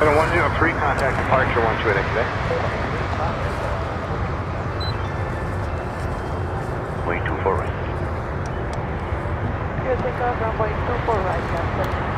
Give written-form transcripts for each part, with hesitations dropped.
And a 103 contact departure 128 today. Way 24 right. You take off runway 24 right, yeah.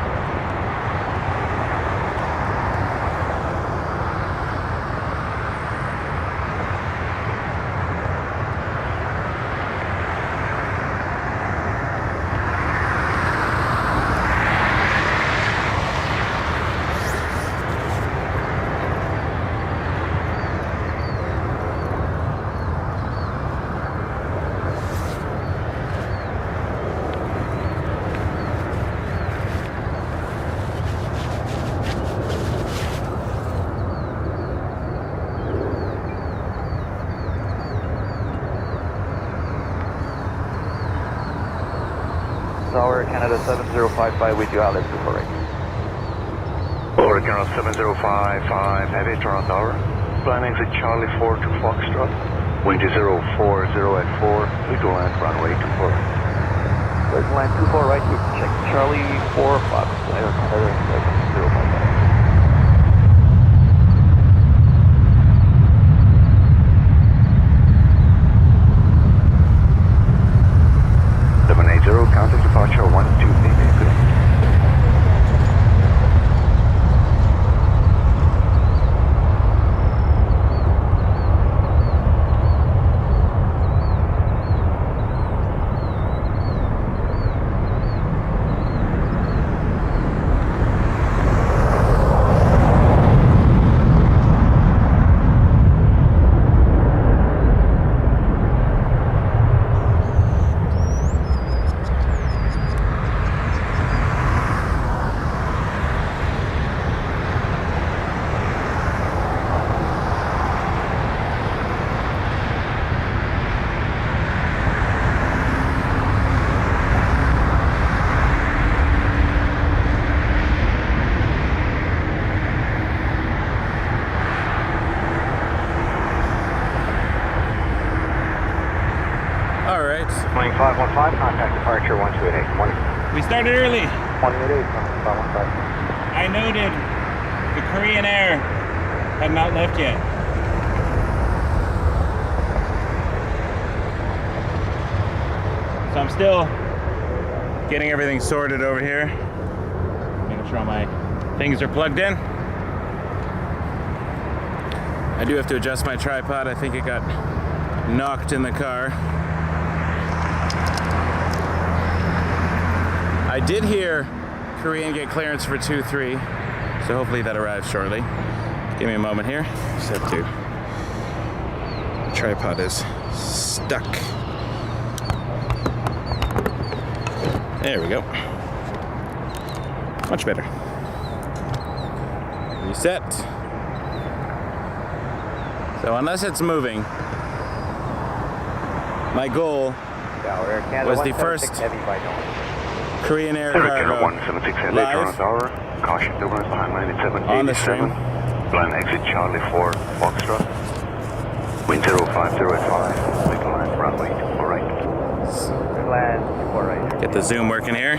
Tower Canada 7055 with you, Alex, before right. Florida Canada 7055, heavy turn on tower. Plan exit Charlie 4 to Foxtrot. Wind 040 at 4, we go land runway 24 right. There's line 24 right, you check Charlie 4 Fox, Air Canada 7055. 780, contact departure 128, good. Flying 515, contact departure 1288. We started early. 188, 515. I noted the Korean Air had not left yet. So I'm still getting everything sorted over here. Making sure all my things are plugged in. I do have to adjust my tripod. I think it got knocked in the car. I did hear Korean get clearance for 2-3, so hopefully that arrives shortly. Give me a moment here. Just have to. The tripod is stuck. There we go. Much better. Reset. So unless it's moving, my goal was the first Korean Air cargo 176 heavy turn on tower. Caution turbulence behind line at 787. on the stream. Plan exit Charlie 4 Foxtrot. Wind 050 at 5, we go land runway 24 right. Land 24 right. Get the zoom working here.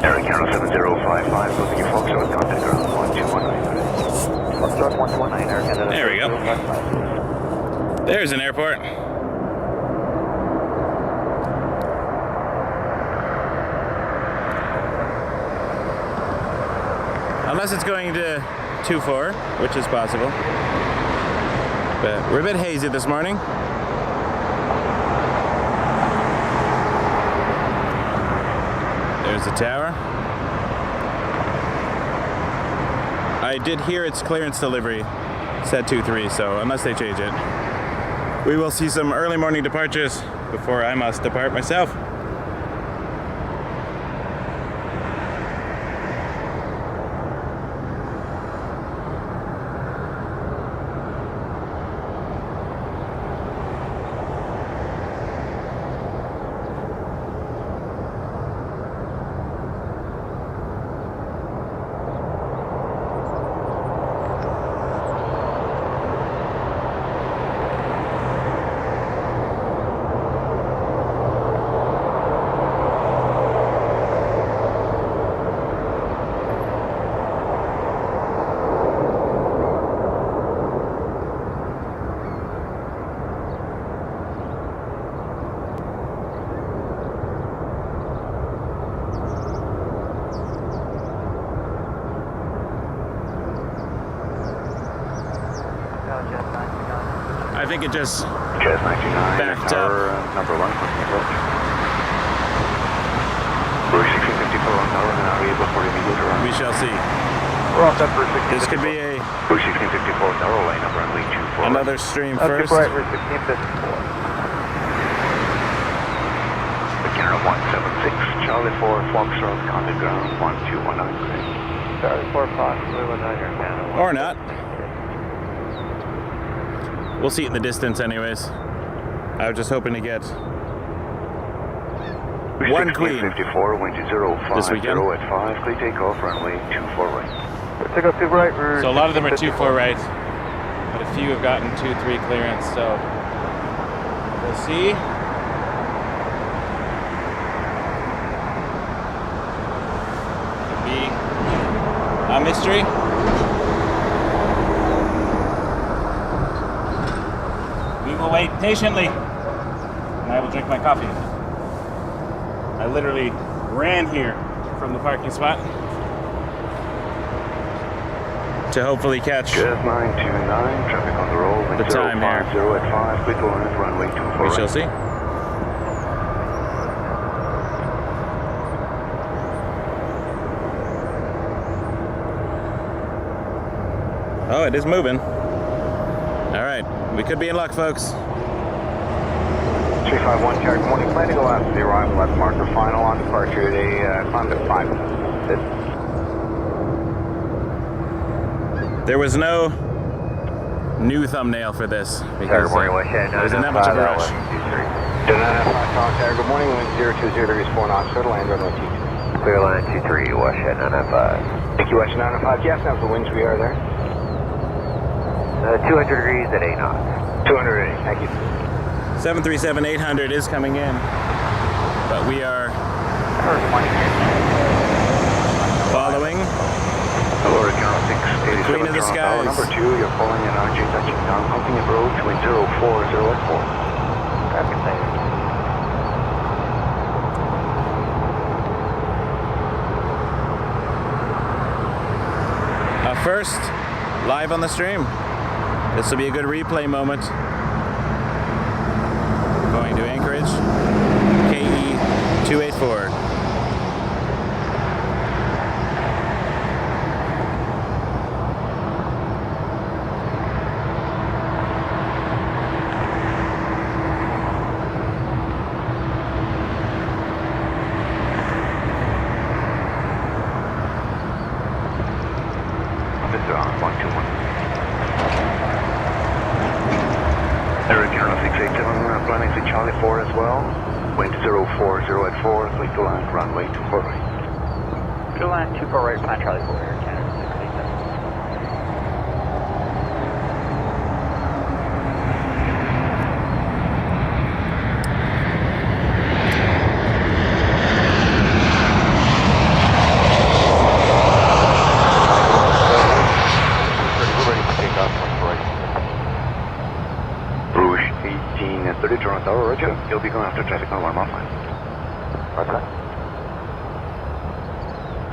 Air Canada 7055, looking at Foxtrot, contact ground 1219. Foxtrot 119, Air Canada. There we go. 7055. There's an airport. Unless it's going to 2-4, which is possible. But we're a bit hazy this morning. There's the tower. I did hear its clearance delivery said 2-3, so unless they change it, we will see some early morning departures before I must depart myself. think it just Jazz 99, backed tower, up. number 1, clicking approach. Rouge 1654 on tower, and are you able for immediate or We shall see. We're all set for This could be a Rouge 1654 tower, line number runway 24. another stream Two first. right, we're 1654. General 176, Charlie 4, Foxtrot, contact ground 1219. Charlie 4 Fox, 219, your man. Or not. We'll see it in the distance anyways. I was just hoping to get one queen 54, wind to 050 this weekend. at 5, clear takeoff, runway 24 right. Take up 2 right, we're So a lot of them are 2-4 right, but a few have gotten 2-3 clearance, so we'll see. Could be a mystery. We will wait patiently, and I will drink my coffee. I literally ran here from the parking spot to hopefully catch Jazz 929, traffic on the roll, wind the time here. 050 at 5, clear to land, runway 24 We right. shall see. Oh, it is moving. All right, we could be in luck, folks. 351, Charlie, good morning. Plan to go out to the arrival at marker final on departure at a climb to 5. There was no new thumbnail for this because there's not much of a rush. 995, Tower, good morning. Wind 020 degrees 4 knots, clear to land, runway 22. clear line 23, Washhead 995. Thank you, West 995. Yes, now for winds, we are there. 200 degrees at 8 knots. 280, thank you. 737-800 is coming in, but we are following Hello, General 687, Queen of the Toronto Tower, Skies. number 2, you're following an RJ touching down, pumping approach, wind 040 at 4. Traffic sighting. first live on the stream. This will be a good replay moment. Going to Anchorage, KE 284. Charlie 4 as well. Wind 040 at 4, clear to land, runway 24 right. Clear line 24 right, plan Charlie 4 here, Canada 687. Toronto Tower, roger. You'll be going after traffic on alarm offline. Roger.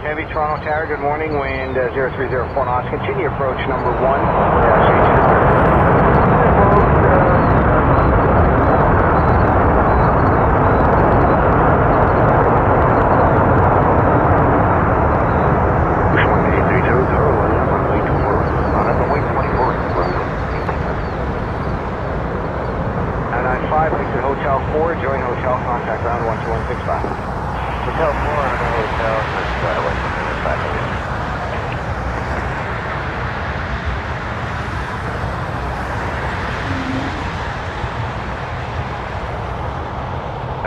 Heavy Toronto Tower, good morning. Wind 0304 knots. Continue approach number 1. Join hotel, contact ground 12165. Hotel 4 on the hotel, that's West Minutes 5 minutes.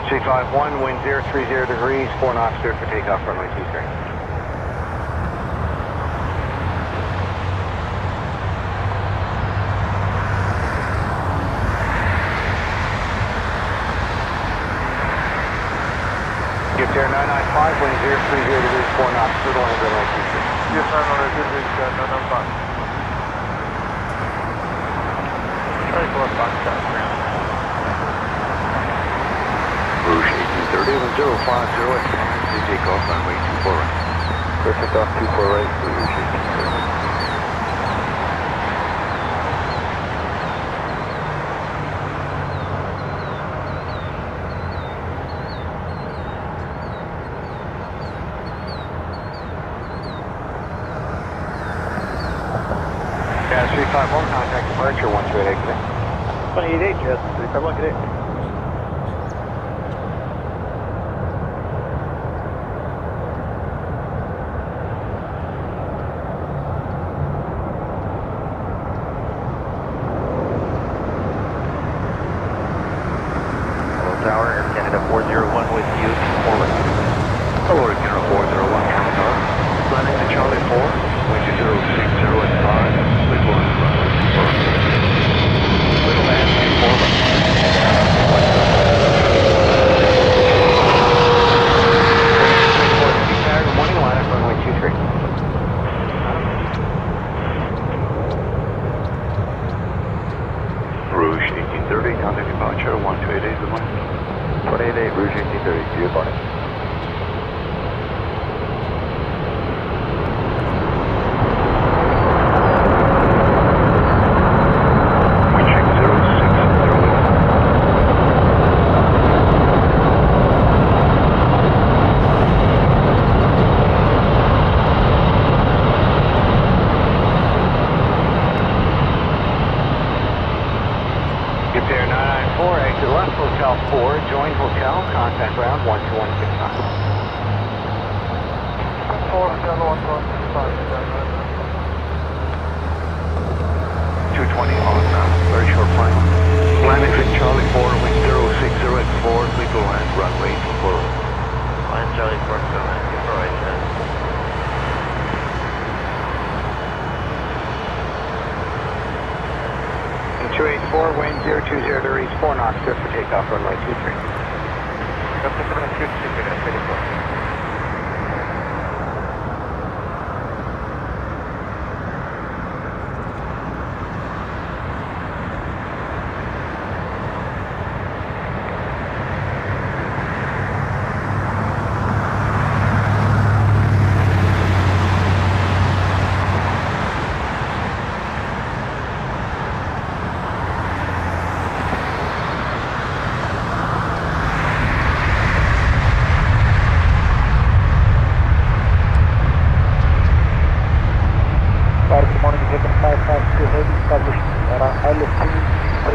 351, wind 030 degrees, 4 knots, clear for takeoff, runway 23. Air 995, wind 030 degrees, 4 knots, clear to land, runway 23. Yes, 900 degrees, 995. Charlie 4 Fox, ground. Rouge 1830, wind 050 at 5, clear takeoff, runway 24 right. Clear takeoff 24 right, Rouge 1830. 351, contact departure 128 exit. 188, yes, 351, good day. Tower, Air Canada 401 with you, forward. Hello, Air Canada 401, Canada Tower. Planning to Charlie 4, wind 060 at 5, please go on runway 24. Little land, 24 Good morning, line up runway 23. Rouge 1830, contact departure 1288, good morning. 188, Rouge 1830, good morning. Wind check 060. Repair 994, exit left, Hotel 4, join Hotel, contact ground 12165. 220 on very short flight. Planning to Charlie 4, wind 060 at 4, please go land runway 24. Line Charlie 4, go ahead, give for right, yes. 284, wind 020 degrees, 4 knots, clear for takeoff, runway 23. Good morning, Japan 552 Heavy, established LC3.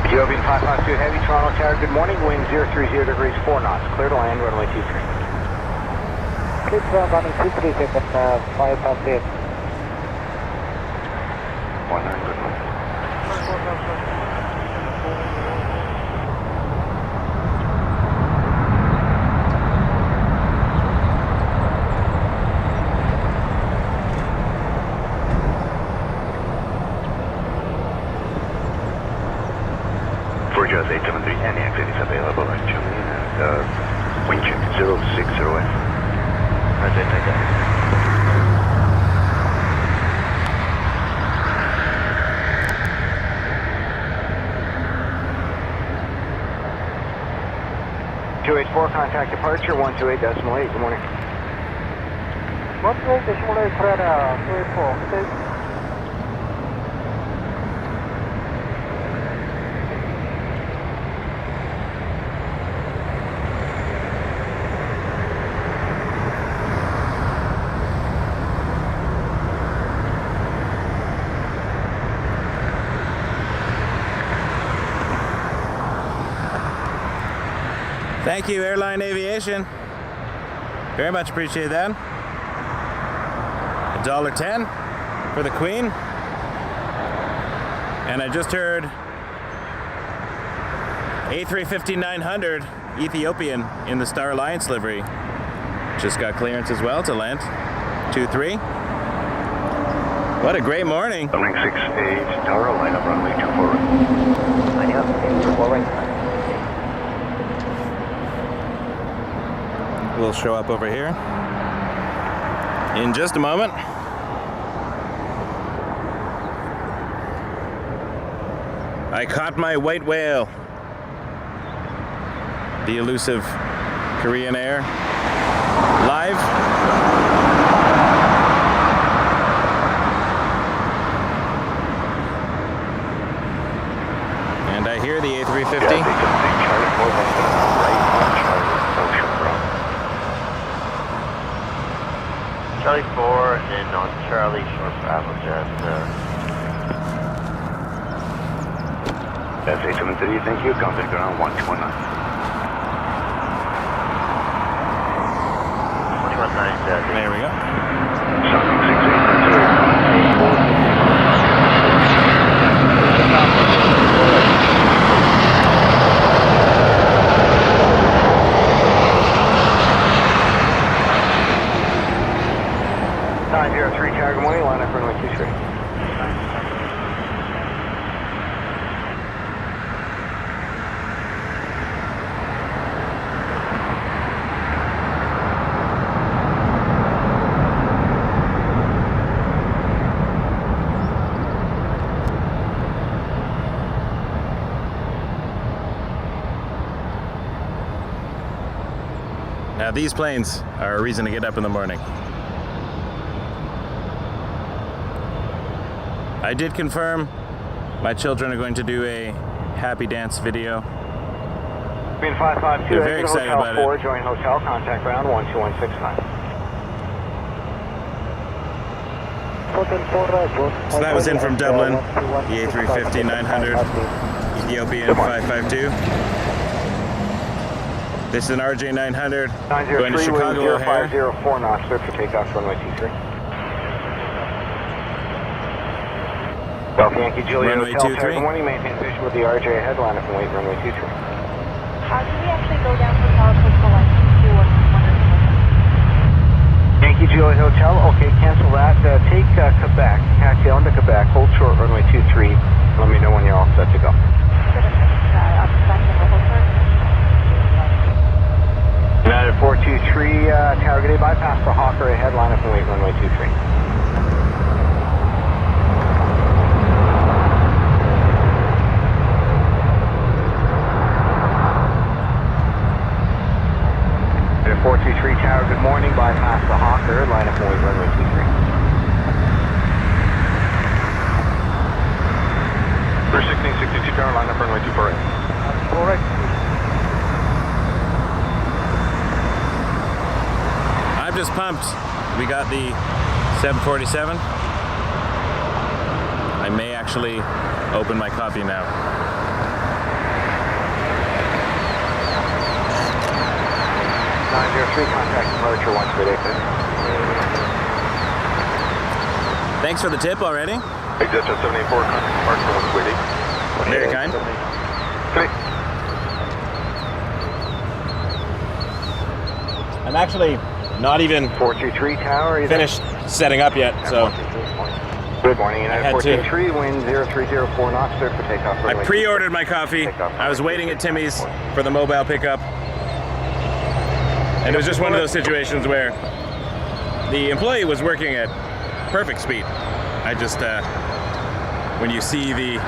Ethiopian 552 Heavy, Toronto Tower, good morning, wind 030 degrees, 4 knots, clear to land, runway 23. Clear ground running 23, Japan 558. 19, good morning. For just 873, any exit is available actually, and wind check 060F. As I take that. .284, contact departure 128.8, good morning. 128.8, clear 284, stay. Thank you, Airline Aviation. Very much appreciate that. $1.10 for the Queen. And I just heard A350-900 Ethiopian in the Star Alliance livery. Just got clearance as well to land 23. What a great morning. Running 68, Tower, line up runway 24. Line up, 24 right. We'll show up over here in just a moment. I caught my white whale. The elusive Korean Air live. And I hear the A350. Charlie 4 and on Charlie, short for Apple Jet, That's 873, thank you. Contact ground 1219. 119. There we go. Stopping 6890. Good morning, line up runway 23. Now these planes are a reason to get up in the morning. I did confirm my children are going to do a happy dance video. Being 552, They're very excited Hotel about 4, it. join hotel, contact ground 12169. So that was in from Dublin, the A350-900, Ethiopian 552. This is an RJ900 going to 903, Chicago wind O'Hare. 0504 knots, clear for takeoff, runway 23. Delta Yankee Juliet Runway Hotel, 23. good morning, maintain vision with the RJ ahead, line up and wait, runway 23. Can we actually go down for Tower Coastal License 2 or 100? Yankee Juliet Hotel, okay, cancel that. Take Quebec, taxi on to Quebec, hold short, runway 23. Let me know when you're all set to go. United 423, Tower Gate, bypass the Hawker ahead, line up and wait, runway 23. United 423, Tower, good morning, bypass the Hawker, line up and wait, runway 23. First 1662 Tower, line up runway 24 right. Correct. I'm just pumped. We got the 747. I may actually open my copy now. Contact departure 138. Thanks for the tip already. Exit 784, contact departure 128. Very kind. I'm actually not even 423 Tower, you there? finished setting up yet, so Good morning, I United had to- 423, wind 0304 knots, clear for takeoff. I runway pre-ordered my coffee. I was waiting at Timmy's for the mobile pickup. And it was just one of those situations where the employee was working at perfect speed. I just, when you see the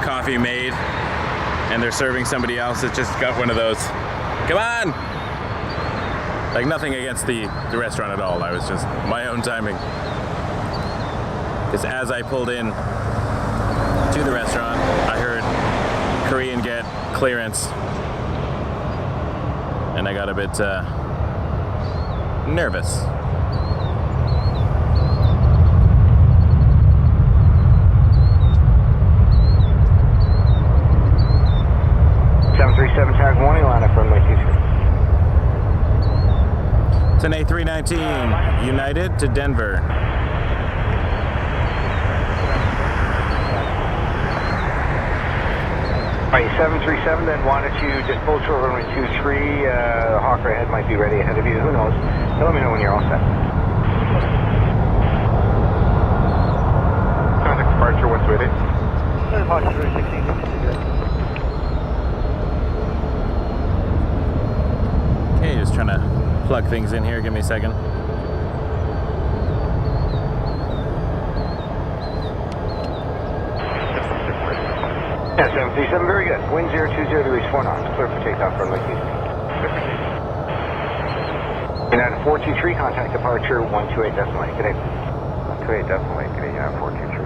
coffee made and they're serving somebody else, it just got one of those, come on! Like nothing against the restaurant at all. I was just my own timing. Because as I pulled in to the restaurant, I heard Korean get clearance. And I got a bit nervous. Tag morning, line up runway 23. It's an A319 United to Denver. Alright, 737, then why don't you just pull short runway 23, Hawker ahead might be ready ahead of you, who knows. So let me know when you're all set. Contact departure 128. Departure 1662. Okay, just trying to plug things in here. Give me a second. Yeah, 737, very good. Wind 020 degrees 4 knots, clear for takeoff runway 23. United 423, contact departure 128 decimal 8. Good day. 128 decimal 8. Good day, United 423.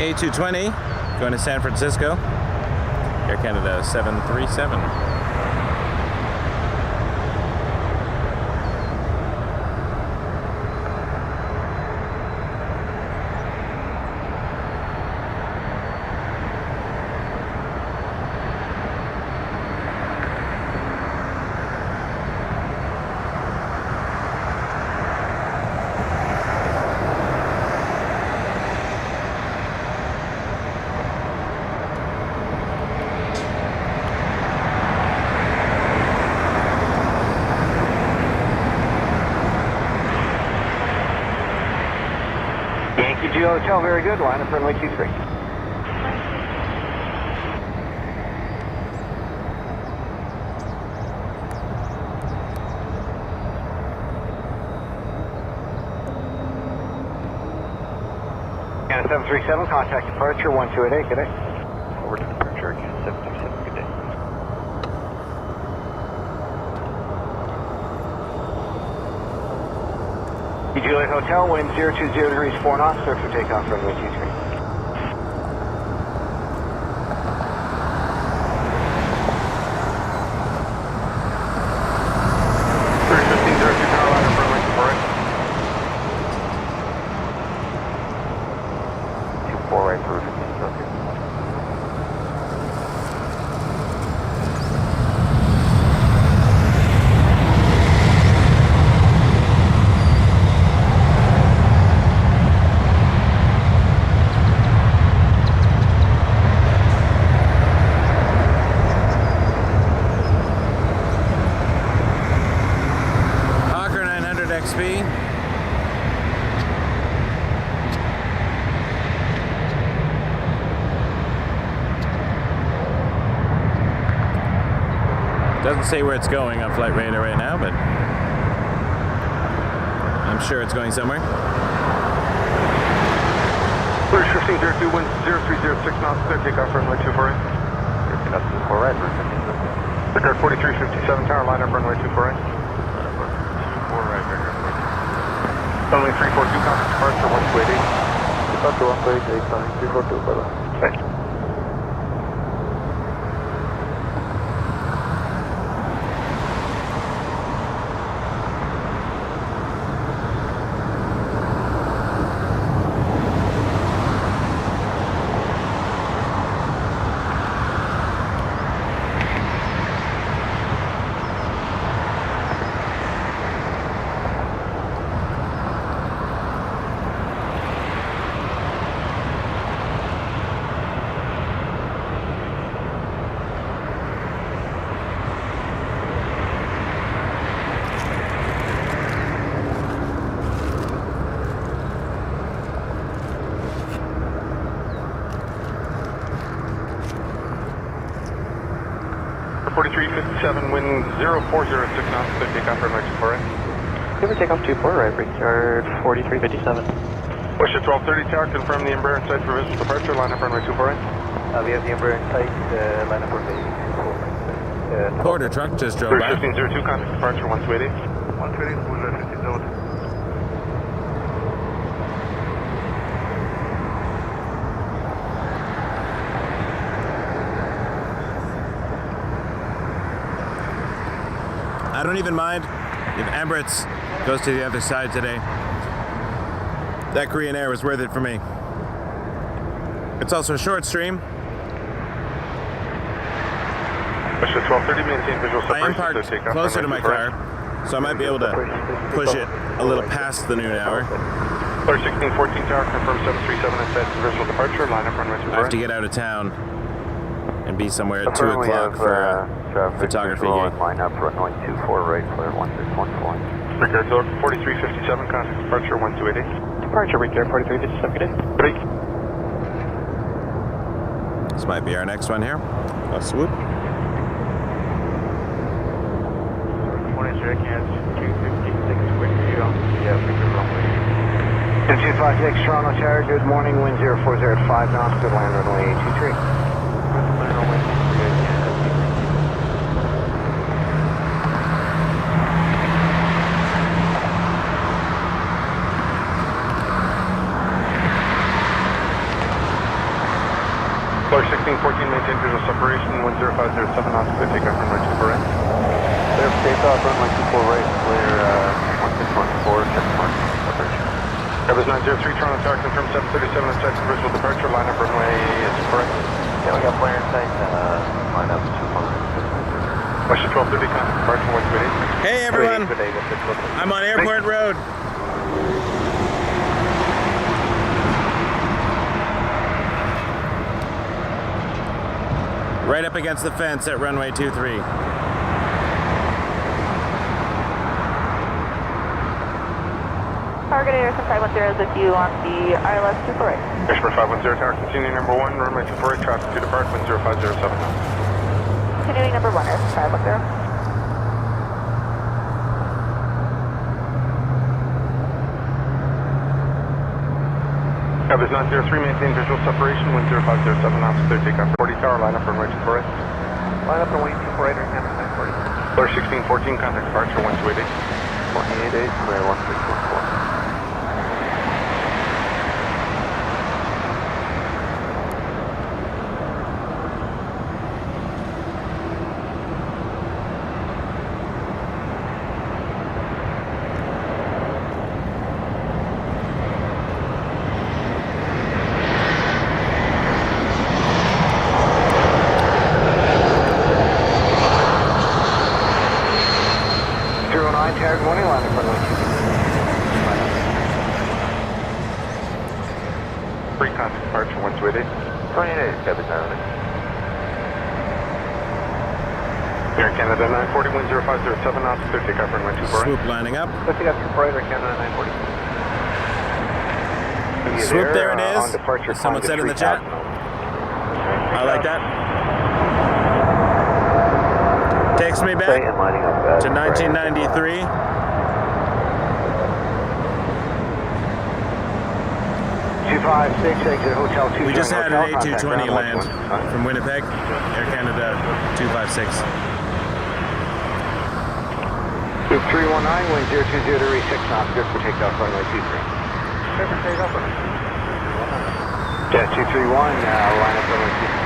A220 going to San Francisco. Air Canada 737. Hotel, very good. Line up runway 23. And 737, contact departure 1288, good day. Over to departure again, 737, good day. Juliet Hotel, wind 020 degrees 4 knots, clear for takeoff runway 23. Doesn't say where it's going on flight radar right now, but I'm sure it's going somewhere. British 1502, wind 0306 knots, clear takeoff runway 24 right. Clear takeoff 24 right, Record 4357 tower, line up runway 24 right. 24 right, Runway 342, contact departure 1288. Departure 1288, coming 342, brother. Thanks. Wind 0406 knots, clear takeoff runway 24 right. Clear takeoff 24 right, Richard 4357. Wish at 1230 tower, confirm the Embraer in sight for visual departure, line up runway 24 right. We have the Embraer in sight, line up runway 24 right. Porter truck just drove by. 1502, contact departure 1280. 1280, Boulevard 1502. I don't even mind if Emirates goes to the other side today. That Korean Air was worth it for me. It's also a short stream. Wish at 1230, maintain visual I am separation. parked closer to my car, so I might be able to push it a little past the noon hour. Clear 1614 tower, confirm 737 in sight for visual departure, line up runway 24 I have to get out of town and be somewhere at 2 o'clock for a photography gig. Line up runway 24 right, clear 1614. Record 4357, contact departure 1280. Departure, Richard 4357, good day. Break. This might be our next one here. A swoop. Morning, sir. Can't 256 with you on the runway. 256 Toronto Tower, good morning, wind 0405 knots, good land runway 23. knots, clear takeoff runway 24 right. Clear for takeoff, runway 24 right, clear 1614, check mark, separation. Airbus 903, Toronto Tower, confirm 737 and second visual departure, line up runway 24 right. Yeah, we got flare in sight, line up 200. Western 1230, contact departure 128. Hey everyone, I'm on Airport Road. Right up against the fence at runway 23. Target Airson 510 is with you on the ILS 248. Airsport 510, tower continuing number 1, runway 24 right, traffic to depart, wind 0507 knots. Continuing number 1, Airson 510. Airbus 903, maintain visual separation, wind 0507 knots, clear takeoff 40 tower, line up runway 24 right. Line up runway 24 right, Canada 940. Clear 1614, contact departure 1288. 188, clear 1614. Tag 1, line up runway 23. Free contact departure 1288. 28, Airbus 900. Air Canada 940, wind 0507 knots, clear takeoff runway 24 right. Swoop lining up. Let's take out 24 right, Air Canada 940. Swoop, there it On is. departure, As someone climb to said in the chat. 3,000. I like that. Takes me back And lining up to 1993. 256, exit hotel 2. We just had an hotel, contact A220 ground land 121. from Winnipeg, Air Canada 256. Group 319, wind 020 to reach 6 knots, good for takeoff runway 23. Good for takeoff runway. Jet 231, line up runway 23.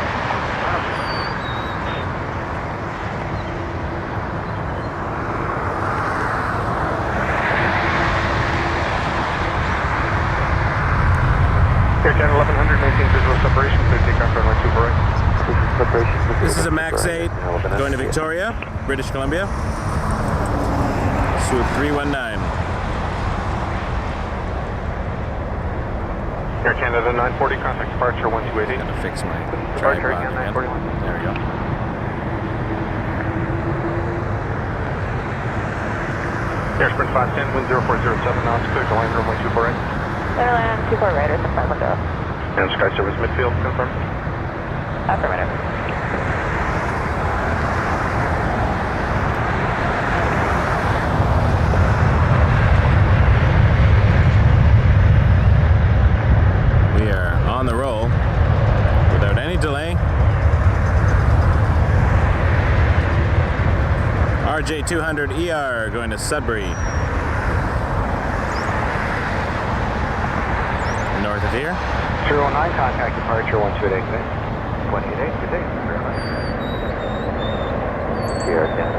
Air Canada 1100, maintain visual separation, clear takeoff runway 24 right. This is a MAX 8 going to Victoria, British Columbia. Swoop 319. Air Canada 940, contact departure 1288. Gonna fix my Departure tripod again, again. 941. There we go. Airsprint 510, wind 0407 knots, clear to land runway 24 right. Clear land 24 right, Airson 510. And Sky Service midfield, confirm. Affirmative. We are on the roll without any delay. RJ200ER going to Sudbury. North of here. 309, contact departure 128. 188, good day. Very much. Here, Air Canada.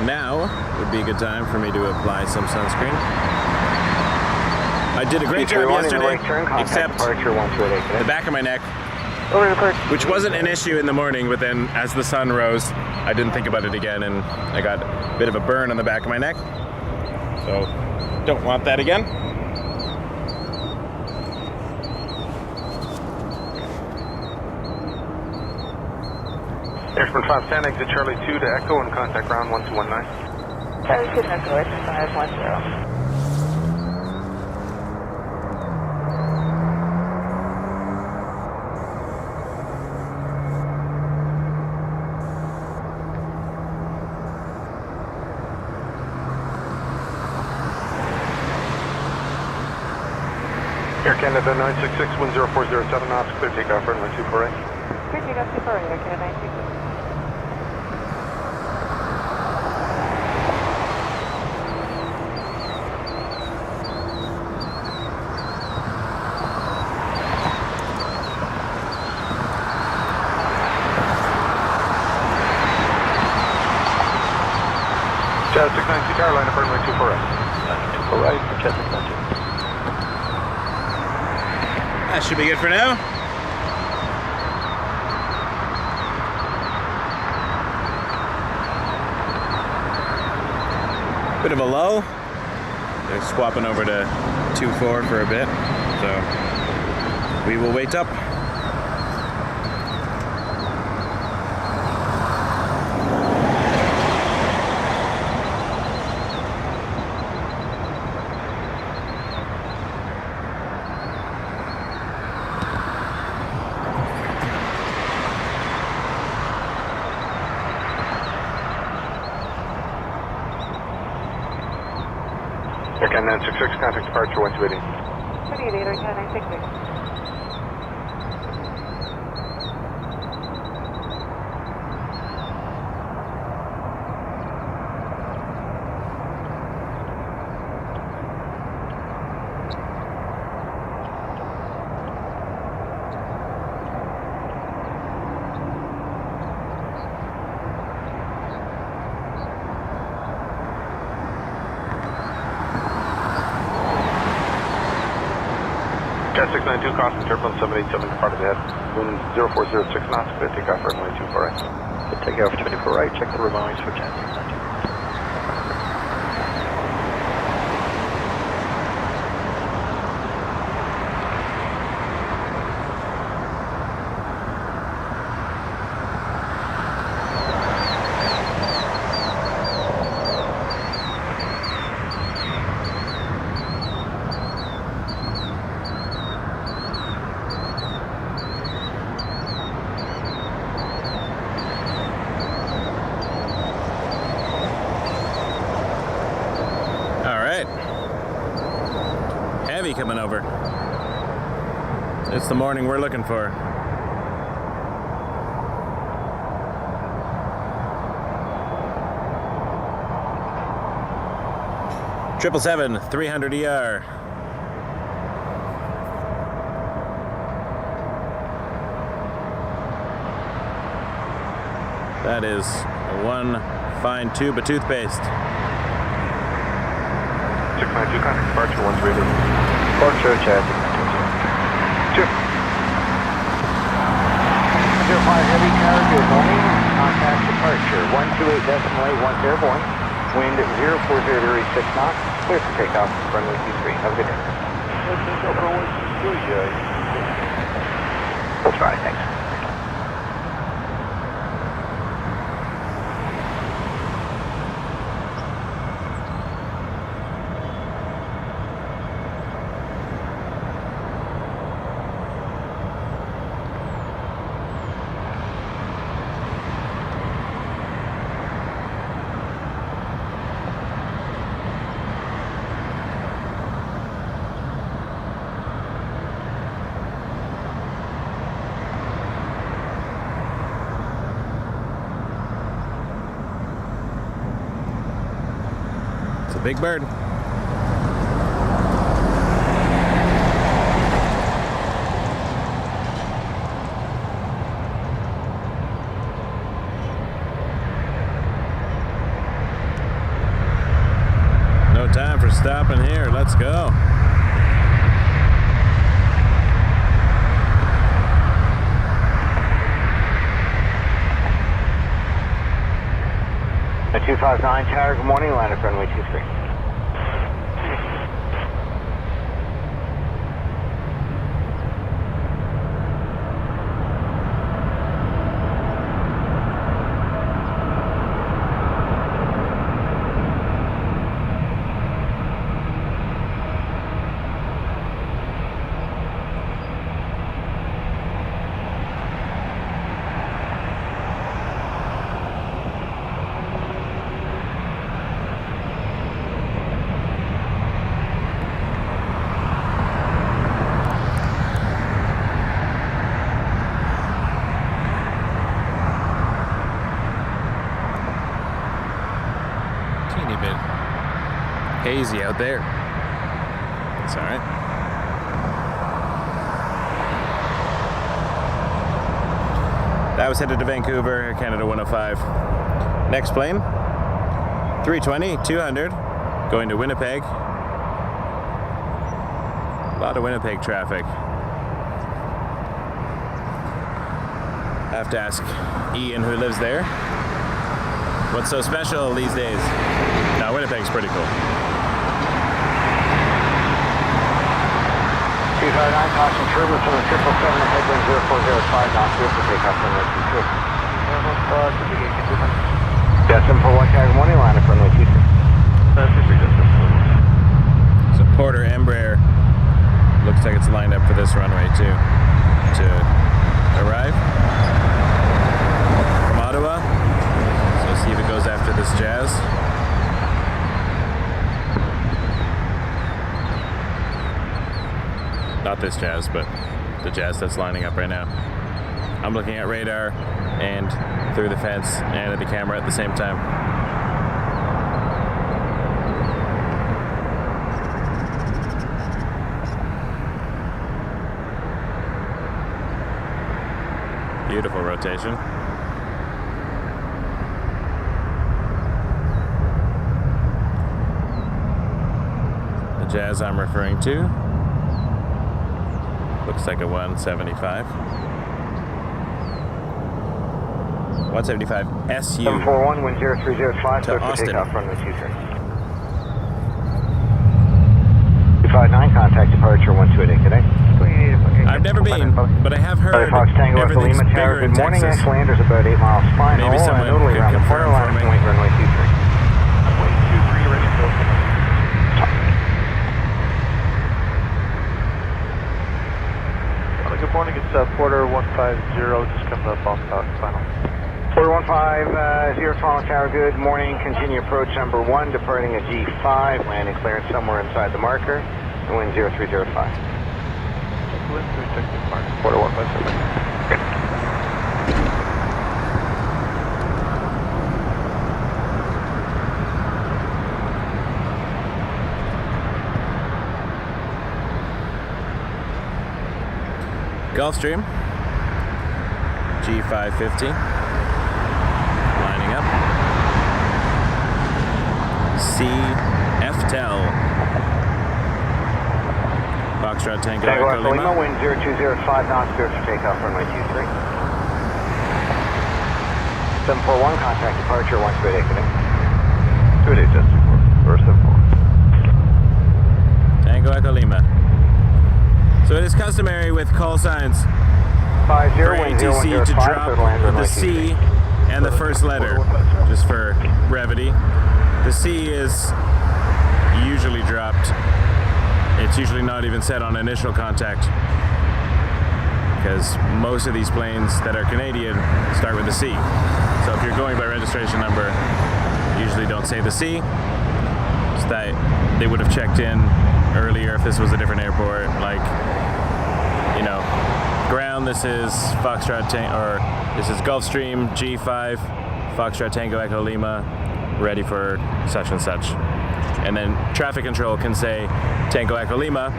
Now would be a good time for me to apply some sunscreen. I did a great job 331 in the yesterday, right turn, contact except departure 128. the back of my neck, Over the course. which wasn't an issue in the morning, but then as the sun rose, I didn't think about it again, and I got a bit of a burn on the back of my neck. So, don't want that again. Airsprint 510, exit Charlie 2 to Echo and contact ground 1219. Charlie 2 Echo, Airson 510. Air Canada 966, 10407 knots, clear takeoff, runway 24 right. Clear takeoff 24 right, Air Canada 966. Jazz 692 tower, line up runway 24 right. Landing 24 right for Jet 692. That should be good for now. Bit of a lull. They're swapping over to 2-4 for a bit, so we will wait up. Air Canada 966, contact departure 1280. 28 Air Canada 966. Jet 692, crossing turbulence 787, departed ahead. Wind 0406 knots, clear takeoff, runway 24 right. Good takeoff 24 right, check the runways for Jet 692. Heavy coming over. It's the morning we're looking for. Triple 300 ER. That is one fine tube of toothpaste. 692, contact departure 130. Departure Jet 692. 2. 05 Heavy Tower, good morning. Contact departure 128.8 airborne. Wind 040 knots. Clear for takeoff. Runway 23. Have a good day. We'll try, thanks. Big bird. No time for stopping here. Let's go. A 259 Tower, good morning. Line up runway 23. hazy out there. It's alright. That was headed to Vancouver, Air Canada 105. Next plane, 320-200, going to Winnipeg. A lot of Winnipeg traffic. I have to ask Ian, who lives there, what's so special these days? No, Winnipeg's pretty cool. 259, caution turbulence on the 777, headwind 0405 knots, clear for takeoff runway 23. Yes, 741, Tiger morning, line up runway 23. So Porter Embraer looks like it's lined up for this runway too, to arrive from Ottawa. So see if it goes after this Jazz. Not this Jazz, but the Jazz that's lining up right now. I'm looking at radar and through the fence and at the camera at the same time. Beautiful rotation. The Jazz I'm referring to looks like a 175. 175 SU 741, wind 0305, to clear for Austin. takeoff runway 23. 259, contact departure 1288 today. I've never been, but I have heard Fox Tango Alpha everything's Lima Tower, bigger in good morning, Texas. X-Landers about 8 miles final, Maybe someone and notably could around the confirm corner line, for me. point runway 23. Good morning, it's Porter 150, just coming up off final. Porter 150, final tower, good morning, continue approach number 1, departing at G5, landing clearance somewhere inside the marker, and wind 0305. Porter 157. Gulfstream G550 lining up. CFTEL Foxtrot Tango Tango Echo Alpha Lima, Lima. wind 0205 knots, clear for takeoff runway 23. 741, contact departure 1288 today. 288, just or 74. Tango Echo Lima. So it is customary with call signs 50, for wind ATC to 0105, drop clear to land the runway C 23. and the first letter, just for brevity. The C is usually dropped. It's usually not even set on initial contact, because most of these planes that are Canadian start with the C. So if you're going by registration number, you usually don't say the C. So that they would have checked in earlier if this was a different airport, like, you know, ground, this is Foxtrot or this is Gulfstream G5 Foxtrot Tango Echo Lima, ready for such and such. And then traffic control can say Tango Echo Lima,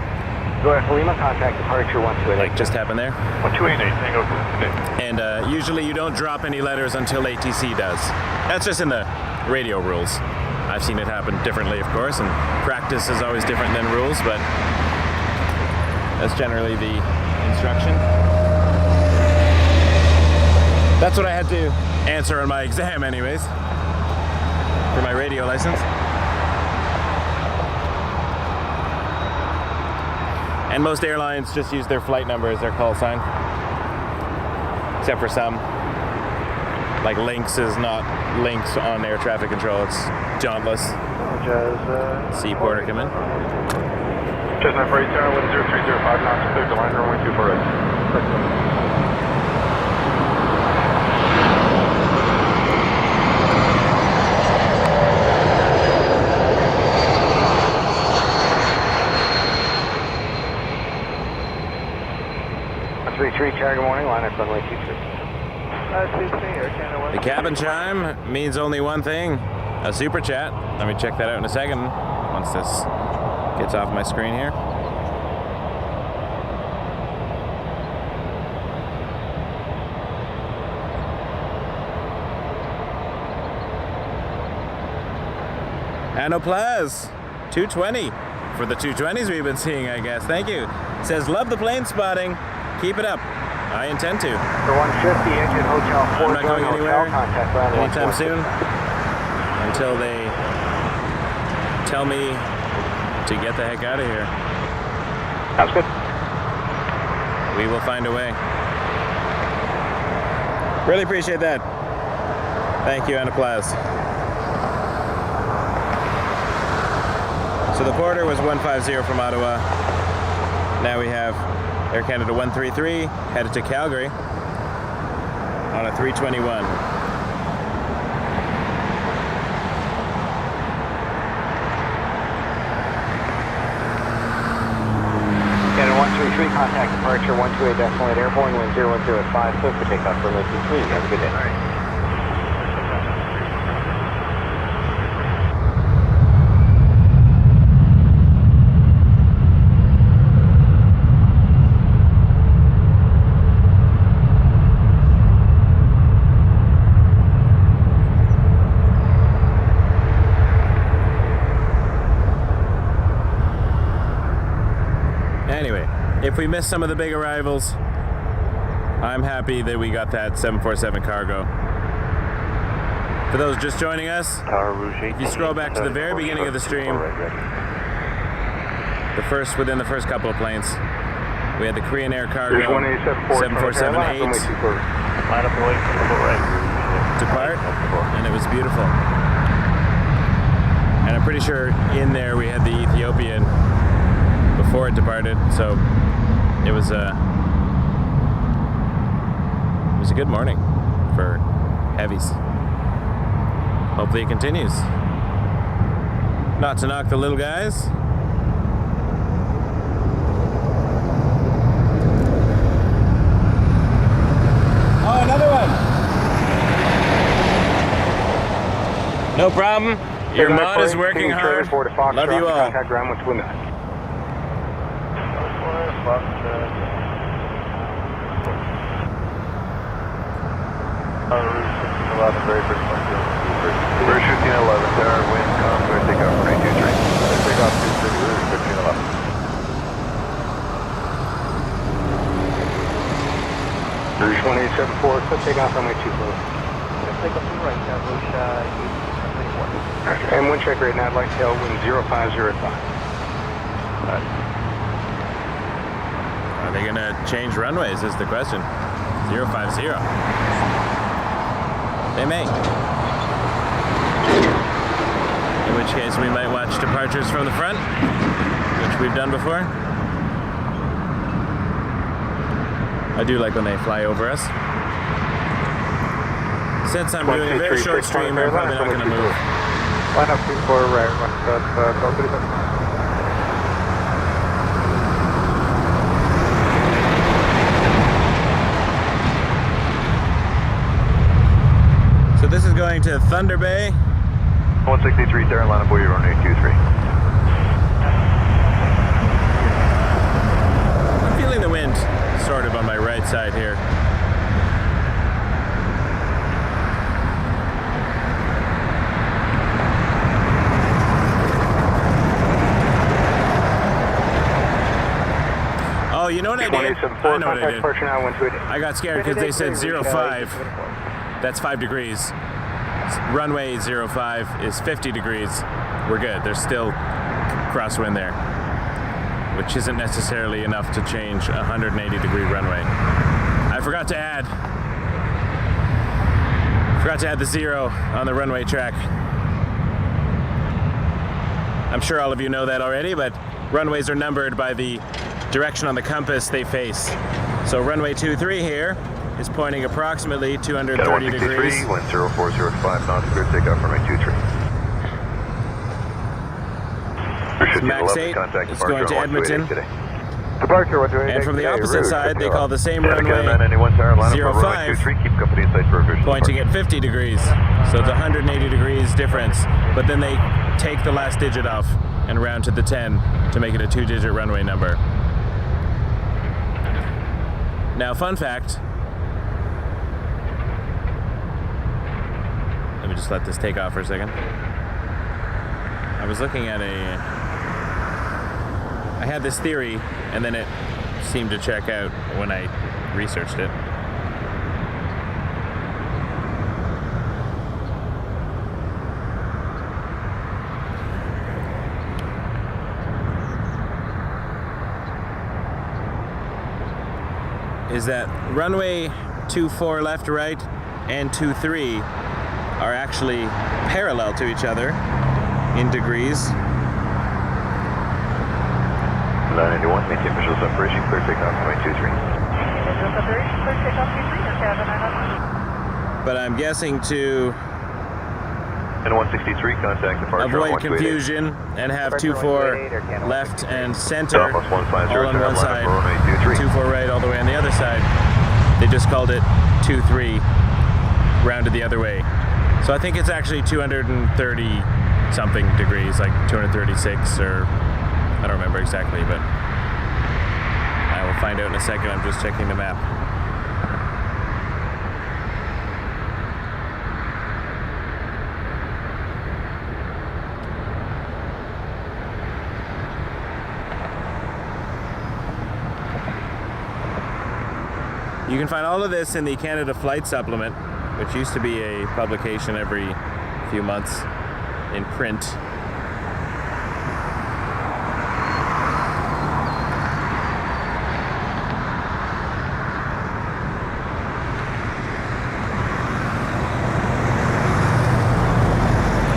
Go Echo Lima, contact departure 1288. like just happened there. 1288, Tango. And usually you don't drop any letters until ATC does. That's just in the radio rules. I've seen it happen differently, of course, and practice is always different than rules, but that's generally the instruction. That's what I had to answer on my exam anyways, for my radio license. And most airlines just use their flight number as their call sign, except for some. Like Lynx is not Lynx on air traffic control, it's Dauntless. See Porter come in. Chestnut Freight Tower, 10305 knots, clear to line runway 24 right. Good morning, line up runway 23. The cabin chime means only one thing, a super chat. Let me check that out in a second. once this gets off my screen here. Anoplas 220 for the 220s we've been seeing, I guess. Thank you. It says, love the plane spotting. Keep it up. I intend to. For 150, engine Hotel 4, I'm not going anywhere contact ground anytime 146. soon until they tell me to get the heck out of here. Sounds good. We will find a way. Really appreciate that. Thank you, Anaplas. So the quarter was 150 from Ottawa. Now we have Air Canada 133 headed to Calgary on a 321. Canada 133, contact departure 128.8 airborne, wind 010 at 5 foot for takeoff for runway 23. Have a good day. Anyway, if we miss some of the big arrivals, I'm happy that we got that 747 cargo. For those just joining us, if you scroll back to the very beginning of the stream, within the first couple of planes, we had the Korean Air cargo 7478 Line up away from the right. depart, and it was beautiful. And I'm pretty sure in there we had the Ethiopian before it departed, so it was a good morning for heavies. Hopefully it continues. Not to knock the little guys. Oh, another one. No problem. Your mod is working hard. Love you all. Contact ground 129. Very first one. We're shooting 11 there, wind comes, we're taking off for 923. Take off 230, we're 1511. Rouge 1874, so take off runway 24. Take up to right now, Rouge 1871. And wind check right now, light tail wind 050 at 5. Are they gonna change runways is the question. 050. They may. In which case we might watch departures from the front, which we've done before. I do like when they fly over us. Since I'm doing a very short stream, I'm probably not going to move. Line up 24 right, go 37. So this is going to Thunder Bay. 163 there, line up where you're on 823. I'm feeling the wind sort of on my right side here. Oh, you know what I did? I know what I did. I got scared because they said 05. That's 5 degrees. Runway 05 is 50 degrees. We're good. There's still crosswind there, which isn't necessarily enough to change a 180 degree runway. I forgot to add the 0 on the runway track. I'm sure all of you know that already, but runways are numbered by the direction on the compass they face. So runway 23 here is pointing approximately 230 degrees. Wind 0405 knots, clear takeoff for runway 23. Max 8 is going to Edmonton. Departure 128. And from the opposite side, they call the same Canada runway 991 tower, line up for runway 05, 23, keep company in sight for official pointing departure. at 50 degrees. So it's 180 degrees difference. But then they take the last digit off and round to the 10 to make it a 2-digit runway number. Now, fun fact. Let me just let this take off for a second. I was looking at I had this theory, and then it seemed to check out when I researched it. Is that runway 24 left, right, and 23 are actually parallel to each other in degrees. 991, maintain visual separation, clear takeoff, runway 23. Visual separation, clear takeoff 23, your cabin 911. But I'm guessing to And 163, contact departure on avoid 128. confusion and have 24 left and center Almost 150, all on one line up side, for runway 23. 24 right all the way on the other side. They just called it 23, rounded the other way. So I think it's actually 230 something degrees, like 236 or I don't remember exactly, but I will find out in a second. I'm just checking the map. You can find all of this in the Canada Flight Supplement, which used to be a publication every few months in print.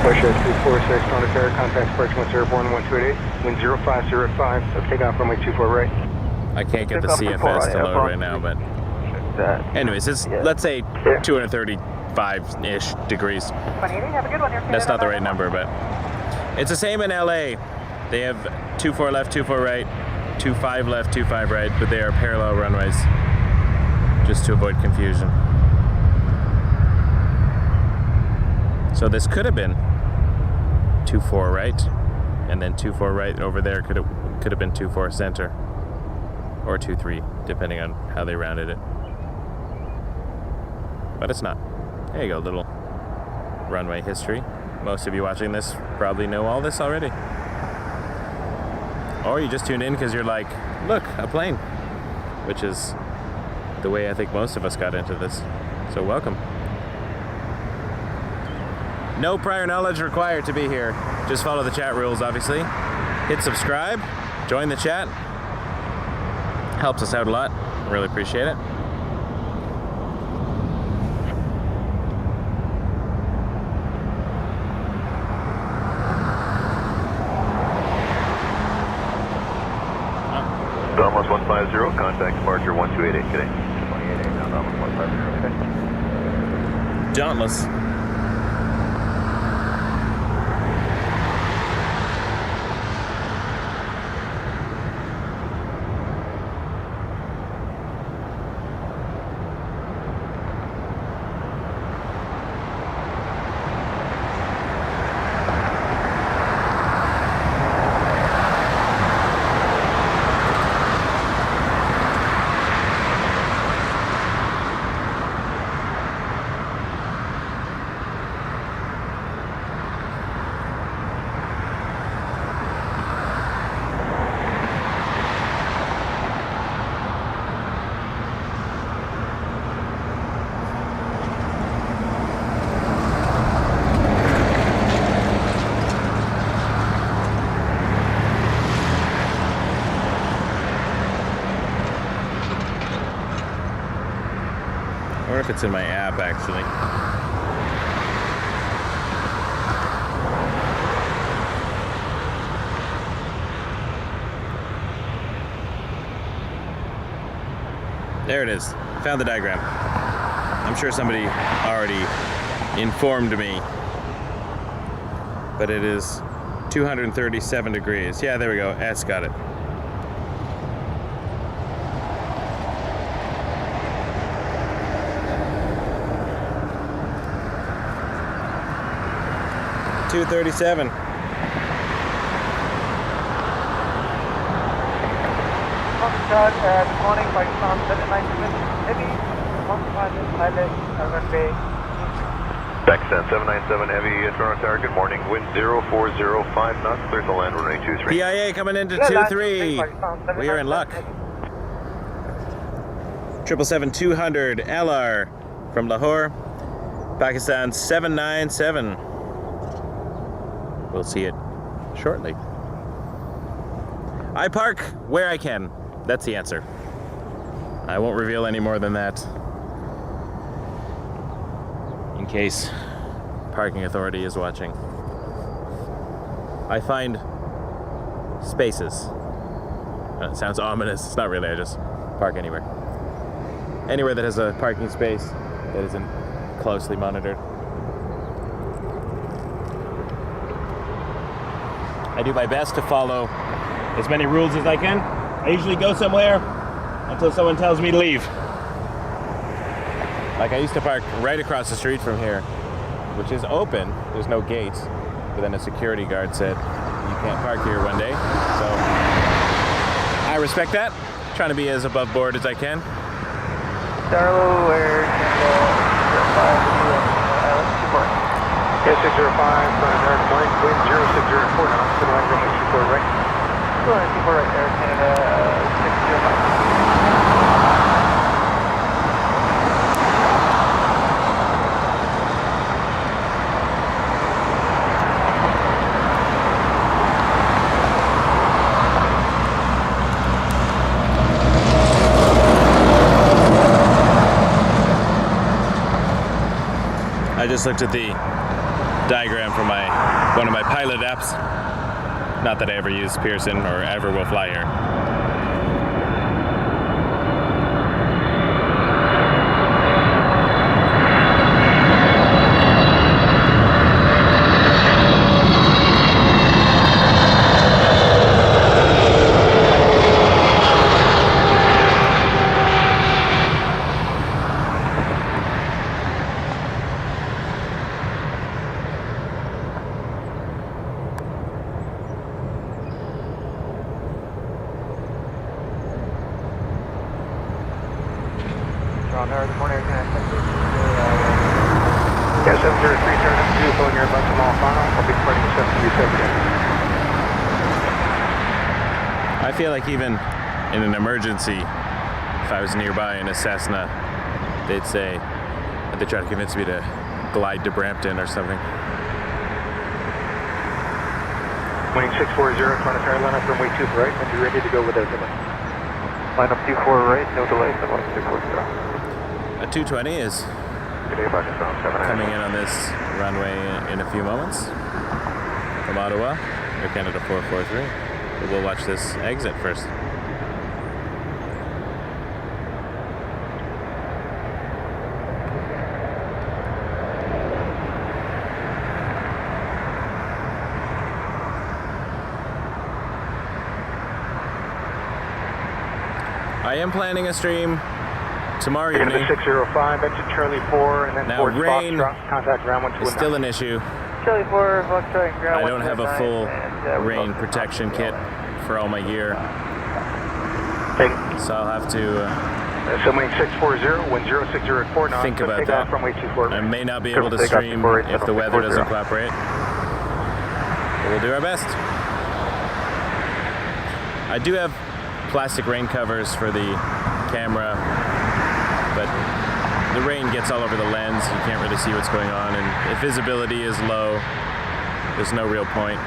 Russia 246, Monteclair, contact Sparks 1 Airborne 1288, wind 0505, so takeoff runway 24 right. I can't get the CFS to load right now, but anyways, it's let's say 235-ish degrees. 180, have a good one here. That's not the right number, but it's the same in LA. They have 24 left, 24 right, 25 left, 25 right, but they are parallel runways, just to avoid confusion. So this could have been 24 right, and then 24 right over there could have been 24 center, or 23, depending on how they rounded it. But it's not. There you go, little runway history. Most of you watching this probably know all this already. Or you just tuned in because you're like, look, a plane. Which is the way I think most of us got into this. So welcome. No prior knowledge required to be here. Just follow the chat rules, obviously. Hit subscribe, join the chat. Helps us out a lot. Really appreciate it. Almost 150, contact departure 1288 today. 288, now almost 150, okay. Dauntless. I wonder if it's in my app, actually. There it is. Found the diagram. I'm sure somebody already informed me. But it is 237 degrees. Yeah, there we go. S got it. 237. Todd, good morning, Pakistan 797 Heavy, 15 pilot, runway. Pakistan 797 Heavy, Toronto Tower, good morning. Wind 040, 5 knots, clear to land runway 23. PIA coming into 23. We are in luck. 777-200 LR from Lahore, Pakistan 797. We'll see it shortly. I park where I can. That's the answer. I won't reveal any more than that, in case parking authority is watching. I find spaces. It sounds ominous. It's not really. I just park anywhere. Anywhere that has a parking space that isn't closely monitored. I do my best to follow as many rules as I can. I usually go somewhere until someone tells me to leave. Like I used to park right across the street from here, which is open. There's no gates, but then a security guard said, you can't park here one day. So I respect that. Trying to be as above board as I can. Darlow, Air Canada 05, Yes, 605, Runway point, wind 060 knots, to land runway 24 right. 24 right, Air Canada 605. I just looked at the diagram from one of my pilot apps. Not that I ever use Pearson or ever will fly here. Good morning, Air Canada. Yes, 703, turn up 2, phone your bus from all final. I'll be departing 737. I feel like even in an emergency, if I was nearby in a Cessna, they'd try to convince me to glide to Brampton or something. Winning 640, Toronto Tower, line up runway 2 right, and be ready to go without delay. Line up 24 right, no delay, 240. A 220 is Good day, Pakistan 797. coming in on this runway in a few moments from Ottawa, Air Canada 443. But we'll watch this exit first. I am planning a stream tomorrow You're evening. going to 605, exit Charlie 4, and then Now, Ford rain Foxtrot, contact ground 129. It's still an issue. Charlie 4, Foxtrot, and ground I don't have a full rain protection kit for all my gear, Take, so I'll have to so winning 640, wind 060 at 4 knots. think about take that. off runway 24. I may not be able to Take off stream 24, if the weather doesn't 740. cooperate. But we'll do our best. I do have plastic rain covers for the camera, but the rain gets all over the lens. You can't really see what's going on, and if visibility is low, there's no real point.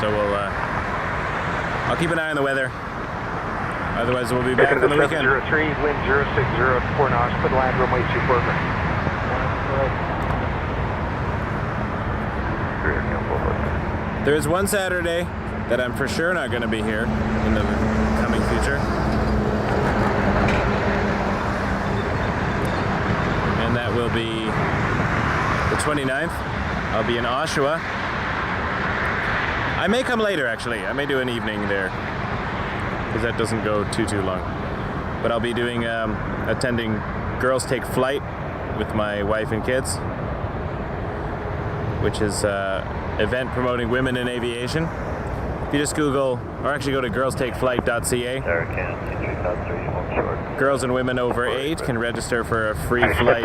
So I'll keep an eye on the weather. Otherwise, we'll be back on the weekend. 703, wind 060 at 4 knots, put land runway 24. There is one Saturday that I'm for sure not going to be here in the coming future. And that will be the 29th. I'll be in Oshawa. I may come later, actually. I may do an evening there, because that doesn't go too long. But I'll be doing attending Girls Take Flight with my wife and kids. which is an event promoting women in aviation. If you just Google, or actually go to girlstakeflight.ca. Girls and women over 8 can register for a free flight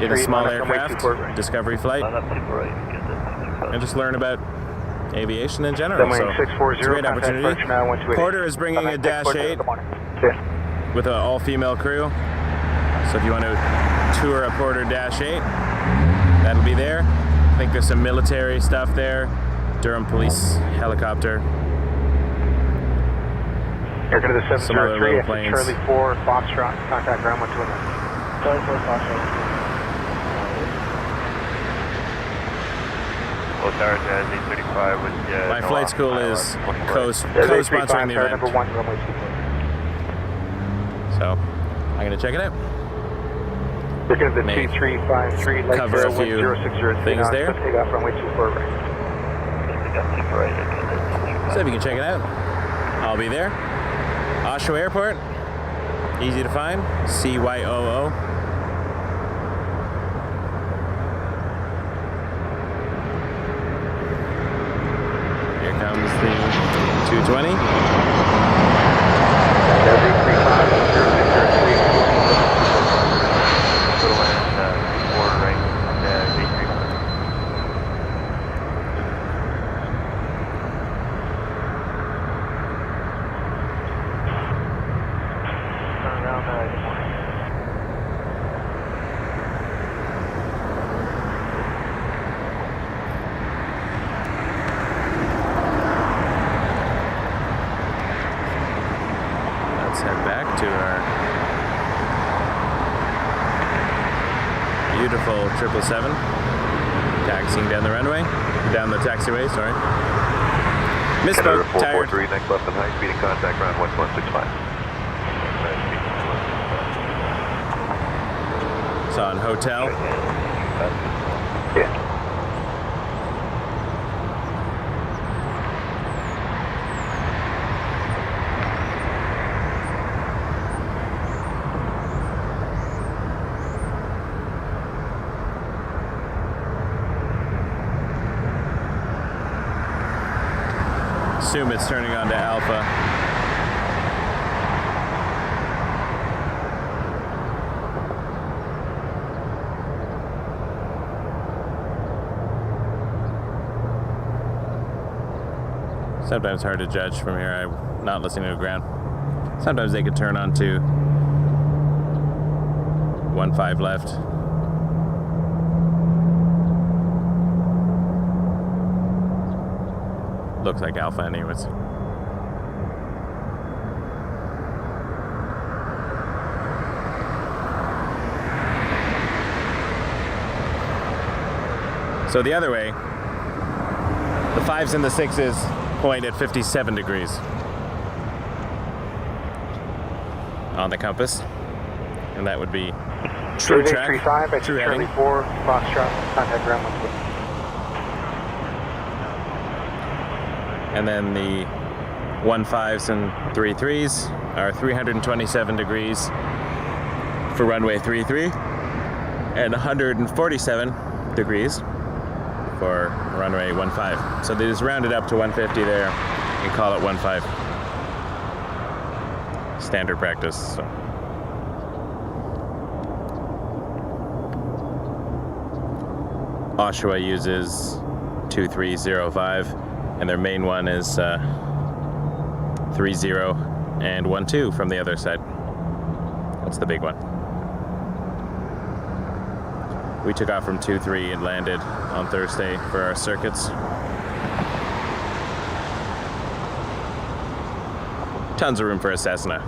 in a small aircraft, discovery flight, and just learn about aviation in general. So it's a great opportunity. Porter is bringing a Dash 8 with an all-female crew. So if you want to tour a Porter Dash 8, that'll be there. I think there's some military stuff there. Durham Police helicopter. Air to the Some other 703, little planes. Charlie 4, Foxtrot, contact ground 129. Charlie 4 Foxtrot. Well, Tower Jazz A385 with My flight school is co-sponsoring the event. Number 1, runway 24. So I'm going to check it out. Looking at the May 2353, light cover a few 0603 things knots, there. take off runway 24 right. So if you can check it out, I'll be there. Oshawa Airport, easy to find, CYOO. Here comes the 220. Let's head back to our beautiful 777, taxiing down the runway, down the taxiway, sorry. Misspoke, tired. 443, next left and high speed in contact ground 1165. Saw an hotel. Yeah. Assume it's turning on to Alpha. Sometimes hard to judge from here. I'm not listening to the ground. Sometimes they could turn on to 15 left. Looks like Alpha anyways. So the other way, the 5s and the 6s point at 57 degrees on the compass, and that would be true track, 35, true Charlie heading. 4, Foxtrot, contact ground 129. And then the 15s and 33s are 327 degrees for runway 33 and 147 degrees for runway 15. So they just rounded up to 150 there and call it 15. Standard practice. So. Oshawa uses 2305. And their main one is 30 and 12 from the other side. That's the big one. We took off from 23 and landed on Thursday for our circuits. Tons of room for a Cessna.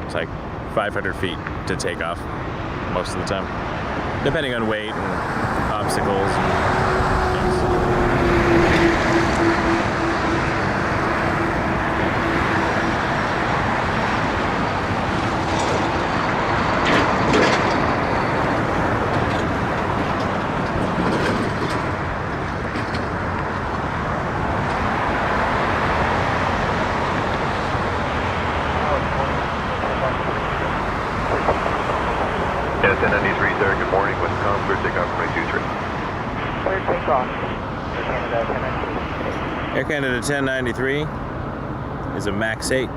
It's like 500 feet to take off most of the time, depending on weight and obstacles. Yeah, 1093 there, good morning, Wisconsin, clear takeoff from 23. Clear takeoff. Canada 1093. Air Canada 1093 is a MAX 8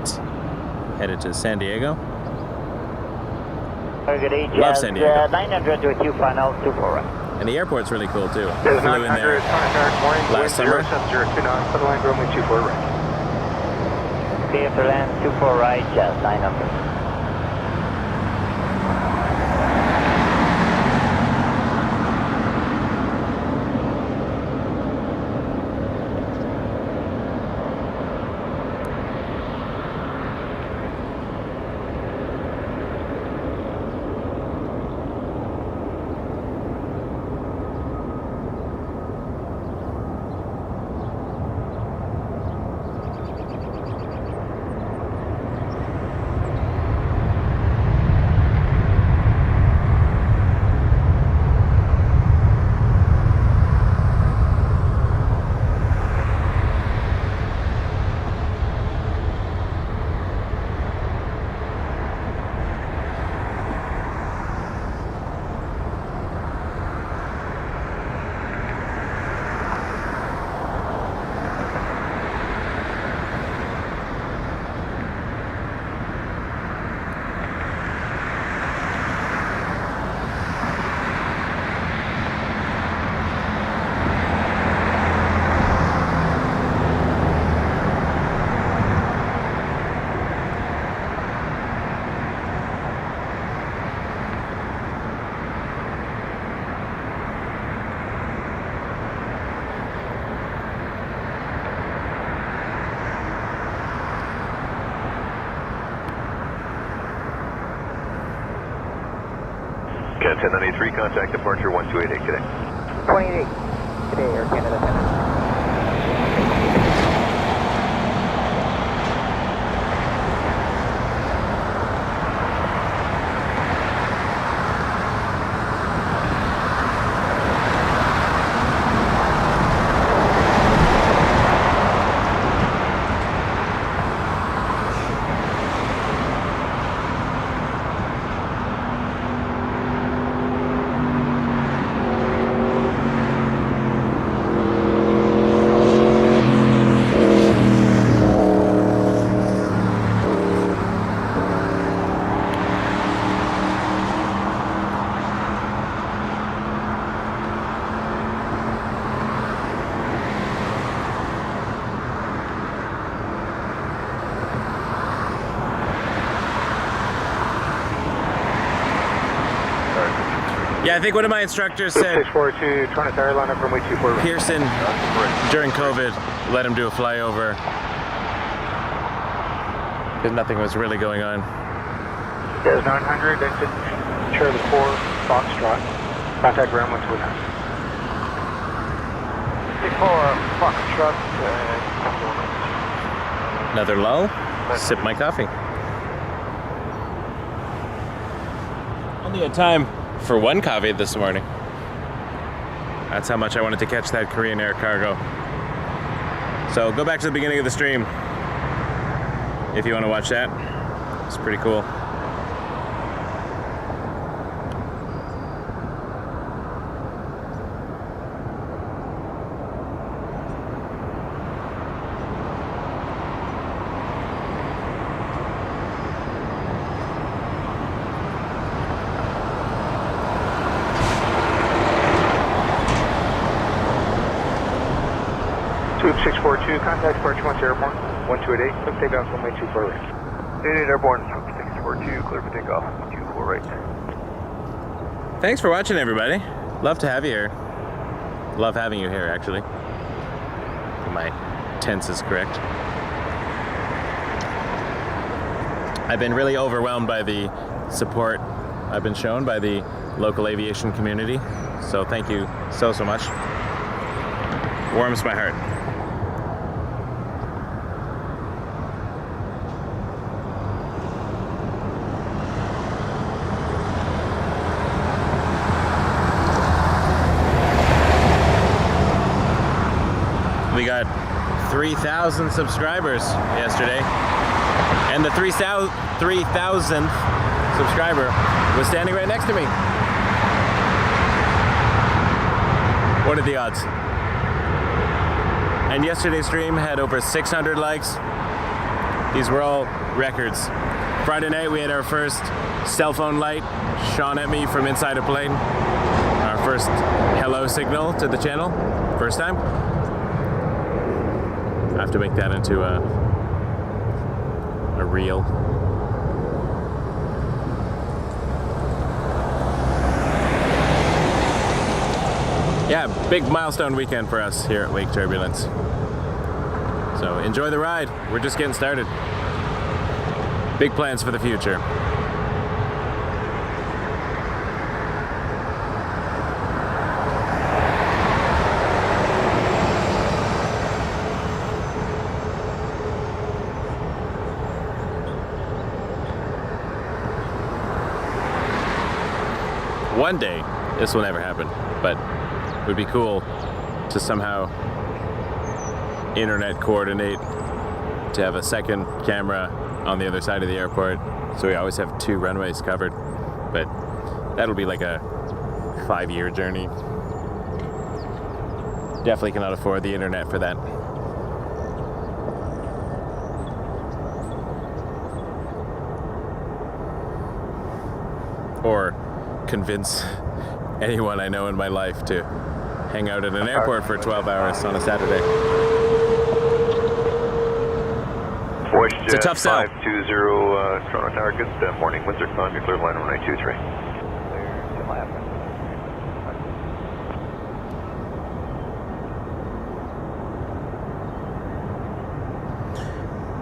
headed to San Diego. Target H Love San Diego. 900 with you, final 24 right. And the airport's really cool too. There's Flew in 900, there Contact morning, last summer. 0702 knots, for the line, runway 24 right. Okay, after land 24 right, 900. Cat 1093, contact departure 1288 today. 28 today, Air Canada 1093. Yeah, I think one of my instructors said 642, trying to tire line up runway 24 right. Pearson, during COVID, let him do a flyover because nothing was really going on. There's 900, exit Charlie 4, Foxtrot. Contact ground 129. 64 Foxtrot. Another lull. Sip my coffee. Only had time for one coffee this morning. That's how much I wanted to catch that Korean Air cargo. So go back to the beginning of the stream if you want to watch that. It's pretty cool. Swoop 642, contact departure 1 airborne, 1288, clear takeoff runway 24 right. 88 airborne, 642, clear for takeoff, 24 right. Thanks for watching, everybody. Love to have you here. Love having you here, actually. My tense is correct. I've been really overwhelmed by the support I've been shown by the local aviation community. So thank you so much. Warms my heart. We got 3,000 subscribers yesterday, and the 3,000th subscriber was standing right next to me. What are the odds? And yesterday's stream had over 600 likes. These were all records. Friday night we had our first cell phone light shone at me from inside a plane. Our first hello signal to the channel. First time. I have to make that into a reel. Yeah, big milestone weekend for us here at Wake Turbulence. So enjoy the ride. We're just getting started. Big plans for the future. One day, this will never happen, but it would be cool to somehow internet coordinate to have a second camera on the other side of the airport, so we always have 2 runways covered. But that'll be like a 5-year journey. Definitely cannot afford the internet for that. Or convince anyone I know in my life to hang out at an airport for 12 hours on a Saturday. It's a tough sell. 520 Toronto Tower, good morning. Windsor Con, clear line 1923.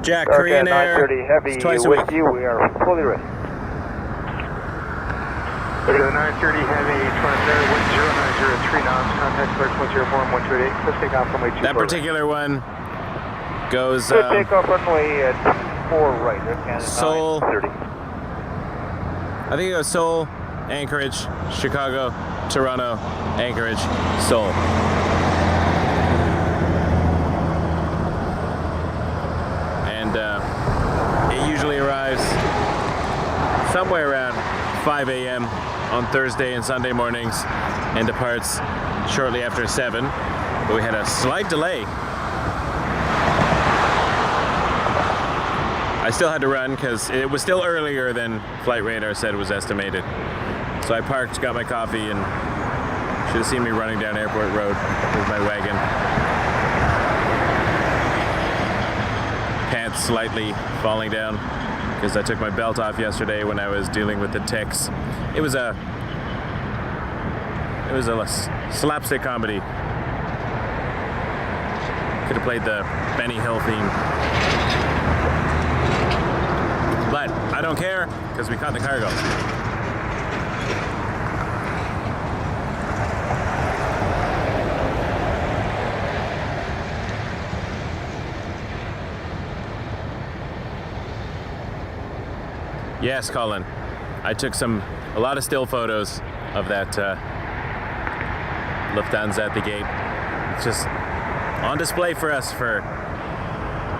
Jack, Korean Air, 930 Heavy twice a with week. you. We are fully ready. 930 Heavy, Toronto Air, wind 0903 knots, contact clear 104 128. Let's take off runway 24. That particular one goes So take off runway at 4 right. Seoul. 930. I think it goes Seoul, Anchorage, Chicago, Toronto, Anchorage, Seoul. And it usually arrives somewhere around 5 a.m. on Thursday and Sunday mornings and departs shortly after 7. But we had a slight delay. I still had to run because it was still earlier than flight radar said was estimated. So I parked, got my coffee, and should have seen me running down Airport Road with my wagon. Pants slightly falling down because I took my belt off yesterday when I was dealing with the ticks. It was a slapstick comedy. Could have played the Benny Hill theme. But I don't care, because we caught the cargo. Yes, Colin. I took a lot of still photos of that Lufthansa at the gate. It's just on display for us for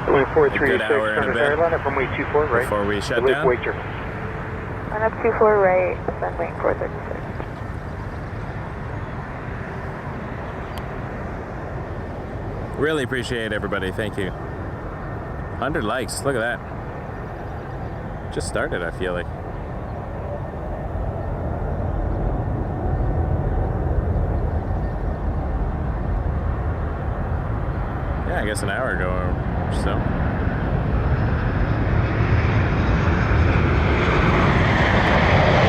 Runway a good 436, hour and a Toronto bit Airline up runway 24 right. before we shut Wake down. Waiter. And up 24 right, runway 436. Really appreciate everybody. Thank you. 100 likes. Look at that. Just started, I feel like. Yeah, I guess an hour ago or so.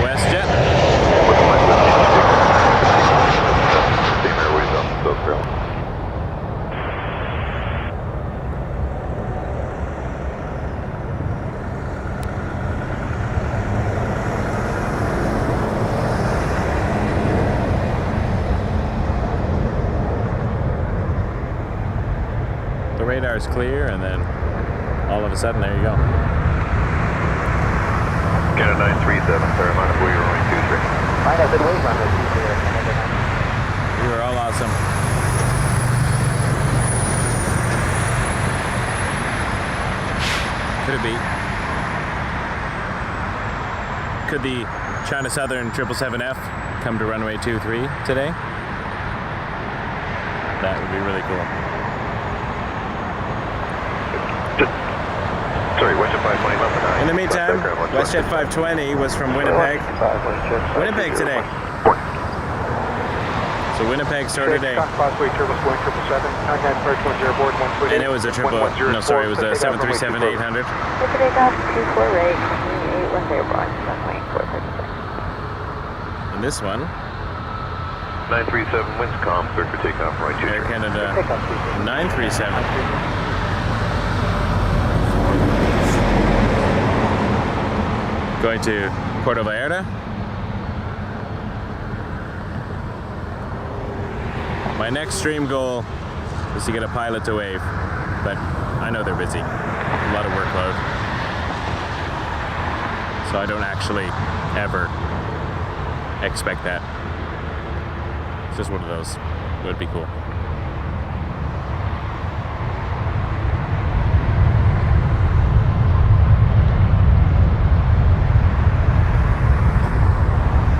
WestJet. Same Airways up South Carolina. The radar is clear, and then all of a sudden, there you go. Canada 937, sorry, mind if we are only 23. Mine has been waiting on this. You were all awesome. could the China Southern 777F come to runway 23 today? That would be really cool. Sorry, WestJet 520 left and In the meantime, WestJet 520 was from Winnipeg. Winnipeg today. So Winnipeg started today. Wake Turbulence, Boeing 777, contact Park 10 aboard 128. And it was a it was a 737-800. With takeoff 24 right, 28 airborne, runway 436. And this one, 937 winds calm, cleared for takeoff, right 23. Air Canada 937. Going to Puerto Vallarta. My next stream goal is to get a pilot to wave, but I know they're busy. A lot of workload. So I don't actually ever expect that. It's just one of those. It would be cool.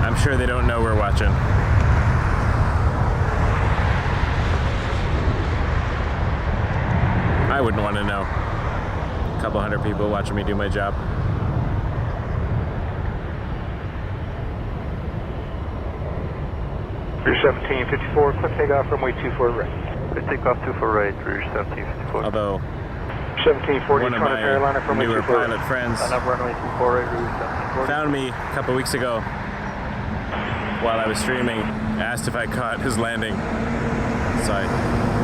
I'm sure they don't know we're watching. I wouldn't want to know. A couple hundred people watching me do my job. Rouge 1754, quick takeoff runway 24 right. Quick takeoff 24 right, Rouge 1754. Although 1740, one of Toronto Carolina my from newer pilot friends runway 24 right, Rouge 1740. found me a couple weeks ago while I was streaming, asked if I caught his landing. So I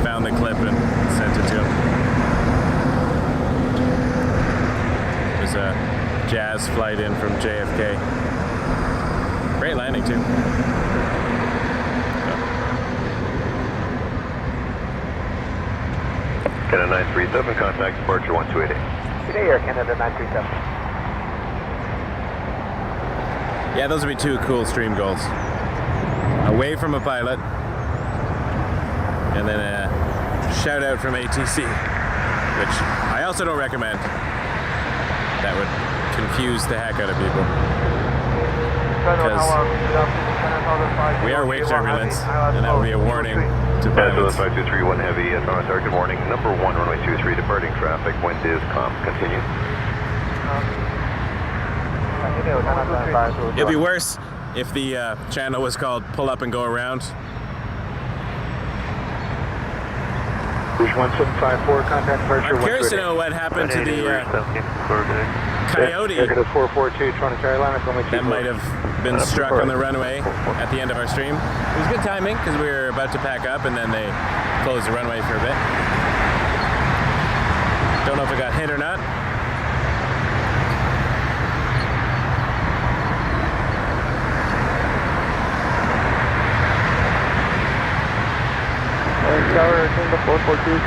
found the clip and sent it to him. It was a Jazz flight in from JFK. Great landing too. Canada 937, contact departure 1288. Today, Air Canada 937. Yeah, those would be two cool stream goals. Away from a pilot, and then a shout out from ATC, which I also don't recommend. That would confuse the heck out of people. Because we are Wake Turbulence, and that would be a warning to pilots. 5231 heavy, on target warning, number 1, runway 23, departing traffic, wind is calm, continue. It'd be worse if the channel was called Pull Up and Go Around. Rouge 1754, contact departure I'm curious to know what happened to the Coyote Air Canada 442, Toronto Carolina from that might have been struck on the runway at the end of our stream. It was good timing because we were about to pack up and then they closed the runway for a bit. Don't know if it got hit or not. Tower, Tango 442,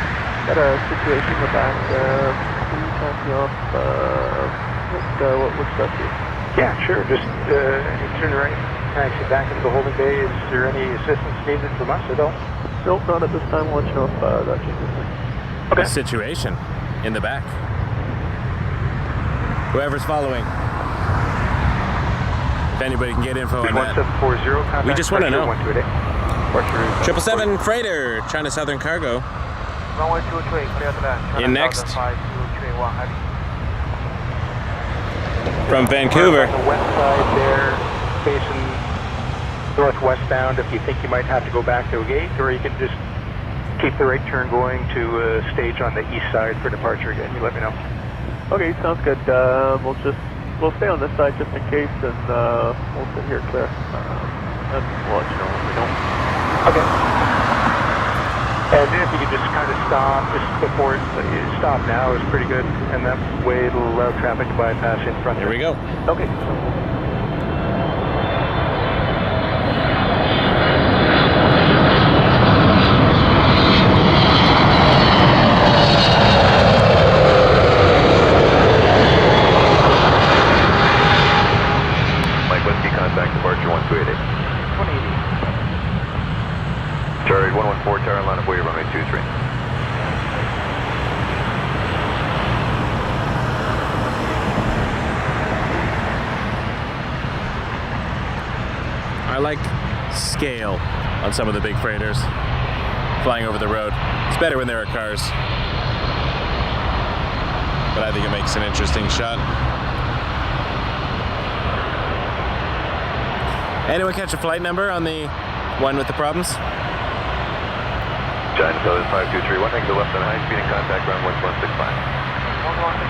got a situation in the back. Can you pass me off what's best here? Yeah, sure. Just turn right, taxi back into the holding bay. Is there any assistance needed from us at all? Nope, not at this time. We'll let you know if that changes. Okay. Situation in the back. Whoever's following. If anybody can get info on that. 1740, contact We just want to know. 777 Freighter, China Southern Cargo. Runway 228, clear to land. In next. 5231 heavy. From Vancouver. On the west side there, facing northwestbound, if you think you might have to go back to a gate, or you can just keep the right turn going to stage on the east side for departure again. You let me know. Okay, sounds good. We'll stay on this side just in case, and we'll sit here clear. And we'll let you know when we know. Okay. And if you could just kind of stop just before stop now is pretty good, and that way it'll allow traffic to bypass in front. Here we go. Okay. Mike Whiskey, contact departure 1288. 180. Charlie 114, tower line of way, runway 23. like scale on some of the big freighters flying over the road. It's better when there are cars, but I think it makes an interesting shot. Anyone catch a flight number on the one with the problems? Giant Intelligence 5231, heading to left on high speed and contact ground 1165. 1165,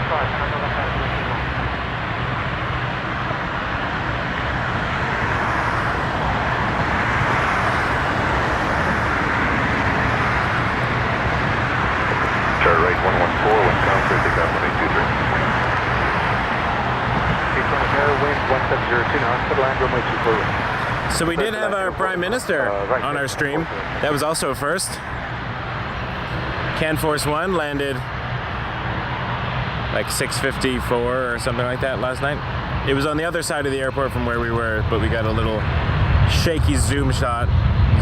Chart right 114, wind calm, clear takeoff 1823. Wind 1702 knots, for land runway 24 right. So we did have our Prime Minister on our stream. That was also a first. Can Force 1 landed like 6:54 or something like that last night. It was on the other side of the airport from where we were, but we got a little shaky zoom shot.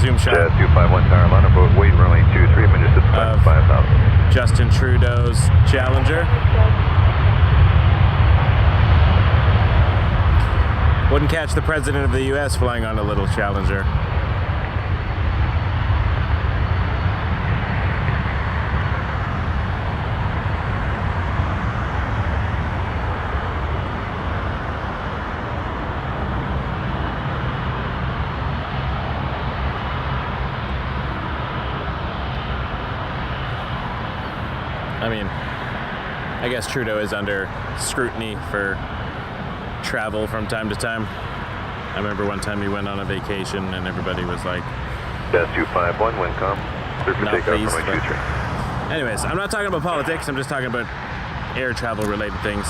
Jazz 251 Tower, line up boat, weight runway 23, minutes at 5,000. Justin Trudeau's Challenger. Wouldn't catch the President of the US flying on a little Challenger. I mean, I guess Trudeau is under scrutiny for travel from time to time. I remember one time he went on a vacation and everybody was like, Jazz 251, wind calm, clear for not takeoff pleased, runway but 23. anyways, I'm not talking about politics, I'm just talking about air travel related things.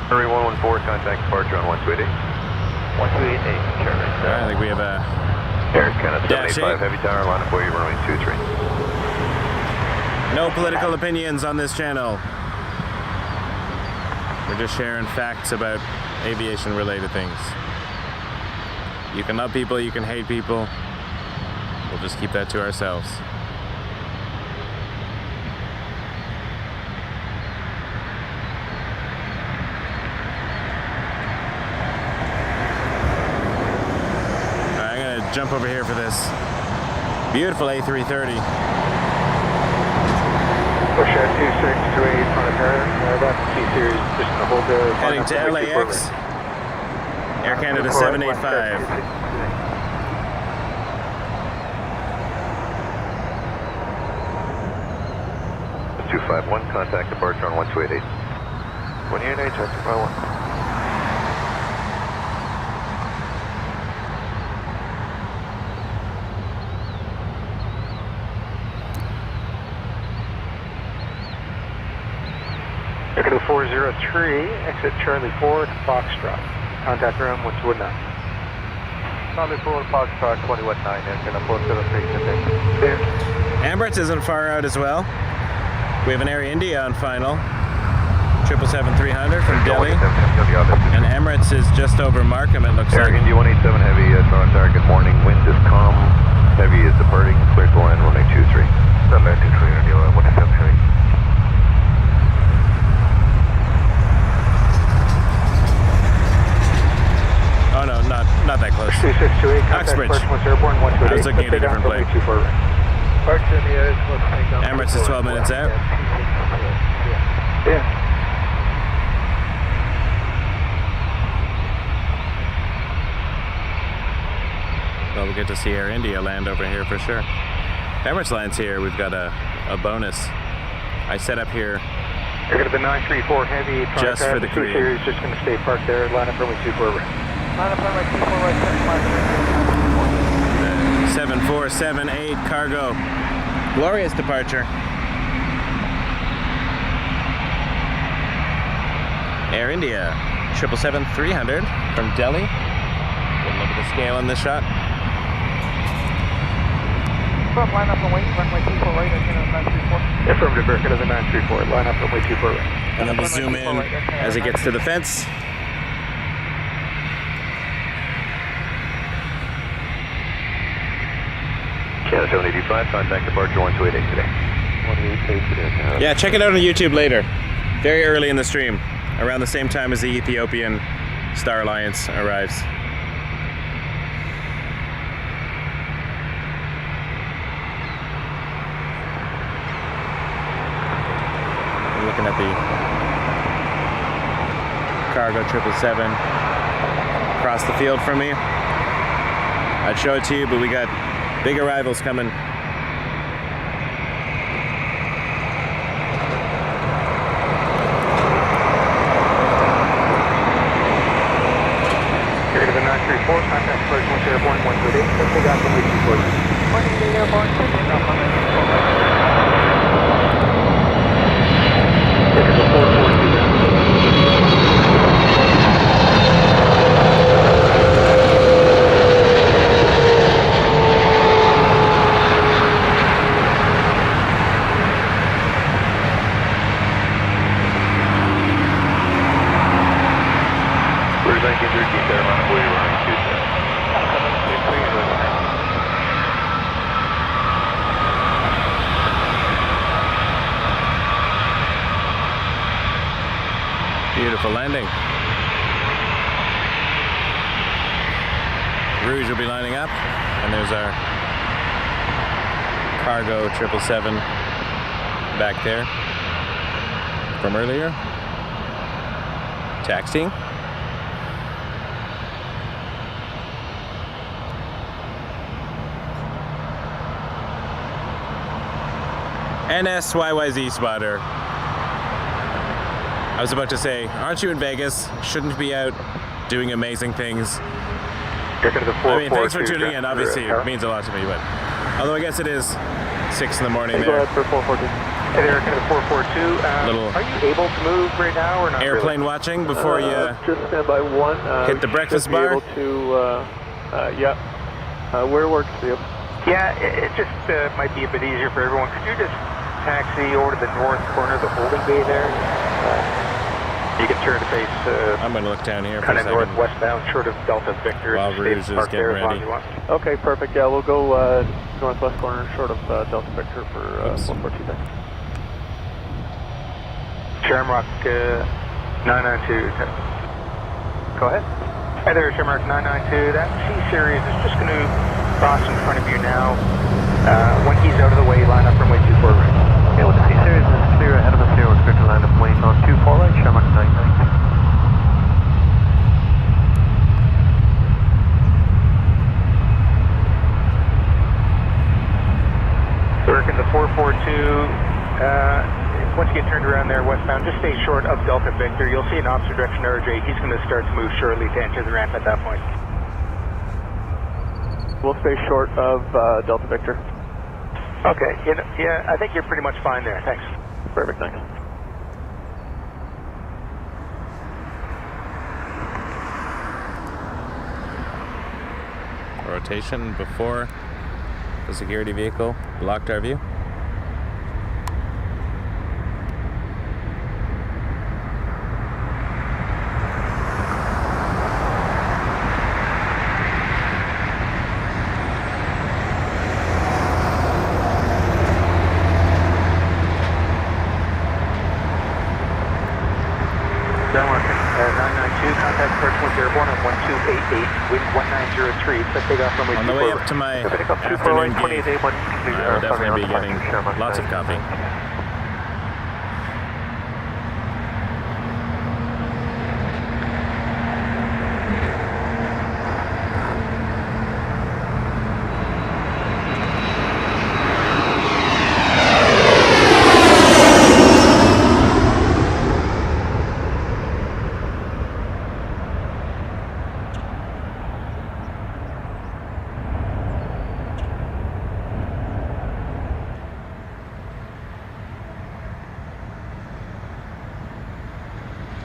Runway 114, contact departure on 1288. 1288, sure. I think we have a Air Canada Dash 785 8. Heavy Tower, line up boat, runway 23. no political opinions on this channel. We're just sharing facts about aviation related things. You can love people, you can hate people. We'll just keep that to ourselves. Alright, I'm gonna jump over here for this beautiful A330. Push at 2628 on the pair. That's C-Series, just to hold the... Heading to LAX. Air Canada 785. 251, contact departure on 1288. 188, 251. Echo 403, exit Charlie 4 to Foxtrot. Contact room 129. Charlie 4, Foxtrot 219, Air Canada 403, Emirates isn't far out as well. We have an Air India on final. 777-300 from Delhi. And Emirates is just over Markham, it looks Air like. India 187 Heavy, Toronto target, morning, wind is calm. Heavy is departing, clear to land, runway 23. Runway 23, India 187 Heavy. Oh no, not that close. 2628, contact Uxbridge. Portsmouth Airborne 128. I was looking at a different plane. 24 right. Emirates is 12 minutes out. Yeah. Well, we'll get to see Air India land over here for sure. Emirates lands here, we've got a bonus. I set up here You're going to the 934 Heavy. Just for the Korean. Series just going to stay parked there. Line up runway 24 right. Line up runway 24 right, 7478 cargo. Glorious departure. Air India 777-300 from Delhi. Good look at the scale on this shot. line up and wait, runway 24 right, Air Canada 934. Affirmative, Air Canada 934. Line up runway 24 right. And then we'll zoom in as it gets to the fence. Canada 785, contact departure 1288 today. 188 today. Yeah, check it out on YouTube later. Very early in the stream, around the same time as the Ethiopian Star Alliance arrives. I'm looking at the cargo 777 across the field from me. I'd show it to you, but we got big arrivals coming. Here to the 934, contact Pearson Airport 128, let's take off from Wake Turbulence. 128 Airborne, take off from Wake Turbulence. Here to the 442. Beautiful landing. Rouge will be lining up, and there's our cargo 777 back there from earlier. Taxiing. CYYZ spotter. I was about to say, aren't you in Vegas? Shouldn't be out doing amazing things. I mean, thanks for tuning in. Obviously, it means a lot to me, but although I guess it is 6 in the morning there. Go ahead for 442. Hey there, kind of 442. Are you able to move right now or not? Airplane really? watching before you just stand by one. hit the breakfast bar? Able to, yeah. Where works for you? Yeah, it just might be a bit easier for everyone. Could you just taxi over to the north corner of the holding bay there? You can turn to face I'm going to look down here for kind a of second. northwestbound, short of Delta Victor. While Rouge is park getting there as long ready. as you want. Okay, perfect. Yeah, we'll go northwest corner, short of Delta Victor for 142 there. Shamrock 992. Go ahead. Hi there, Shamrock 992. That C-Series is just going to cross in front of you now. When he's out of the way, line up from way 24 right. Yeah, with the C-Series is clear ahead of us here. We're clear to land up wing on 24 right, Shamrock 992. Working the 442. Once you get turned around there westbound, just stay short of Delta Victor. You'll see an opposite direction RJ. He's going to start to move shortly to enter the ramp at that point. We'll stay short of Delta Victor. Okay. Yeah, I think you're pretty much fine there. Thanks. Perfect, thanks. Rotation before the security vehicle blocked our view. Shamrock 992, contact Pearson Airport on 1288, wind 1903, set takeoff from On the way up to my afternoon gig, I will definitely be getting lots of coffee.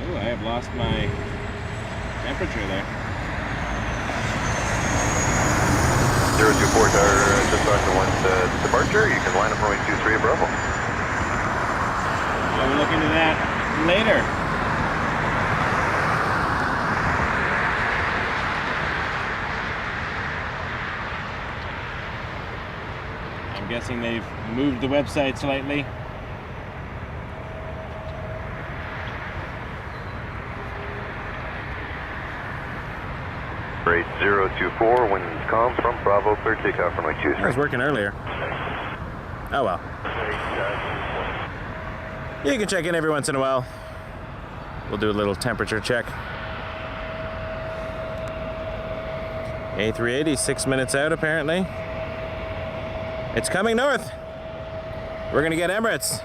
Oh, I have lost my temperature there. 024 tower, just on the one's departure. You can line up runway 23 Bravo. I'll look into that later. I'm guessing they've moved the website slightly. Rate 024, winds calm from Bravo, clear takeoff runway 23. It was working earlier. Oh well. You can check in every once in a while. We'll do a little temperature check. A380, 6 minutes out apparently. It's coming north. We're gonna get Emirates.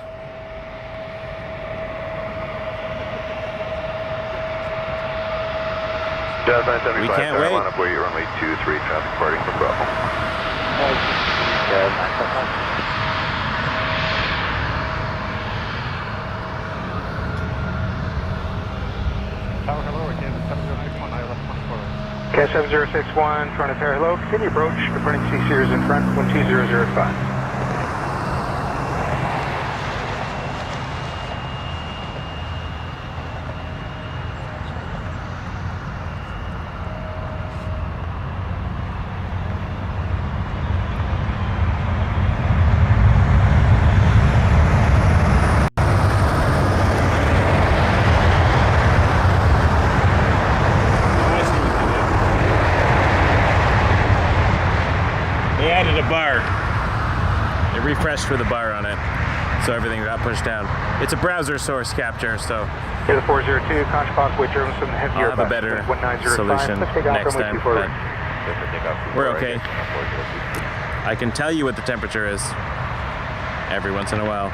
We can't wait. Line up where you're runway 23, traffic departing from Bravo. Tower, hello, again, 7061, I left 24. Cat 7061, front of tower, hello. Continue approach, departing C series in front, 12005. They added a bar. They refreshed with a bar on it, so everything got pushed down. It's a browser source capture, so Here's the 402, conscious box, Wake Turbulence from the heavier I'll have a better solution next time. But we're okay. I can tell you what the temperature is every once in a while.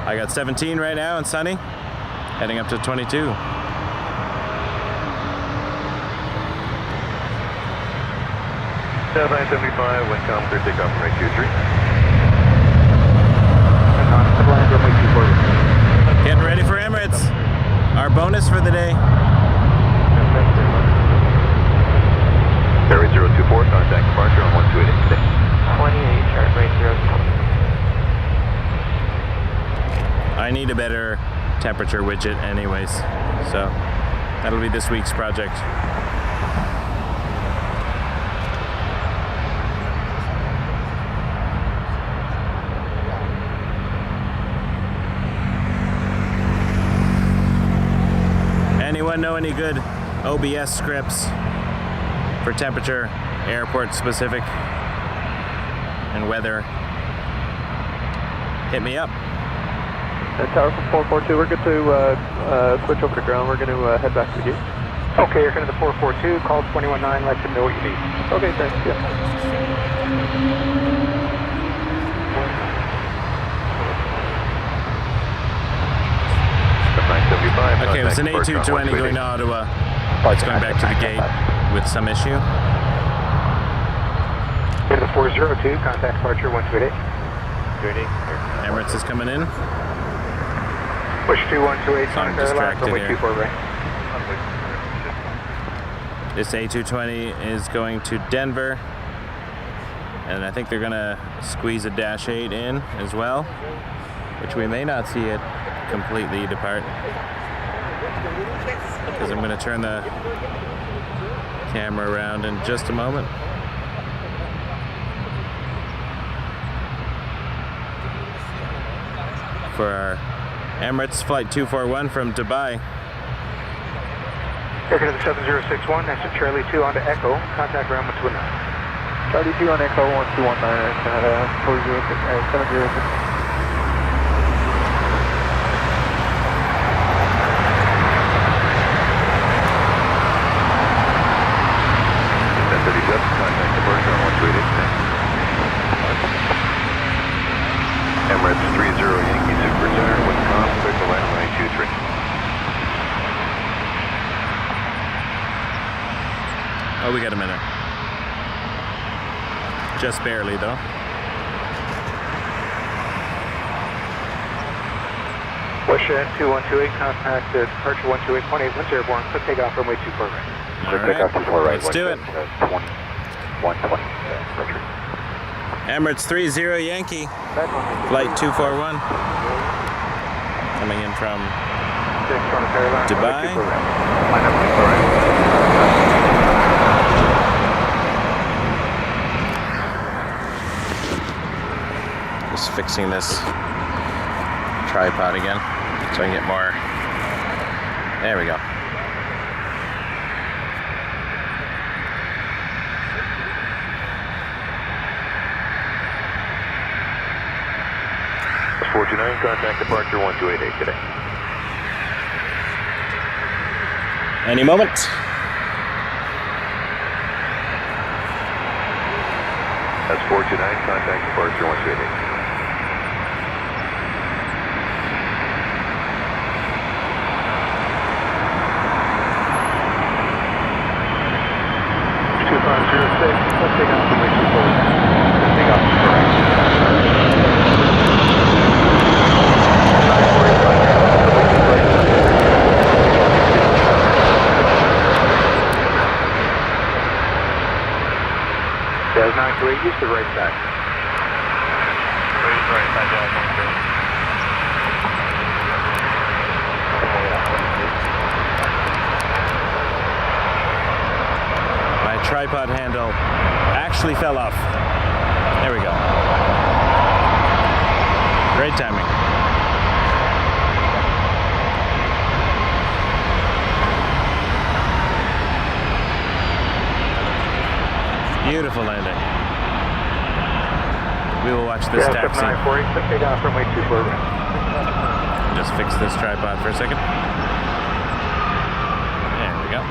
I got 17 right now and sunny, heading up to 22. South 975, wind calm, clear takeoff from right 23. Getting ready for Emirates. Our bonus for the day. Airway 024, contact departure on 1288. 28, chart rate 0. I need a better temperature widget anyways, so that'll be this week's project. Anyone know any good OBS scripts for temperature, airport specific, and weather? Hit me up. Tower from 442, we're good to switch over to ground. We're going to head back to the gate. Okay, you're going to the 442, call 219, let them know what you need. Okay, thanks. Yeah. Okay, it was an A220 going to Ottawa. It's going back to the gate with some issue. Here's the 402, contact departure 1288. Emirates is coming in. Push 2128, So I'm Sonic Airlines, distracted runway here. 24 right. This A220 is going to Denver. And I think they're going to squeeze a Dash 8 in as well, which we may not see it completely depart, because I'm going to turn the camera around in just a moment. For our Emirates Flight 241 from Dubai. Here to the 7061, that's a Charlie 2 onto Echo, contact ground 129. Charlie 2 on Echo 1219, Canada 706. Emirates 30 Yankee Super Center, wind calm, clear to land runway 23. Oh, we got a minute. Just barely, though. Washington 2128, contact departure 128.8, once airborne, quick takeoff runway 24 right. Quick takeoff 24 right. Let's do it. 120. Emirates 30 Yankee, Flight 241, coming in from Dubai. Line up 24 right. Just fixing this tripod again so I can get more. There we go. 49, contact departure 1288 today. Any moment. That's 429, contact departure 1288. Let's take off from Wake 24. Let's take off correct. There's 928, use the right side. Use right side, yeah, 93. Tripod handle actually fell off. There we go. Great timing. Beautiful landing. We will watch this taxi. 948, take off from Wake 24. Just fix this tripod for a second. There we go.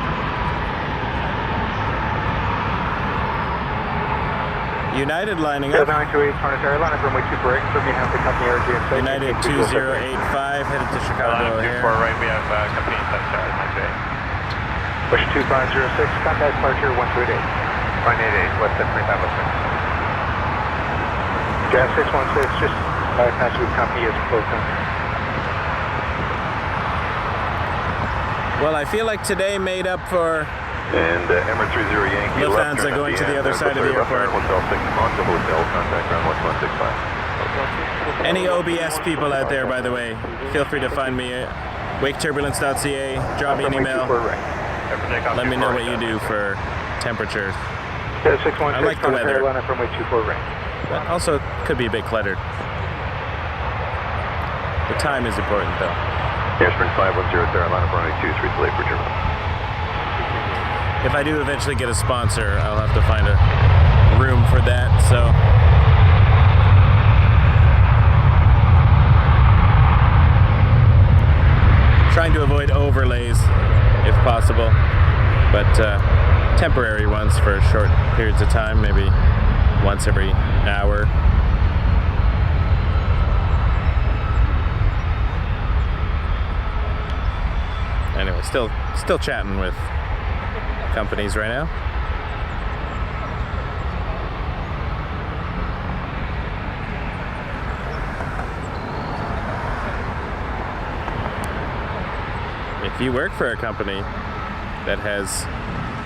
United lining up. 928, Harness Airline from Wake 24, for me have the company RGM. United 2085 headed to Chicago here. Right, we have company touchdown, Push 2506, contact departure 128. 188, what's that 3506? Gas 616, just bypass with company is close down. Well, I feel like today made up for And Emirates 30 Yankee. Lufthansa going to the other side of the airport. Hotel 6 on to hotel, contact ground 1165. Any OBS people out there, by the way, feel free to find me at waketurbulence.ca, drop me an email, let me know what you do for temperatures. I like the weather, from Wake 24 range. but also could be a bit cluttered. The time is important though. Airspring 510, Carolina, runway 23, delay for terminal. If I do eventually get a sponsor, I'll have to find a room for that, so. Trying to avoid overlays if possible, but temporary ones for short periods of time, maybe once every hour. Anyway, still chatting with companies right now. If you work for a company that has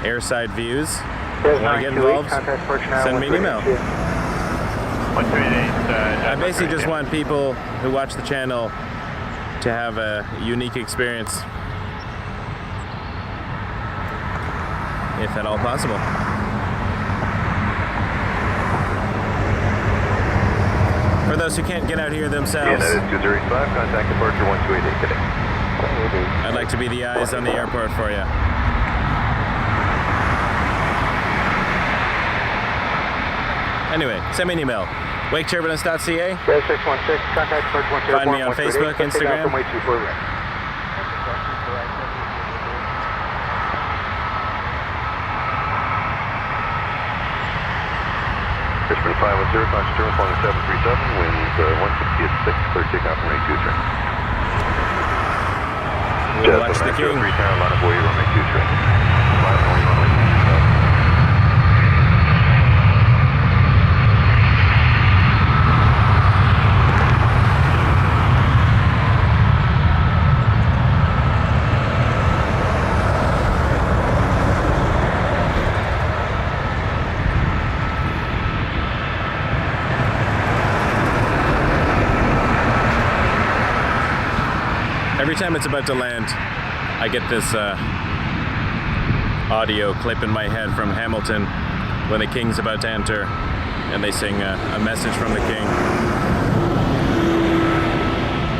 airside views, want to get involved, send me an email. 138. I basically just want people who watch the channel to have a unique experience, if at all possible. For those who can't get out here themselves, United 235, contact departure 1288 today. I'd like to be the eyes on the airport for you. Anyway, send me an email. waketurbulence.ca. 616, contact departure 128. Find me on Facebook, Instagram. Airspring 510, contact terminal flying 737, winds 160 at 6, clear takeoff from 823. We'll watch the king. Carolina, Boyer, runway 23. Fly only runway 27. Every time it's about to land, I get this audio clip in my head from Hamilton when the king's about to enter and they sing a message from the king.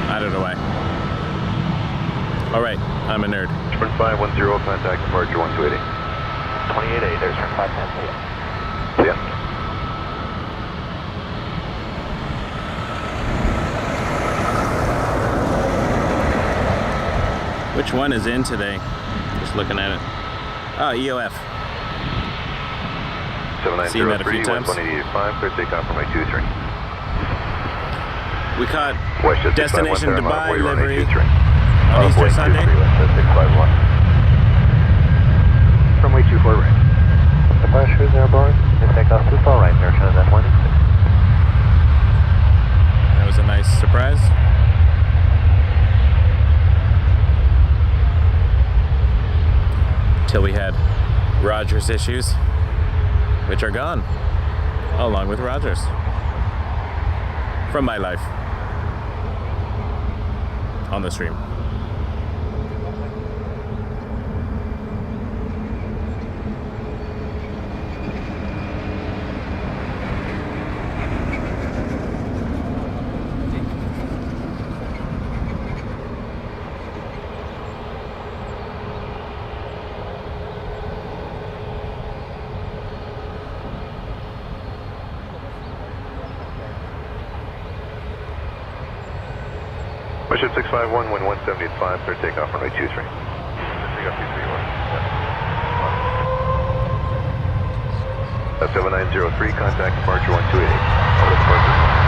I don't know why. Alright, I'm a nerd. Sprint 510, contact departure 1280. 288, there's turn 510. See ya. Which one is in today? Just looking at it. Oh, EOF. 7903, winds 188.5, clear takeoff runway 23. We caught Westjet destination 651, Dubai runway livery 23. on Easter Sunday. Westjet 651. Runway 24 right. Departure is airborne. Clear takeoff to fall right, inertia at 186. That was a nice surprise. Till we had Rogers issues, which are gone, along with Rogers. From my life. On the stream. Westjet 651, wind 170 at 5, clear takeoff runway 23. Takeoff 231. 7903, contact departure 1288. Auto departure.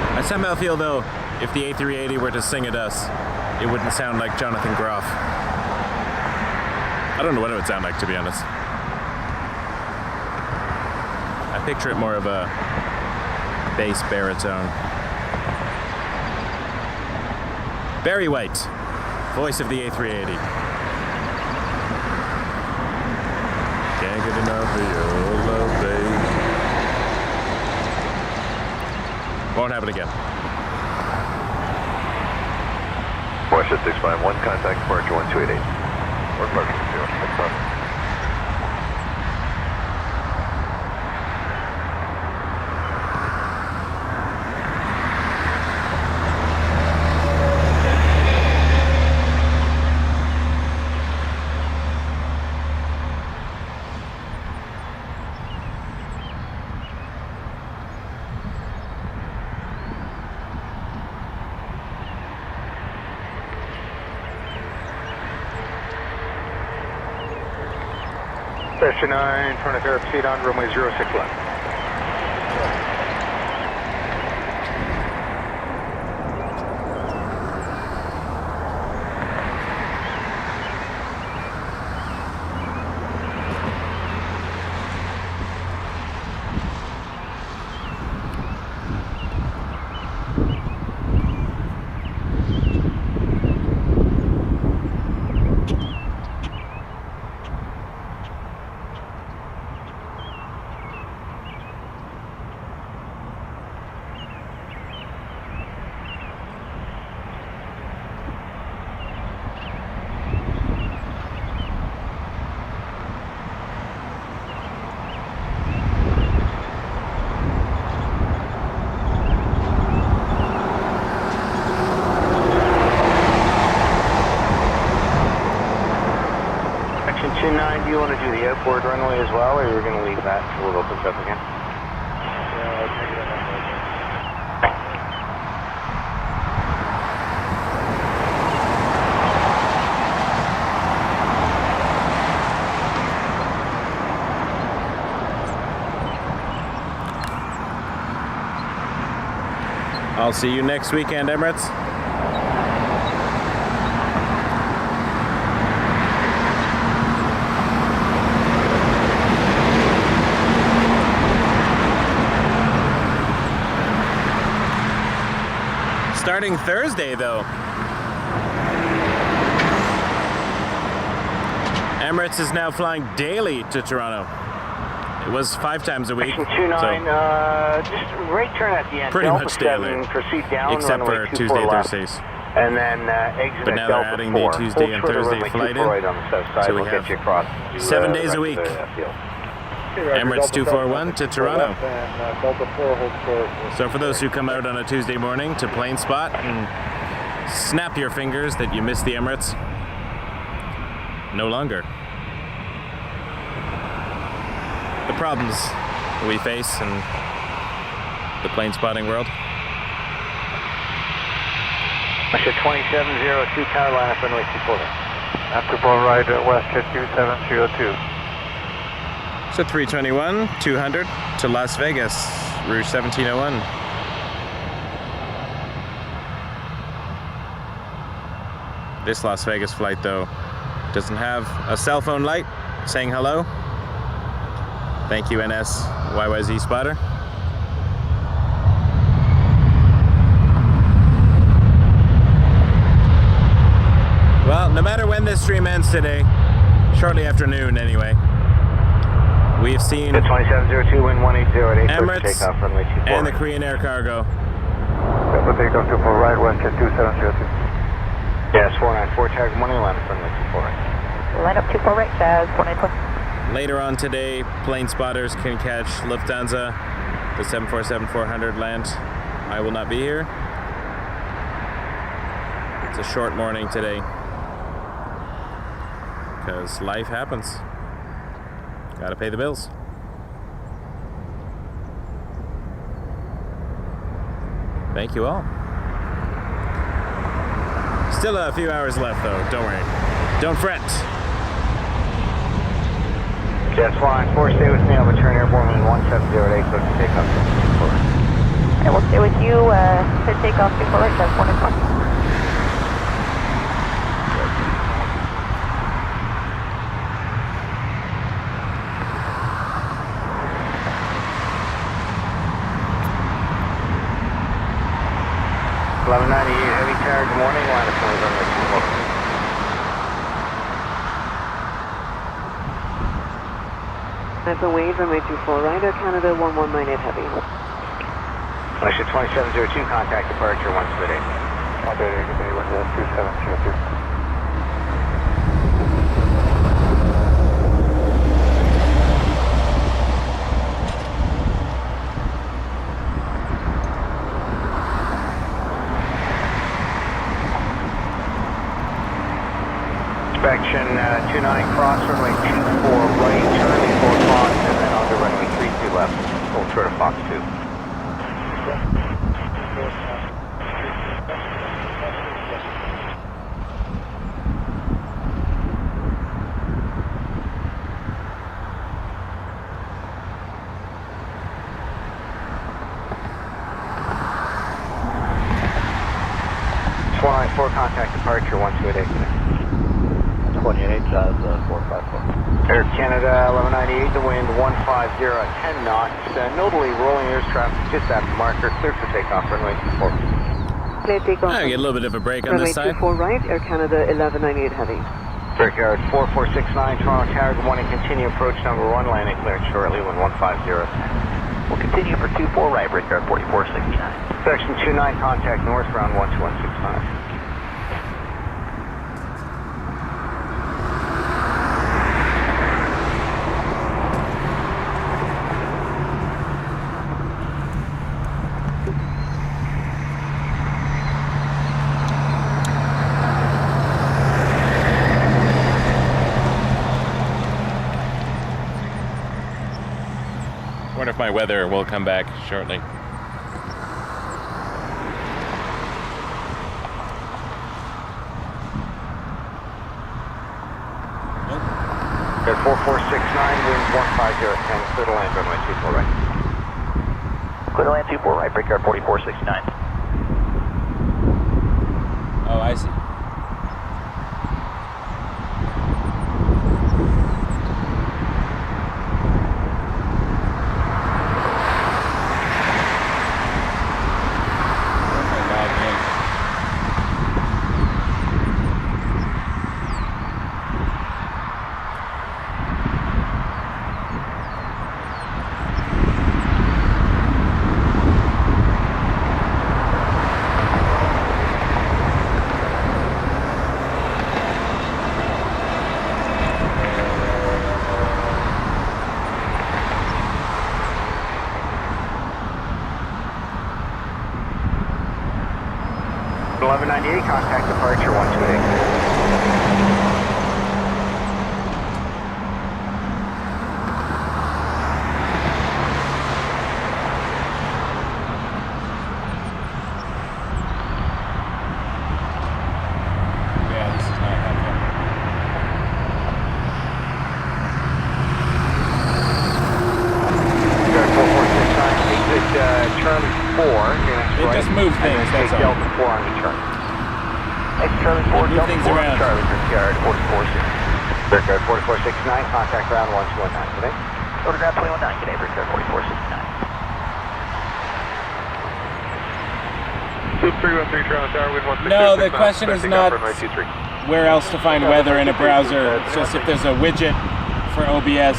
I somehow feel though, if the A380 were to sing at us, it wouldn't sound like Jonathan Groff. I don't know what it would sound like, to be honest. I picture it more of a bass baritone. Barry White, voice of the A380. Can't get enough of your love, babe. Won't happen again. Westjet 651, contact departure 1288. Or departure 0, no problem. Pressure 9, front of air, proceed on runway 06 left. Do you want to do the airport runway as well, or are you going to leave that until it opens up again? I'll see you next weekend, Emirates. Starting Thursday, though. Emirates is now flying daily to Toronto. It was 5 times a week. 29, just right turn at the end. Pretty Delta much daily, 7, proceed down except runway for 24 Tuesday, left. Thursdays. And then exit But at now they're Delta adding 4. the Tuesday and Hold short of Thursday runway flight 24 in. right on the south side. So we We'll have get you across to 7 the days a rest week. of the field. Emirates 241 to Toronto. And Delta 4 hold short. So for those who come out on a Tuesday morning to Planespot and snap your fingers that you missed the Emirates, no longer. The problems we face in the plane spotting world. Russia 2702 Carolina, runway 24 right. After full right at West 27302. So 321, 200 to Las Vegas, Rouge 1701. This Las Vegas flight, though, doesn't have a cell phone light saying hello. Thank you, NS CYYZ spotter. Well, no matter when this stream ends today, shortly after noon anyway, we've seen 2702, wind 180 at 8, Emirates takeoff, runway 24 and the Korean Air Cargo. Delta takeoff to full right, West 2702. Yes, 494, tag 111, runway 24 right. Line up 24 right, Jazz 194. Later on today, plane spotters can catch Lufthansa, the 747-400 land. I will not be here. It's a short morning today, because life happens. Gotta pay the bills. Thank you all. Still a few hours left though, don't worry. Don't fret. Jets flying 4, stay with me. I'll return airborne wind 1708, so to take off. I will stay with you to take off before right, Jazz 120. Heavy tower, good morning, line of runway 24. That's a wave, runway 24 right, Air Canada 1198 heavy. Russia 2702, contact departure 128. 128, good day, wind 2702. Inspection 29 cross, runway 24 right, turn before Fox, and then onto runway 32 left, hold short of Fox 2. Flying 4, contact departure 1288. 28, Jazz 454. Air Canada 1198, the wind 150 at 10 knots. Notably rolling air traffic just after marker, clear for takeoff, runway 24. Clear takeoff. I get a little bit of a break on Runway this side. 24 right, Air Canada 1198 heavy. Brickyard 4469, Toronto Tower, good morning, continue approach number 1, landing cleared shortly, wind 150 at 10. We'll continue for 24 right, Brickyard 4469. Section 29, contact northbound 12165. I wonder if my weather will come back shortly. Air 4469, wind 150 at 10, clear to land, runway 24 right. Clear to land 24 right, Brickyard 4469. Oh, I see. 798, contact departure 128. It just moved things, that's all. Delta 4 on the turn. It's Charlie 4, Move Delta things 4, around. Charlie, Brickyard 446. Brickyard 4469, contact ground 1219 today. Photograph 219, today, Brickyard 4469. 2313 Toronto Tower, wind 160. No, the question is not where else to find weather in a browser. It's just if there's a widget for OBS.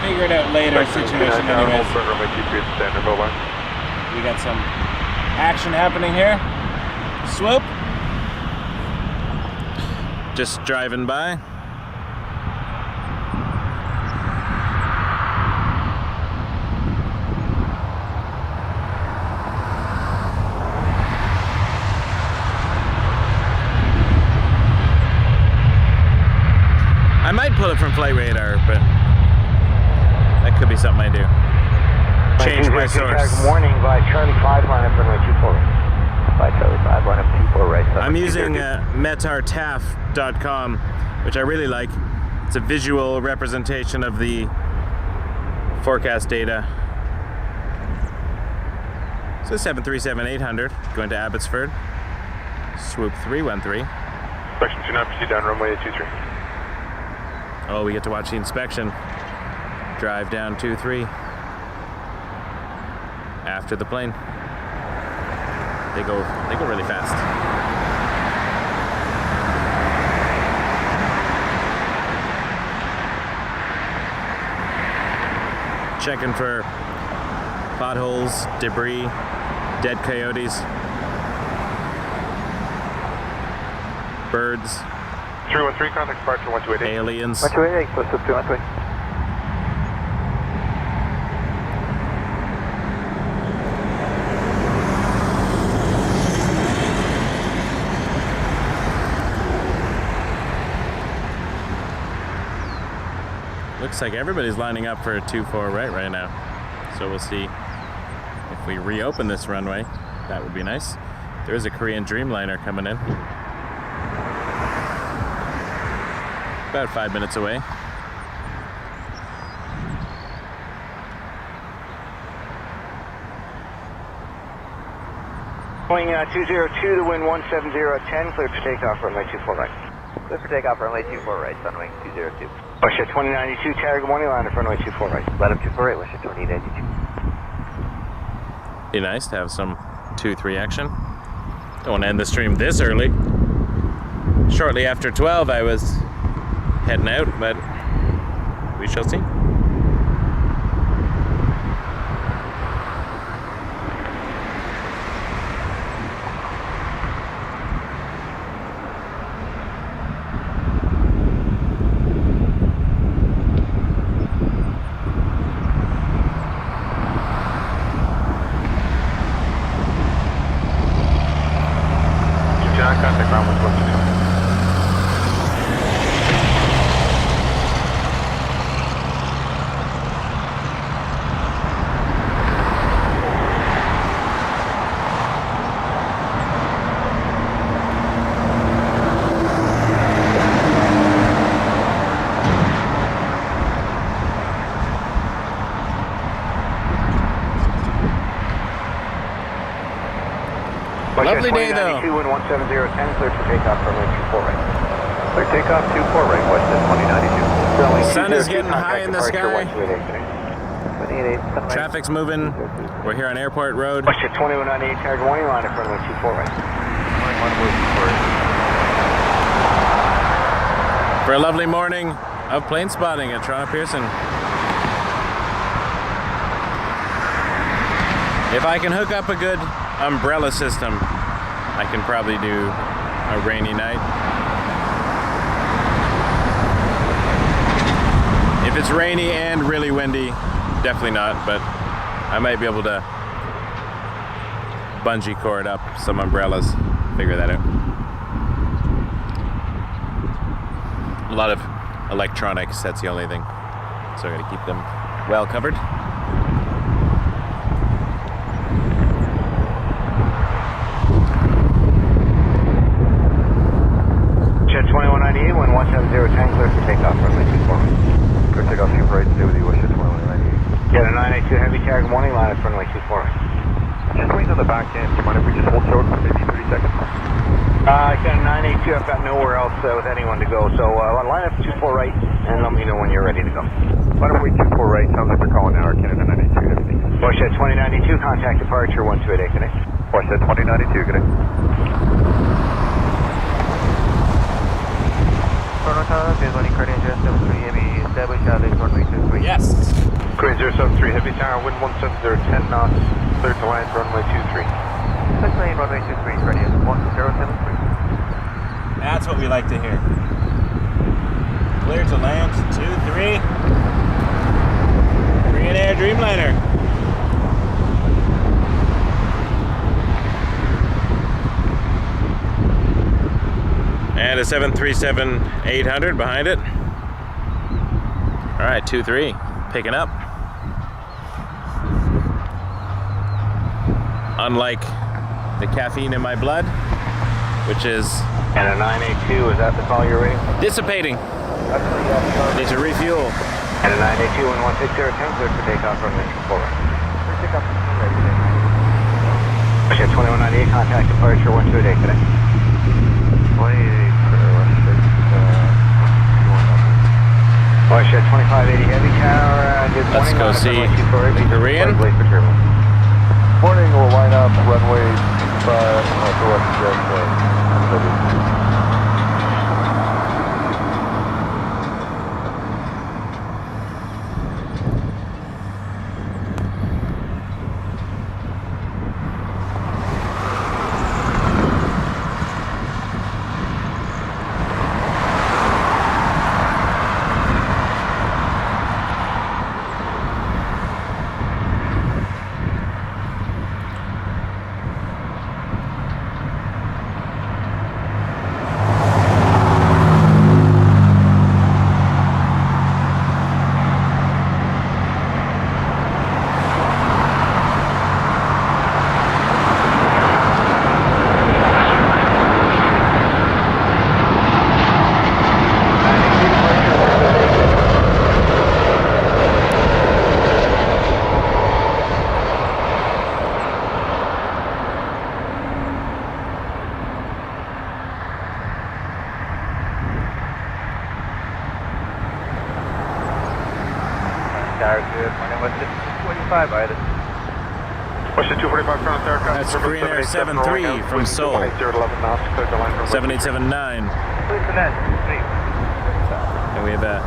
Figure it out later situation anyways. We got some action happening here. Swoop. Just driving by. I might pull it from flight radar, but that could be something I do. Change my source. Warning by Charlie 5 line up runway 24 right. By Charlie 5 line up 24 right. I'm using metartaf.com, which I really like. It's a visual representation of the forecast data. So 737-800 going to Abbotsford. Swoop 313. Inspection 29, proceed down runway 23. Oh, we get to watch the inspection. Drive down 23 after the plane. They go really fast. Checking for potholes, debris, dead coyotes, birds, 313, contact departure 1288. aliens. 128, close to 213. Looks like everybody's lining up for a 2-4 right now. So we'll see if we reopen this runway. That would be nice. There is a Korean Dreamliner coming in. About 5 minutes away. Going 202 to wind 170 at 10, clear for takeoff runway 24 right. Clear for takeoff, runway 24 right, Sunwing 202. Russia 2092, Tower, good morning, line up runway 24 right. Let up 24 right, Russia 2092. Be nice to have some 2-3 action. Don't want to end the stream this early. Shortly after 12 I was heading out, but we shall see. Contact ground 112. Lovely day though. 2092, wind 170 at 10, clear for takeoff runway 24 right. Clear takeoff 24 right, Weston 2092. The sun is getting high in the sky. 128, Traffic's moving. We're here on Airport Road. Russia 2198, Tower, good morning, line up runway 24 right. For a lovely morning of plane spotting at Toronto Pearson. If I can hook up a good umbrella system, I can probably do a rainy night. If it's rainy and really windy, definitely not, but I might be able to bungee cord up some umbrellas, figure that out. A lot of electronics, that's the only thing. So I gotta keep them well covered. Jet 2198, 1170 tank, clear for takeoff, runway 24. Clear takeoff, super right, stay with you, West Jet 2198. Get a 982 heavy tag morning, line up runway 24. Just waiting on the back end. Do you mind if we just hold short for maybe 30 seconds? I got a 982, I've got nowhere else with anyone to go, so line up 24 right, and let me know when you're ready to go. Line up 24 right, sounds like they're calling now, Canada 92, everything. West Jet 2092, contact departure 1288, connect. West Jet 2092, good day. Yes. Crane 073 heavy tower, wind 170, 10 knots, clear to land runway 23. Runway 23, ready at 1073. That's what we like to hear. Clear to land, 23. Green Air Dreamliner. And a 737-800 behind it. All right, 23, picking up. Unlike the caffeine in my blood, which is And a 982, is that the call you're waiting for? dissipating. Need to refuel. And a 982, 1160, tank, clear for takeoff, runway 24. West Jet 2198, contact departure 1288, connect. 28, West Jet 2580 heavy tower, good Let's morning. go line up see runway 24, the Korean. Wait for terminal. Morning, we'll line up runway 5 for West Jet. Good morning, West Jet 245 either. West Jet 245 front aircraft. That's Green Air 73 from Seoul. 11 knots, clear to land runway 7879. Please connect, please. And we have a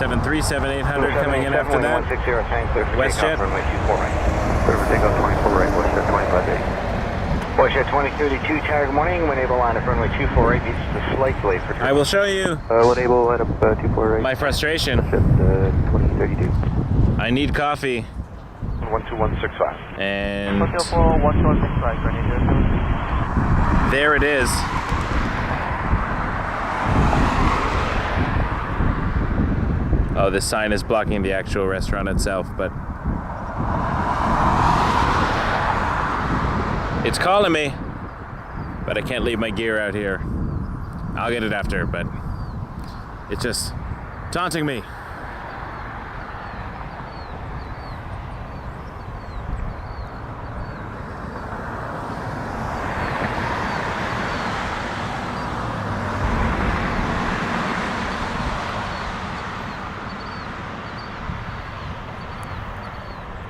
737-800 coming in after that. 160, tank, clear for West takeoff, Jet. runway 24 right. Clear for takeoff 24 right, West Jet 25-8. West Jet 2032, tag morning, when able line up runway 24 right, needs to slight delay for I will show you When able, line up 24 right. my frustration. West Jet 2032. I need coffee, 12165. and 12165, there it is. Oh, this sign is blocking the actual restaurant itself, but it's calling me, but I can't leave my gear out here. I'll get it after, but it's just taunting me.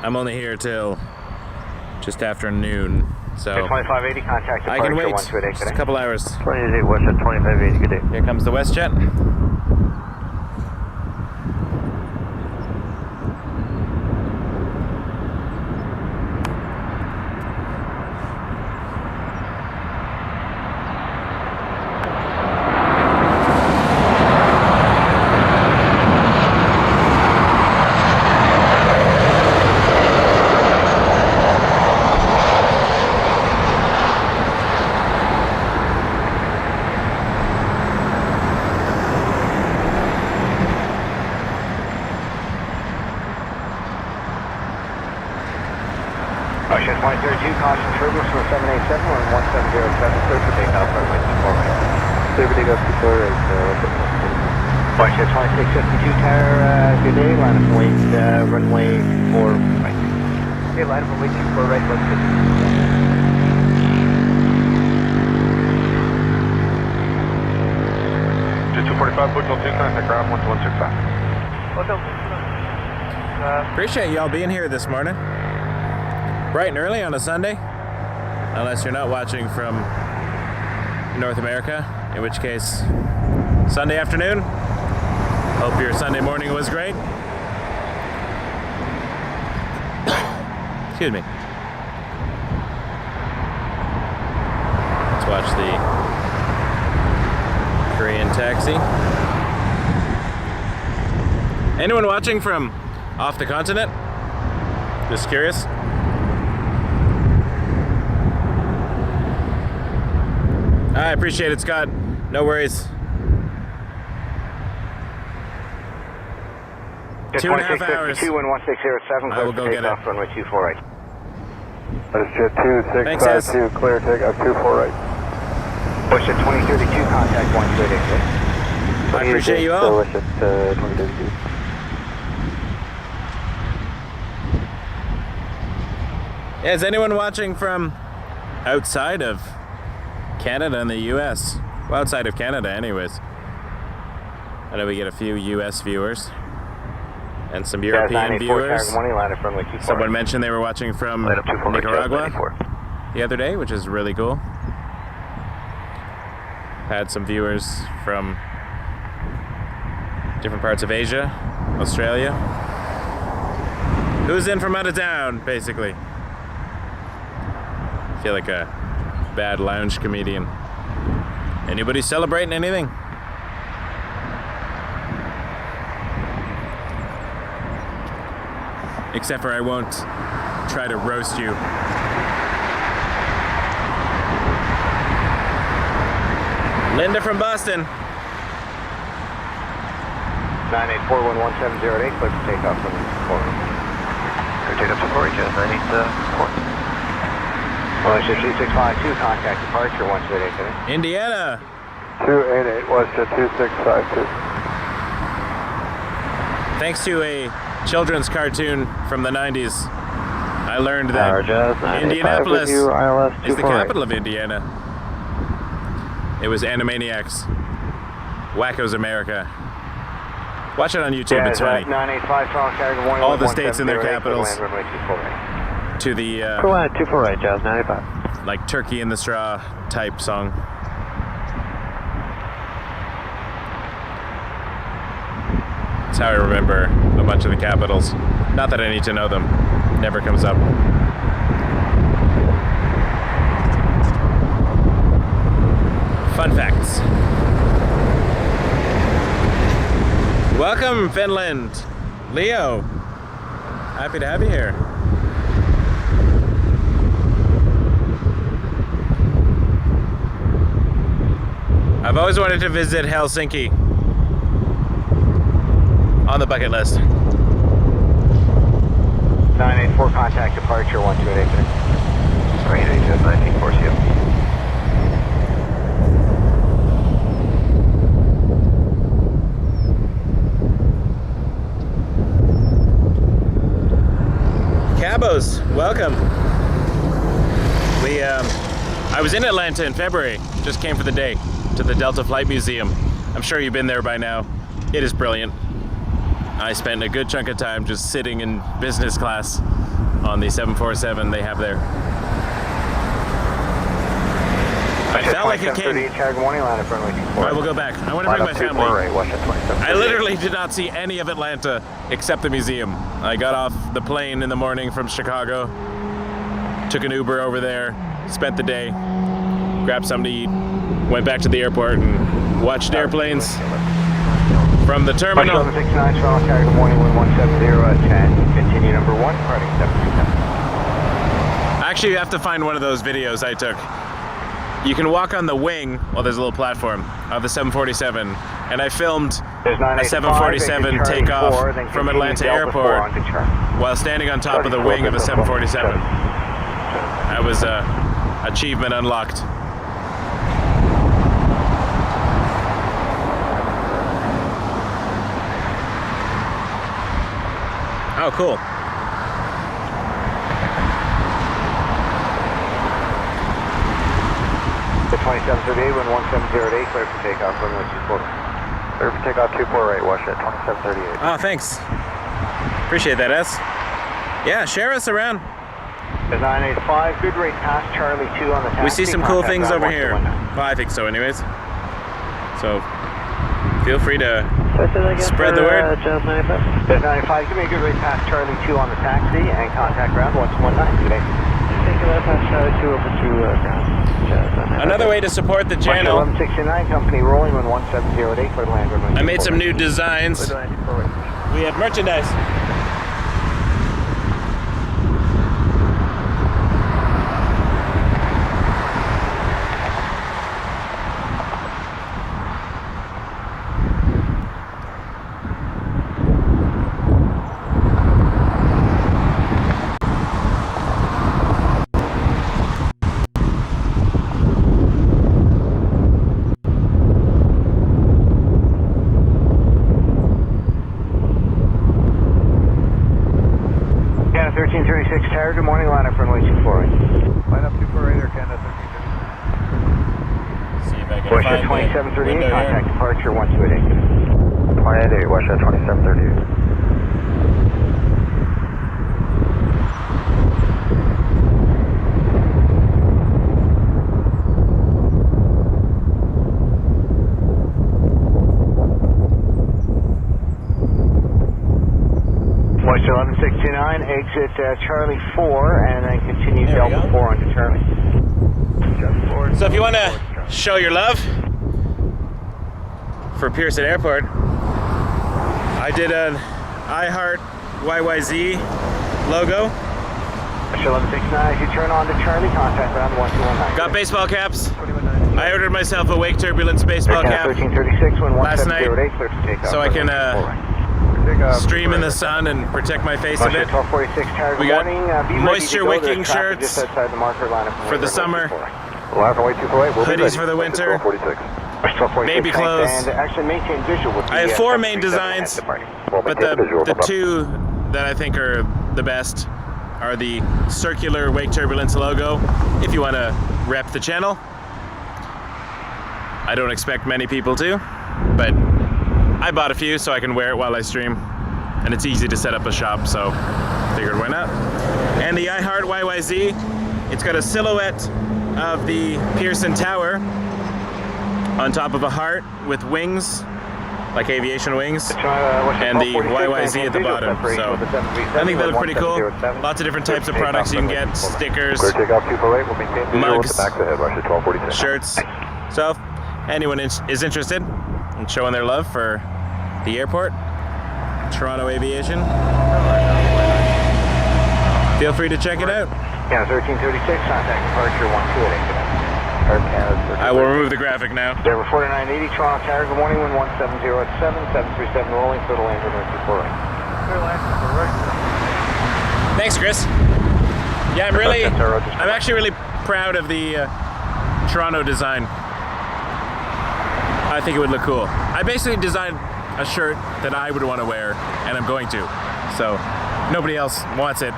I'm only here till just after noon, so 2580, contact I can departure wait 1288 just a today. couple hours. 28 West Jet 2580, good day. Here comes the WestJet. 2032, caution turbulence from 787, we're in 1707, clear for takeoff, runway 24 right. Clear for takeoff, 24 right. Watch 2652 tower, good day, line up and wait, runway 4 right. Okay, line up and wait 24 right, let's get Just 245, Hotel 2, contact ground 1165. Hotel. Appreciate y'all being here this morning. Bright and early on a Sunday. Unless you're not watching from North America, in which case, Sunday afternoon. Hope your Sunday morning was great. Excuse me. Let's watch the Korean taxi. Anyone watching from off the continent? Just curious. I appreciate it, Scott. No worries. 2.5 hours. 2-1-607, I will go get it. Runway 24 right. That is jet 2652, clear takeoff, 24 right. Push at 2032, contact 1288. I appreciate you all. Push at 2032. Yeah, is anyone watching from outside of Canada and the US? Well, outside of Canada anyways. I know we get a few US viewers and some European viewers. Someone mentioned they were watching from Nicaragua the other day, which is really cool. Had some viewers from different parts of Asia, Australia. Who's in from out of town, basically? I feel like a bad lounge comedian. Anybody celebrating anything? Except for I won't try to roast you. Linda from Boston. 984-11708, clear for takeoff from 4. Rotate up to 4, Jazz 984. Well, it's 2652, contact departure 1288 today. Indiana. 288, Westjet 2652. Thanks to a children's cartoon from the 90s, I learned that Indianapolis is the capital of Indiana. It was Animaniacs. Wackos America. Watch it on YouTube, it's funny. 985, all the states and their capitals. To the, 24 right, Jazz 95. like Turkey in the Straw type song. That's how I remember a bunch of the capitals. Not that I need to know them. Never comes up. Fun facts. Welcome, Finland. Leo. Happy to have you here. I've always wanted to visit Helsinki. On the bucket list. 984, contact departure 1288 today. Right, Jazz 984, see you. Cabos, welcome. I was in Atlanta in February, just came for the day, to the Delta Flight Museum. I'm sure you've been there by now. It is brilliant. I spent a good chunk of time just sitting in business class on the 747 they have there. I felt like it came. I will go back. I want to bring my family. I literally did not see any of Atlanta except the museum. I got off the plane in the morning from Chicago, took an Uber over there, spent the day, grabbed something to eat, went back to the airport and watched airplanes from the terminal. 769, Toronto, carrier morning 1170 10, continue number 1, departing 737. Actually, you have to find one of those videos I took. You can walk on the wing, well, there's a little platform of the 747, and I filmed a 747 takeoff from Atlanta Airport while standing on top of the wing of a 747. That was achievement unlocked. Oh, cool. The 2738, wind 1708, clear for takeoff, runway 24. Clear for takeoff 24 right, watch at 2738. Oh, thanks. Appreciate that, S. Yeah, share us around. The 985, good rate past Charlie 2 on the taxi. We see some cool Contact things ground over here. 1219. Well, I think so anyways. So, feel free to spread the word. The 985, give me a good rate past Charlie 2 on the taxi and contact ground 1219 today. Thank you, past Charlie 2 over to ground. Another way to support the channel, 1169, company rolling when 1708 for the land. I made some new designs. We have merchandise. Good morning, line up runway 24 right. Line up 248 or Canada 1330. See if I can Wash find at 2738, the window contact here. departure 1288. 28, watch at 2738. Watch 1169, exit Charlie 4, and then continue There we Delta go. 4 onto Charlie. So if you want to show your love for Pearson Airport, I did an I Heart YYZ logo. Watch 1169, as you turn on to Charlie, contact ground 1219. Got baseball caps. I ordered myself a Wake Turbulence baseball cap 1336, when last night, 1708, clear to takeoff. so I can stream in the sun and protect my face a Watch bit. 1246, tower, good We got morning. Be ready to moisture go. wicking There's traffic shirts just outside the marker line for the summer, Line for 248, we'll be hoodies ready. for the winter, 1246. baby clothes. And actually maintain visual with I have the, 4 main 737 designs, at the party. but the 2 that I think are the best are the circular Wake Turbulence logo, if you want to rep the channel. I don't expect many people to, but I bought a few so I can wear it while I stream, and it's easy to set up a shop, so figured why not. And the I Heart YYZ, it's got a silhouette of the Pearson Tower on top of a heart with wings, like aviation wings, and the YYZ at the bottom. So I think they look pretty cool. Lots of different types of products you can get, stickers, Clear takeoff 248, we'll maintain visual with mugs, the max ahead, watch at 1246. shirts. So if anyone is interested in showing their love for the airport, Toronto Aviation, feel free to check it out. Yeah, 1336, contact departure 1288. I will remove the graphic now. Denver 4980, Toronto Tower, good morning, wind 1707, 737 rolling, for the land runway 24 right. Thanks, Chris. Yeah, I'm actually really proud of the Toronto design. I think it would look cool. I basically designed a shirt that I would want to wear, and I'm going to. So nobody else wants it.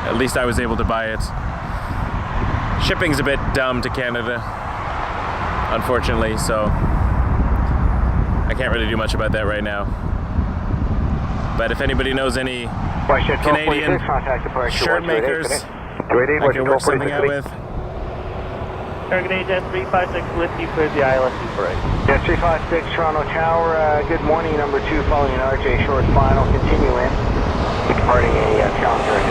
At least I was able to buy it. Shipping's a bit dumb to Canada, unfortunately, so I can't really do much about that right now. But if anybody knows any Canadian shirt makers I can work something out with. Target Jet 356 Whiskey, clears the ILS for right. Jet 356, Toronto Tower, good morning, number 2, following an RJ short final, continue in. Departing a Challenger at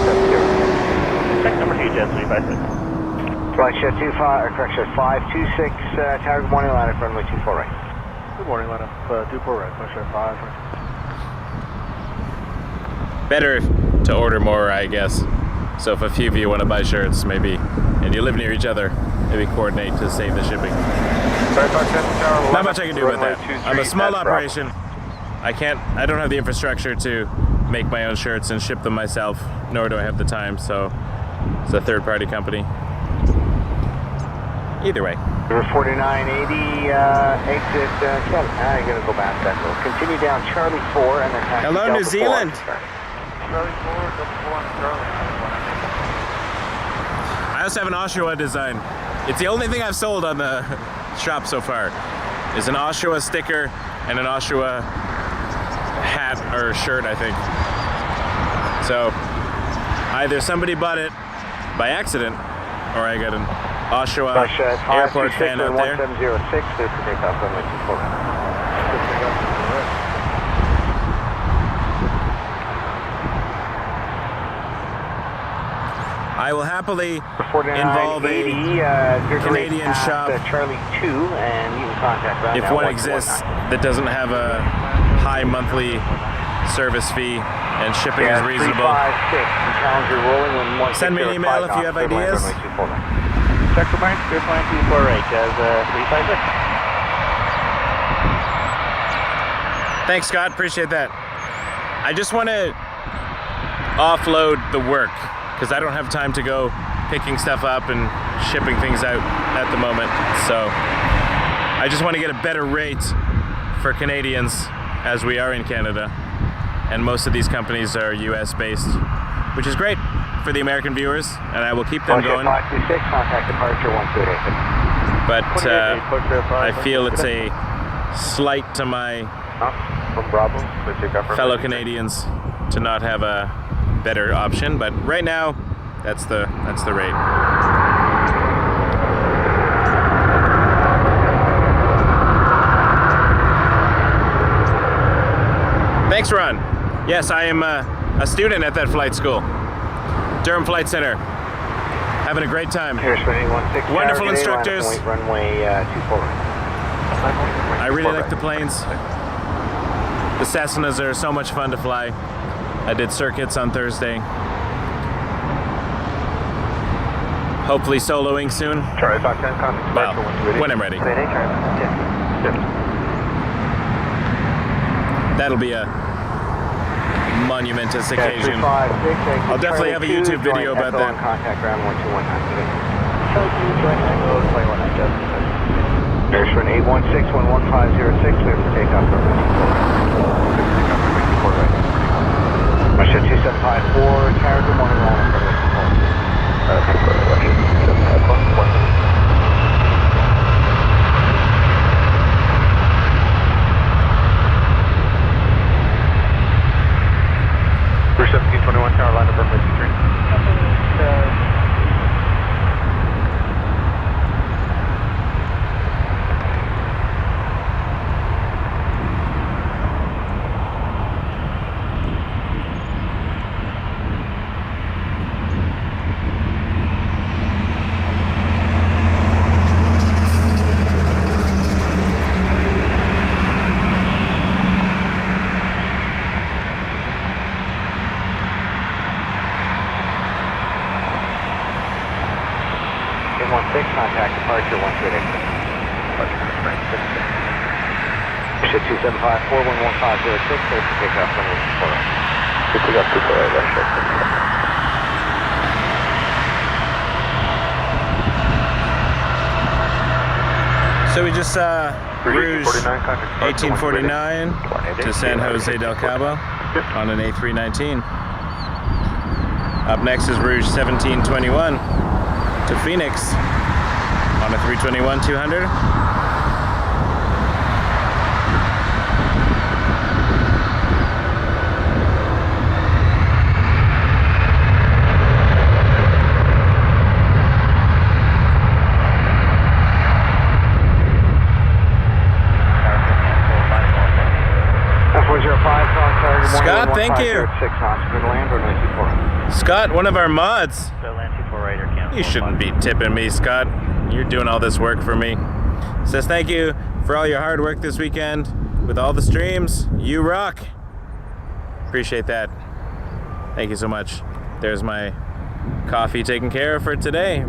170. Check number 2, Jet 356. Flight Jet 526, Tower, good morning, line up runway 24 right. Good morning, line up 24 right, push at 5. Better to order more, I guess. So if a few of you want to buy shirts, maybe, and you live near each other, maybe coordinate to save the shipping. Not much I can do about that. I'm a small operation. I don't have the infrastructure to make my own shirts and ship them myself, nor do I have the time, so It's a third-party company. Either way. Number 4980, exit Kevin. Now you're going to go back that road. Continue down Charlie 4 and then taxi Hello, Delta New Zealand. 4. Charlie 4, double 1, Charlie. I also have an Oshawa design. It's the only thing I've sold on the shop so far. Is an Oshawa sticker and an Oshawa hat or shirt, I think. So either somebody bought it by accident or I got an Oshawa airport fan out there. 1706, clear for takeoff runway 24. I will happily involve a Canadian shop Charlie 2, and you can contact Brown if now, one exists that doesn't have a high monthly service fee and shipping is reasonable. 356, Challenger rolling when Send me an email if you have ideas. Check the bank, clear plan 248 as 356. Thanks, Scott. Appreciate that. I just want to offload the work because I don't have time to go picking stuff up and shipping things out at the moment. So I just want to get a better rate for Canadians as we are in Canada. And most of these companies are US based, which is great for the American viewers, and I will keep them going. 526, contact departure 128. But I feel it's a slight to my From Bravo, fellow Canadians to not have a better option, but right now that's the rate. Thanks, Ron. Yes, I am a student at that flight school, Durham Flight Center. Having a great time. Wonderful instructors. Runway 24. I really like the planes. The Cessnas are so much fun to fly. I did circuits on Thursday. Hopefully soloing soon. Charlie 510, contact Well, departure 128. when I'm ready. That'll be a monumentous occasion. I'll definitely have a YouTube video about that. Contact ground 1219. Pearson 816 11506, clear for takeoff runway 24. Russia 2754, Tower, good morning, all in runway 24. Bruce 1721, Carolina, runway 23. Contact departure 128. Russia 2754 11506, clear for takeoff runway 24. Pick up 248, Russia. So we just saw Rouge 1849 to San Jose del Cabo on an A319. Up next is Rouge 1721 to Phoenix on a 321-200. Scott, thank you. Scott, one of our mods. You shouldn't be tipping me, Scott. You're doing all this work for me. Says thank you for all your hard work this weekend with all the streams. You rock. Appreciate that. Thank you so much. There's my coffee taken care of for today.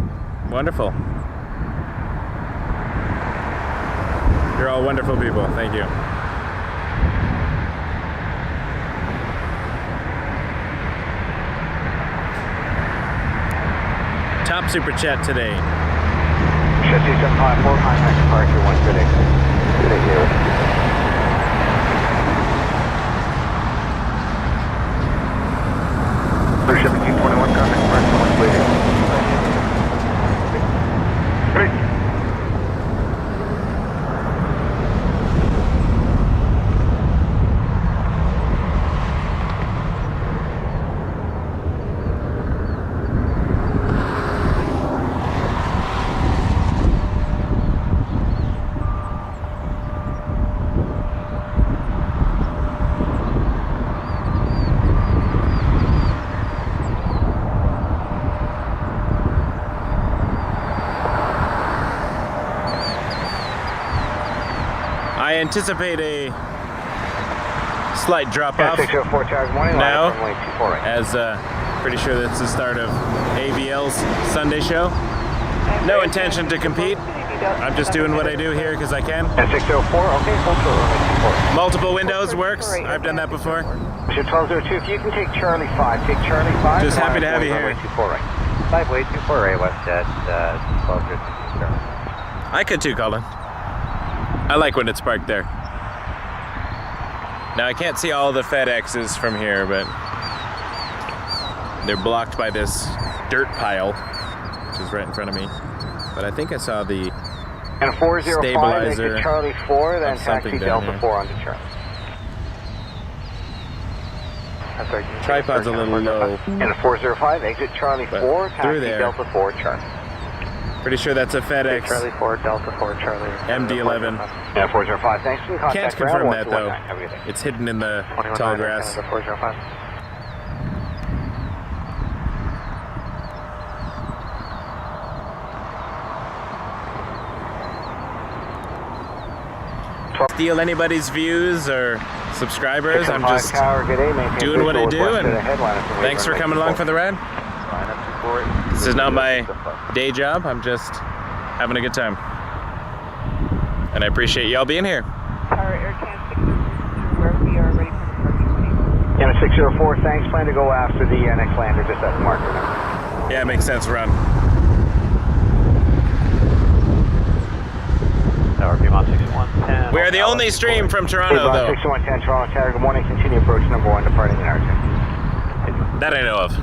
Wonderful. You're all wonderful people. Thank you. Top super chat today. Ship 2754, contact departure 1 good exit. Good exit. Clear ship 1821, contact departure 1 good exit. Great. I anticipate a slight drop off 604 Tower, morning now, line from Wake 24 right. as pretty sure that's the start of AVL's Sunday show. No intention to compete. I'm just doing what I do here because I can. And 604, okay, full tour, Wake 24. Multiple windows works. I've done that before. Ship 1202, if you can take Charlie 5, take Charlie 5. Just happy to have you here. Wake 24 right. 5 way 24 right west at 12:50. I could too, Colin. I like when it's parked there. Now I can't see all the FedExes from here, but they're blocked by this dirt pile, which is right in front of me. But I think I saw the And 405, stabilizer exit Charlie 4, then of something taxi down Delta here. 4 onto Charlie. tripod's a little low. And 405, exit Charlie But 4, through taxi there. Delta 4 Charlie. Pretty sure that's a FedEx Charlie 4, Delta 4, Charlie. MD-11. And 405, thanks for the contact. Can't confirm ground that though. 1219. Have a good day. It's hidden in the 21 tall grass. 405. Steal anybody's views or subscribers. I'm 605 just Tower, good day, maintain doing what I visual do, west and of the headliner from thanks for Wake coming along for the ride. Line up to 4. This is not my day job. I'm just having a good time. And I appreciate y'all being here. Tower Air Can 602, where we are ready for departure. And 604, thanks. Plan to go after the next lander just at the marker now. Yeah, it makes sense, run. Tower Piedmont 6110. We are the only stream from Toronto, though. 6110 Toronto Tower, good morning. Continue approach number 1, departing in R2. That I know of.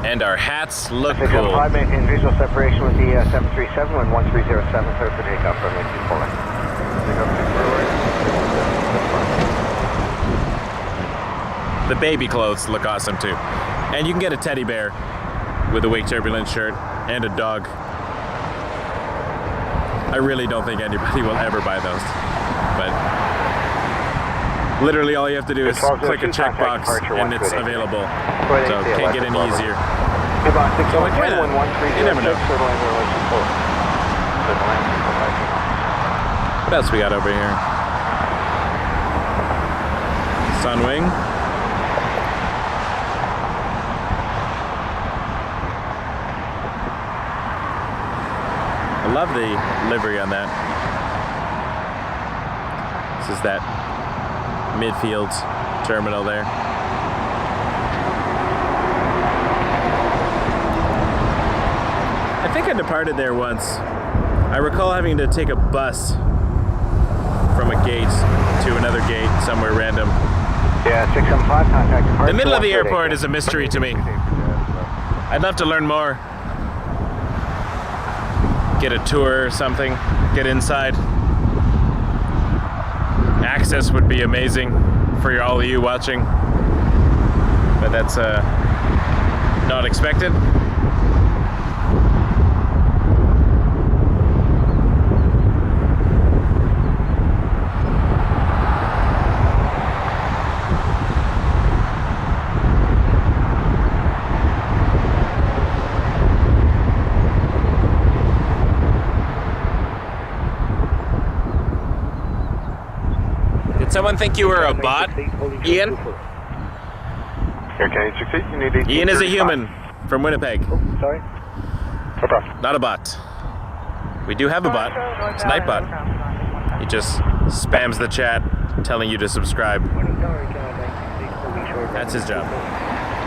And our hats look cool. 605, maintain visual separation with the 737 when 1307, clear for takeoff from Wake 24 right. The baby clothes look awesome too. And you can get a teddy bear with a Wake Turbulence shirt and a dog. I really don't think anybody will ever buy those. But literally all you have to do is click a checkbox and it's available. So can't get any easier. About 601, why not? 1306, You never know. Civil Air Wake 24. What else we got over here? Sunwing. I love the livery on that. This is that midfield terminal there. I think I departed there once. I recall having to take a bus from a gate to another gate somewhere random. Yeah, 675, contact departure. The middle of the 138. airport is a mystery to me. I'd love to learn more. Get a tour or something. Get inside. Access would be amazing for all of you watching. But that's not expected. Someone think you were a bot, Ian? Air Can 868, you need 1835. Ian is a human from Winnipeg. Sorry? No problem. Not a bot. We do have a bot. It's Nightbot. He just spams the chat telling you to subscribe. That's his job.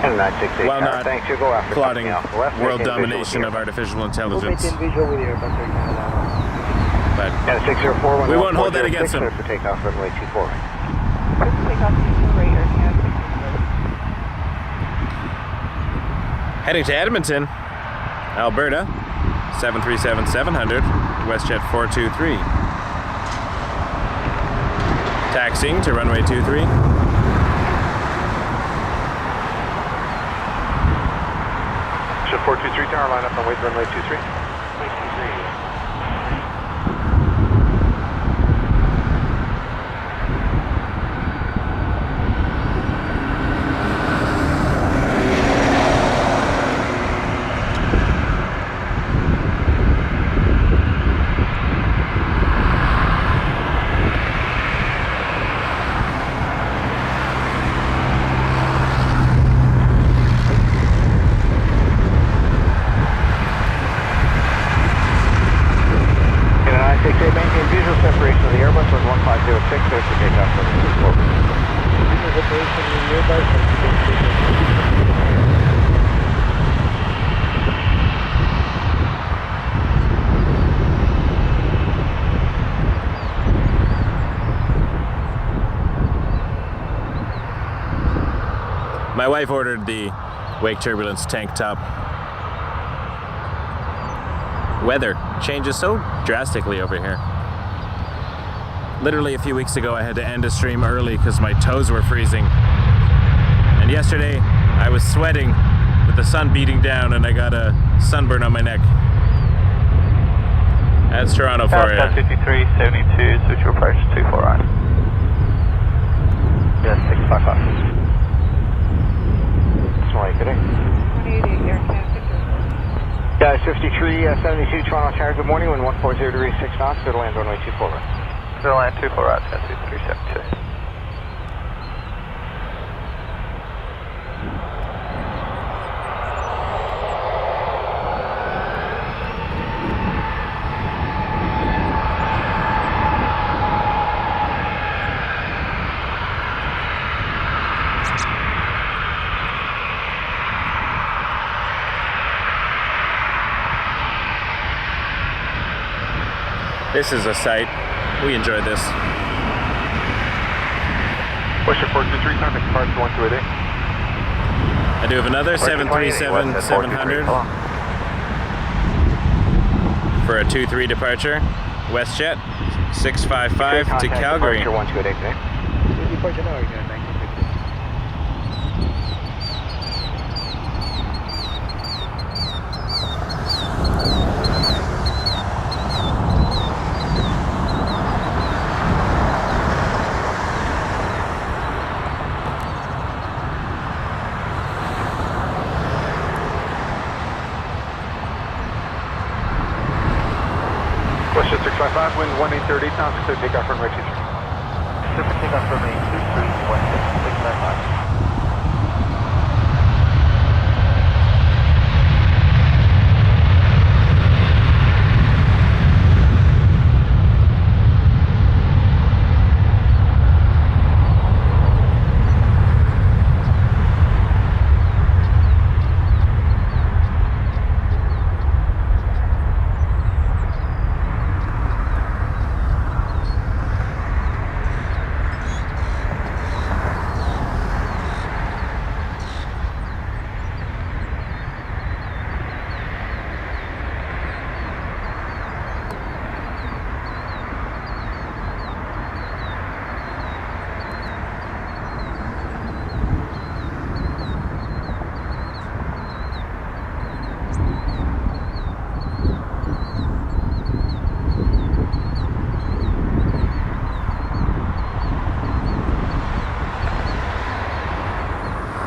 And 968 While tower, not thanks. You'll go after plotting company Alpha Left. world Maintain visual domination with of the artificial intelligence. But And 604, we won't hold that against him. For takeoff, runway 24 right. Clear for takeoff 24 right, AirCAV 6 Heading to Edmonton, Alberta, 737-700, WestJet 423. Taxiing to runway 23. Ship 423 tower, line up on way to runway 23. Maintain visual separation of the Airbus with 1506, clear for takeoff from 24. My wife ordered the Wake Turbulence tank top. Weather changes so drastically over here. Literally a few weeks ago I had to end a stream early because my toes were freezing. And yesterday I was sweating with the sun beating down and I got a sunburn on my neck. That's Toronto for you. 5372, switch your approach 24 right. Yes, 655. Small today. 188 AirCAV 6 Guys, 5372 Toronto Tower, good morning, wind 140 degrees 6 knots, go to land runway 24 right. Go to land 24 right, 5372. This is a sight. We enjoyed this. What's your 423 time? Departure 1288. I do have another 737-700 for a 2-3 departure. WestJet 655 to Calgary. Departure 1288 today. Departure now, again, 1950. Westjet 655, wind 1830 knots, clear takeoff runway 23. Clear for takeoff runway 23, Westjet 655.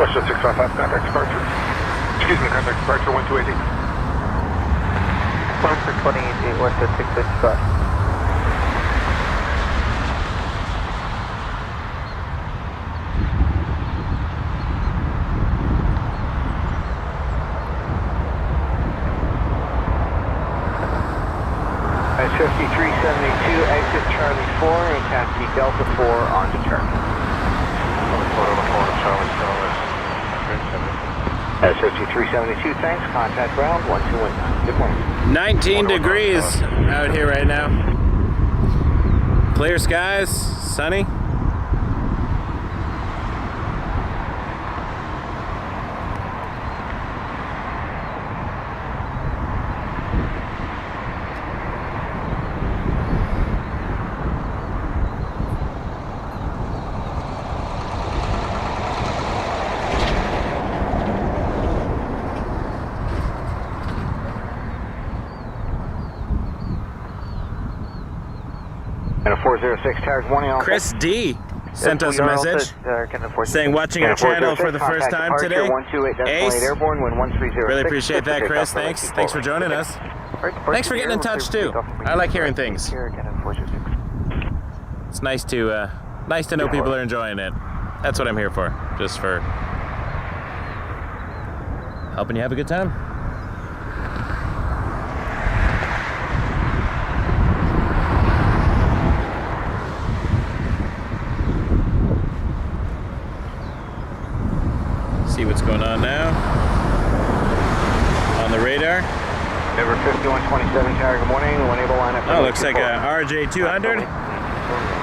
Westjet 655, contact departure. Excuse me, contact departure 1280. Climb for 28, Westjet 655. That's 5372, exit Charlie 4 and taxi Delta 4 onto terminal. That's 5372, thanks. Contact ground 1219. Good morning. 19 degrees out here right now. Clear skies, sunny. And a 406 tower, good morning. All Chris D sent us a message saying watching your channel for the first time today. Ace, really appreciate that, Chris. Thanks for joining us. Thanks for getting in touch too. I like hearing things. It's nice to know people are enjoying it. That's what I'm here for, just for helping you have a good time. See what's going on now on the radar. Number 5127 tower, good morning. One able line up. Oh, looks like a RJ200.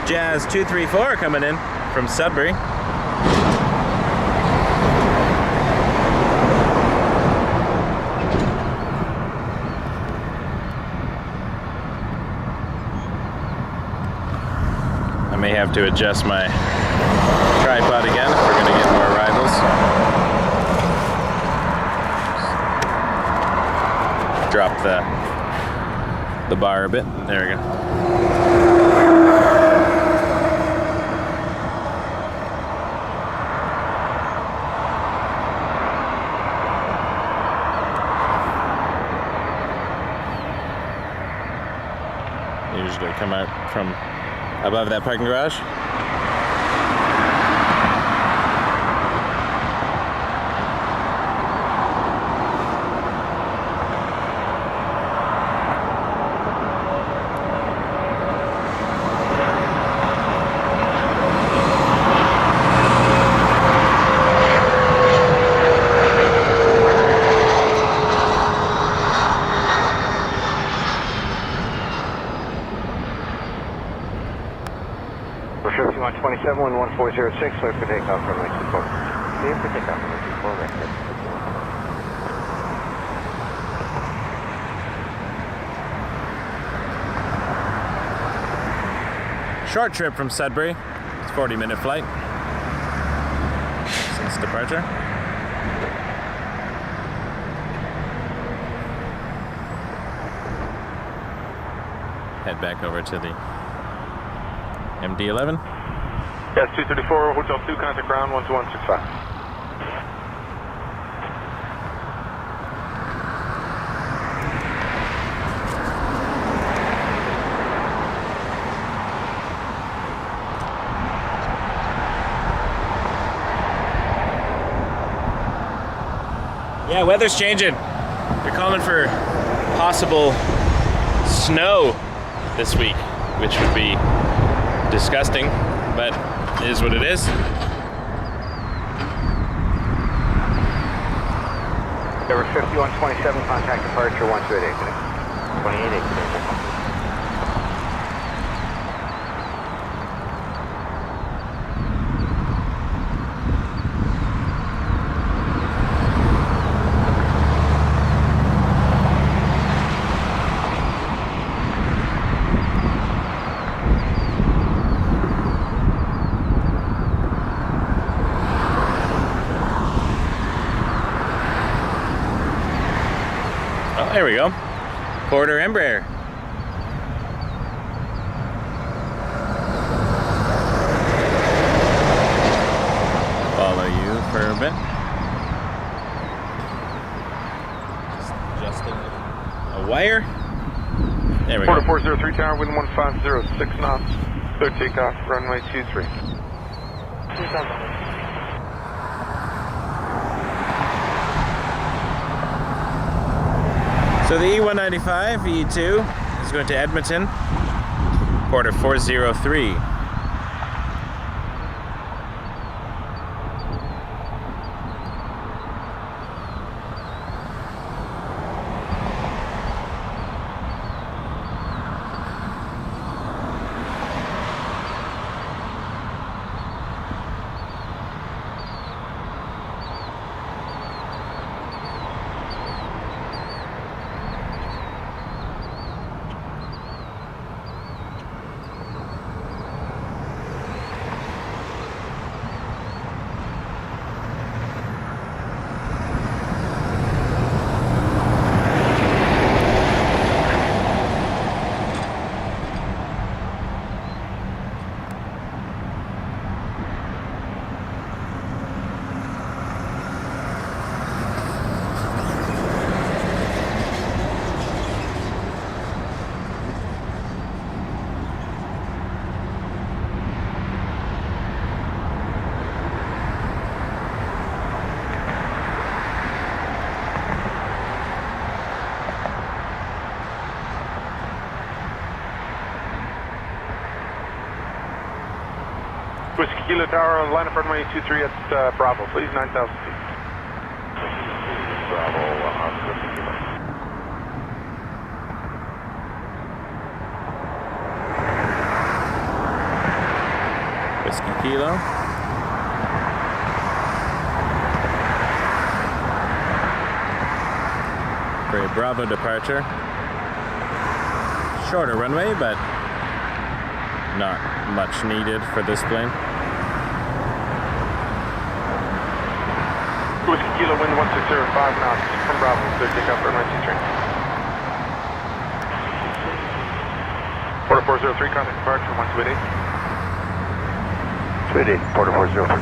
Jazz 234 coming in from Sudbury. I may have to adjust my tripod again if we're going to get more arrivals. Drop the bar a bit. There we go. Usually come out from above that parking garage. For 5127, 11406, clear for takeoff from runway 24. Clear for takeoff from runway 24, right there. Short trip from Sudbury. It's a 40-minute flight since departure. Head back over to the MD-11. Yes, 234, Hotel 2, contact ground 12165. Yeah, weather's changing. They're calling for possible snow this week, which would be disgusting, but it is what it is. Number 5127, contact departure 128 today. 28 today. There we go. Quarter Embraer. Follow you for a bit. Just adjusting a wire. There we go. 4403 tower, wind 150, 6 knots. Clear takeoff, runway 23. So the E195, E2, is going to Edmonton, Porter 403. Whiskey Kilo Tower, line up runway 23 at Bravo, please, 9,000 feet. Bravo, Whiskey Kilo. For a Bravo departure. Shorter runway, but not much needed for this plane. Whiskey Kilo, wind 1605 knots from Bravo, clear takeoff runway 23. Porter 403, contact departure 1288. 288, Porter 403.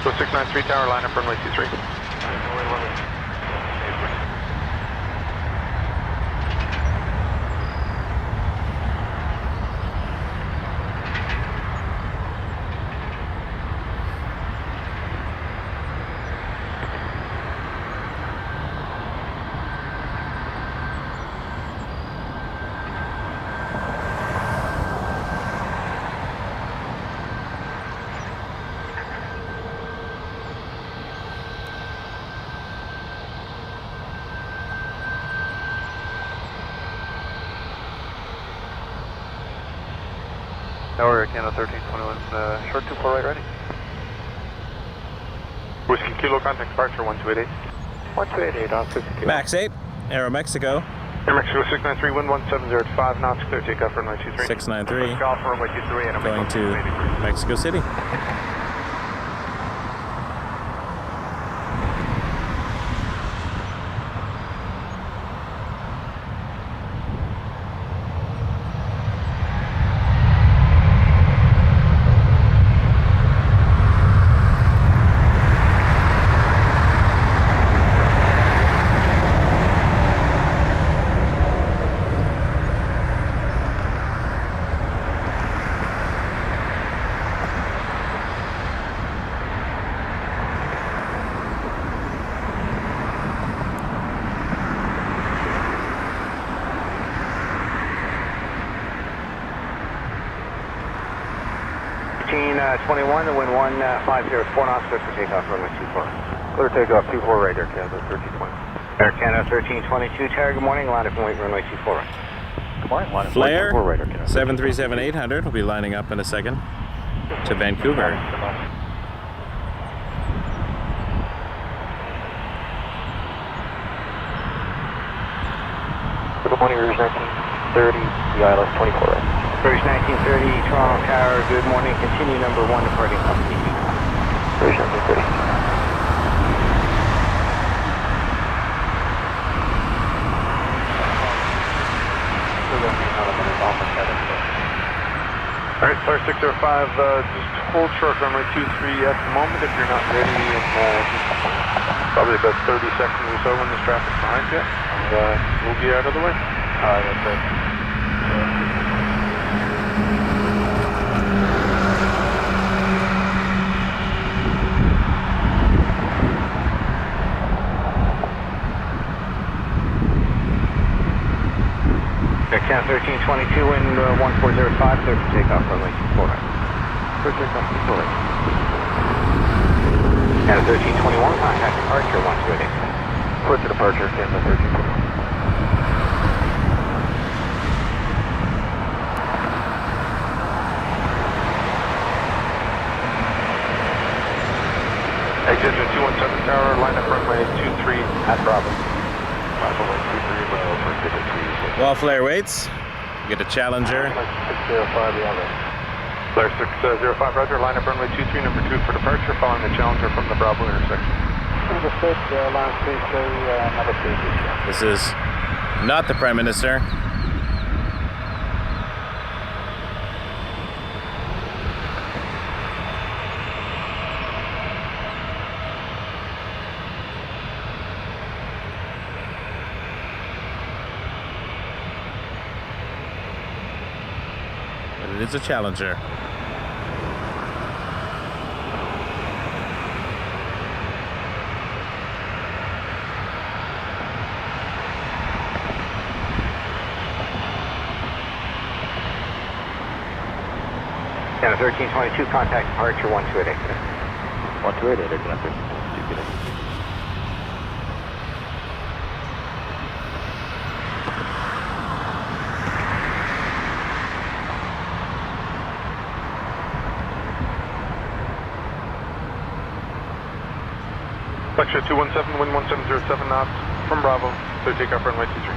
Go 693 tower, line up runway 23. Tower, Canada 1321, short 24 right ready. Whiskey Kilo, contact departure 1288. 1288, off 50 kilo. Max 8, Aero Mexico. Air Mexico 693, wind 1705 knots, clear takeoff runway 23. 693, Golf runway 23 and going to Mexico City. Twenty one, the wind 1504 knots, clear for takeoff runway 24. Clear takeoff 24 right, Air Canada 1320. Air Canada 1322 tower, good morning, line up and wait runway 24. Good morning, line up Flair 24 right, Air Canada. 737-800 will be lining up in a second to Vancouver. Good morning, Rouge 1930, the ILS 24 right. Rouge 1930, Toronto Tower, good morning, continue number 1 departing from TG. Rouge 1930. Alright, Flair 605, just hold short runway 23 at the moment if you're not ready, and probably about 30 seconds or so when this traffic's behind you, and we'll be out of the way. Alright, that's it. 1322 wind 1405, clear for takeoff, runway 24 right. Clear takeoff, 24 right. Canada 1321, contact departure 1288. Clear to departure, Canada 1321. Exit 217 tower, line up runway 23 at Bravo. Bravo 123, Bravo for ticket 3. While flare waits, get a Challenger. 605, the other. Flare 605, roger, line up runway 23, number 2 for departure, following the Challenger from the Bravo intersection. Number 6, line 3, number 3. This is not the Prime Minister. It is a Challenger. Canada 1322, contact departure 1288. 1288, Canada 1322, good. Flexure 217, wind 1707 knots from Bravo, clear takeoff runway 23.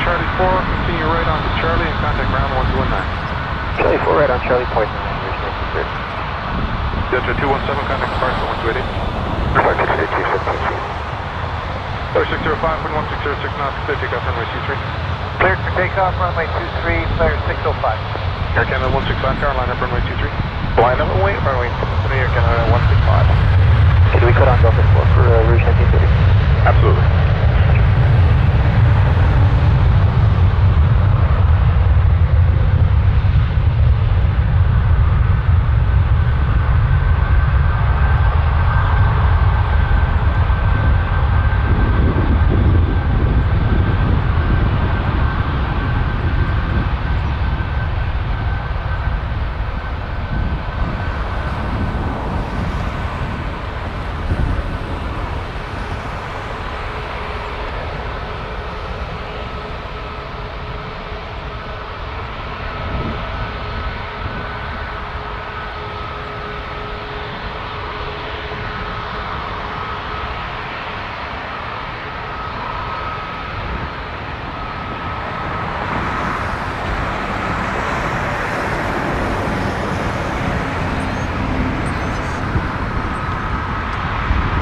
Charlie 4 right on Charlie point 9, here's 1930. Delta 217, contact departure 128. Departure 227. Flare 605, wind 1606 knots, clear takeoff runway 23. Cleared for takeoff, runway 23, flare 605. Air Canada 165 tower, line up runway 23. Line up runway 23, Air Canada 165. Can we cut on Delta 4 for Rouge 1930? Absolutely.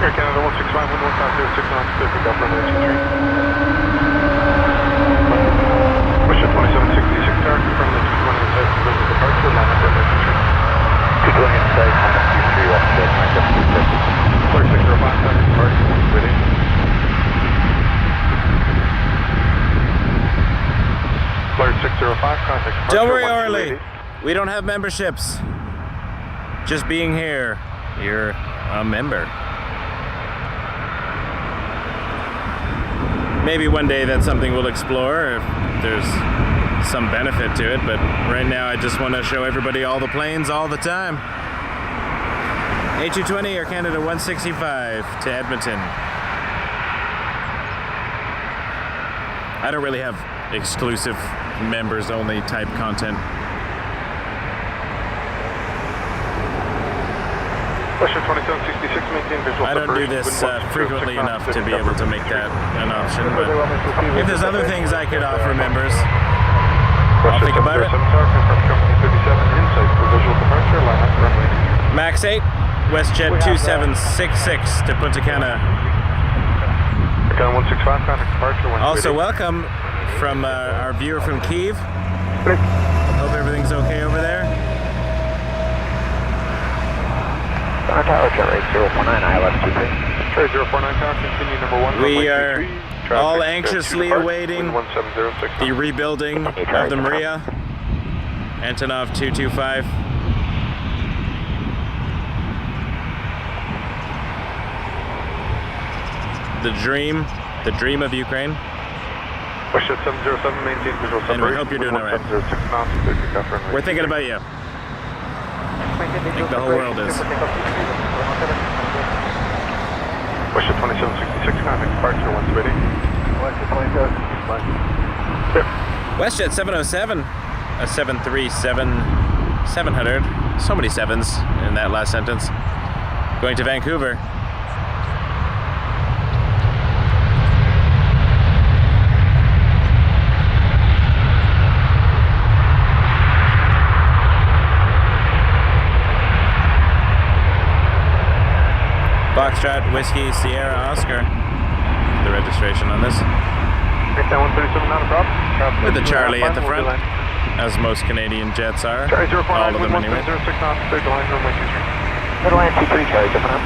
Air Canada 165, wind 1506 knots, clear takeoff runway 23. Wish 2766 tower, confirm the 220 inside for business departure, line up runway 23. 220 inside, contact 23, off the contact 250. Flare 605, contact departure, waiting. Flare 605, contact departure. Don't worry, 128. Orly. We don't have memberships. Just being here, you're a member. Maybe one day that's something we'll explore if there's some benefit to it, but right now I just want to show everybody all the planes all the time. A220 Air Canada 165 to Edmonton. I don't really have exclusive members only type content. Westjet 2766, maintain visual I don't do separation, this wind 160 frequently knots, enough to be able to make that an option, but if there's other things I could offer members, I'll think about it. 7 Tower, confirm company 37 insight for visual departure, line up runway. Max 8, WestJet 2766 to Punta Cana. Gun 165, contact departure. Also welcome from our viewer from Kyiv. Hope everything's okay over there. Center Tower, jet rate 049, ILS 23. Trade 049 Tower, continue number 1. We are all anxiously awaiting the rebuilding of the Maria. Antonov 225. The dream of Ukraine. Westjet 707, maintain visual separation. And we hope you're doing all right. 706 knots, clear takeoff runway. We're thinking about you. I think the whole world is. Westjet 2766, contact departure, once ready. WestJet 707, a 737-700. So many sevens in that last sentence. Going to Vancouver. Foxtrot, Whiskey, Sierra, Oscar. The registration on this. With the Charlie at the front, as most Canadian jets are. All of them anyway. Middle line 23, Charlie, different up.